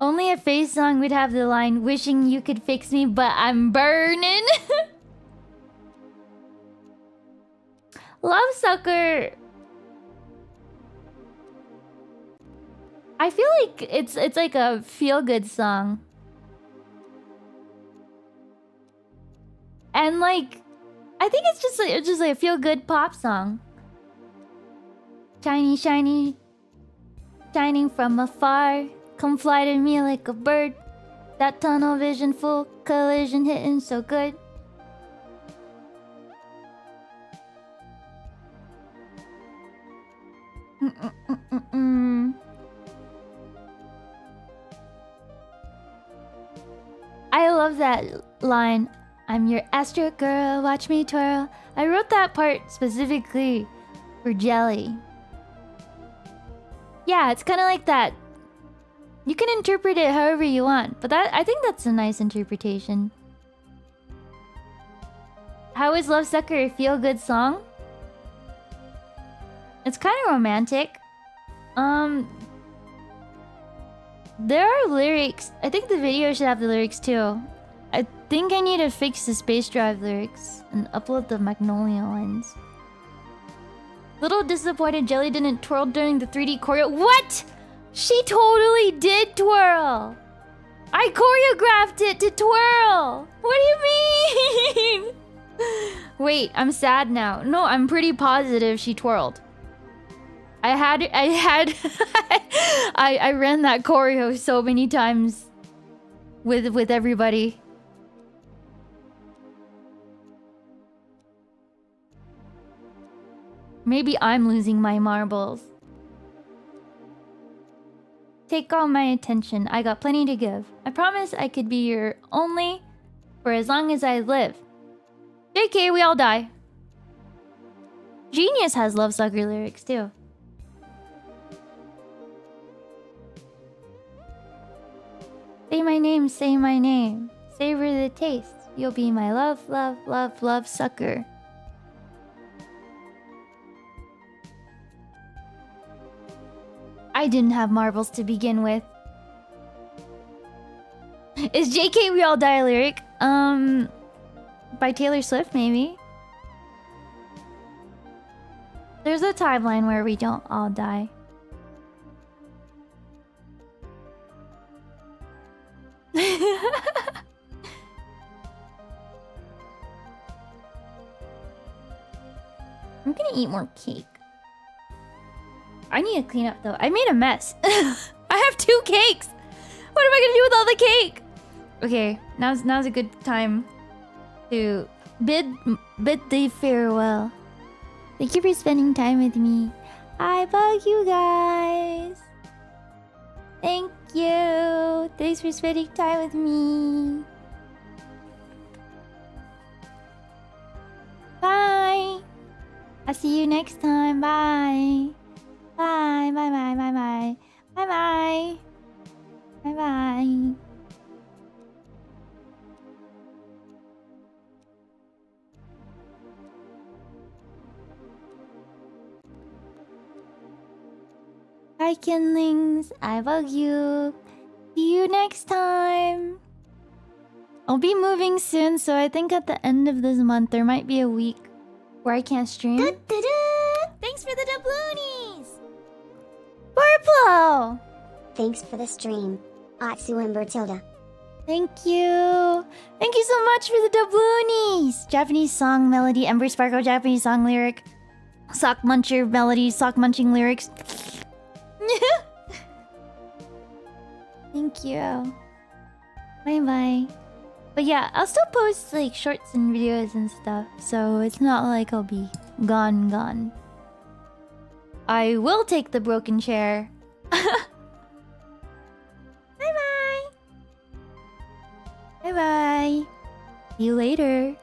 A: Only a face song would have the line, wishing you could fix me, but I'm burning. Love Sucker. I feel like it's like a feel-good song. And like, I think it's just like a feel-good pop song. Shiny, shiny, shining from afar. Come fly to me like a bird. That tunnel vision, full collision, hitting so good. I love that line. I'm your astro girl, watch me twirl. I wrote that part specifically for Jelly. Yeah, it's kind of like that. You can interpret it however you want, but I think that's a nice interpretation. How is Love Sucker a feel-good song? It's kind of romantic. There are lyrics. I think the video should have the lyrics too. I think I need to fix the Space Drive lyrics and upload the Magnolia ones. Little disappointed Jelly didn't twirl during the 3D choreo. What? She totally did twirl. I choreographed it to twirl. What do you mean? Wait, I'm sad now. No, I'm pretty positive she twirled. I ran that choreo so many times with everybody. Maybe I'm losing my marbles. Take all my attention. I got plenty to give. I promise I could be your only for as long as I live. JK, we all die. Genius has love sucker lyrics too. Say my name, say my name. Savor the taste. You'll be my love, love, love, love sucker. I didn't have marbles to begin with. Is JK We All Die lyric? By Taylor Swift, maybe? There's a timeline where we don't all die. I'm gonna eat more cake. I need to clean up though. I made a mess. I have 2 cakes. What am I gonna do with all the cake? Okay, now's a good time to bid thee farewell. Thank you for spending time with me. I bug you guys. Thank you. Thanks for spending time with me. Bye. I'll see you next time. Bye. Bye. Bye. Bye. Bye. Bye. Bye. Bye. Bye. Bye. Hi, kindlings. I bug you. See you next time. I'll be moving soon, so I think at the end of this month there might be a week where I can't stream. Thanks for the doubloonies! Purple!
B: Thanks for the stream. Atsu Ember Tilda.
A: Thank you. Thank you so much for the doubloonies. Japanese song melody, Ember Sparkle Japanese song lyric, sock muncher melody, sock munching lyrics. Thank you. Bye bye. But yeah, I'll still post like shorts and videos and stuff, so it's not like I'll be gone. I will take the broken chair. Bye bye. Bye bye. See you later.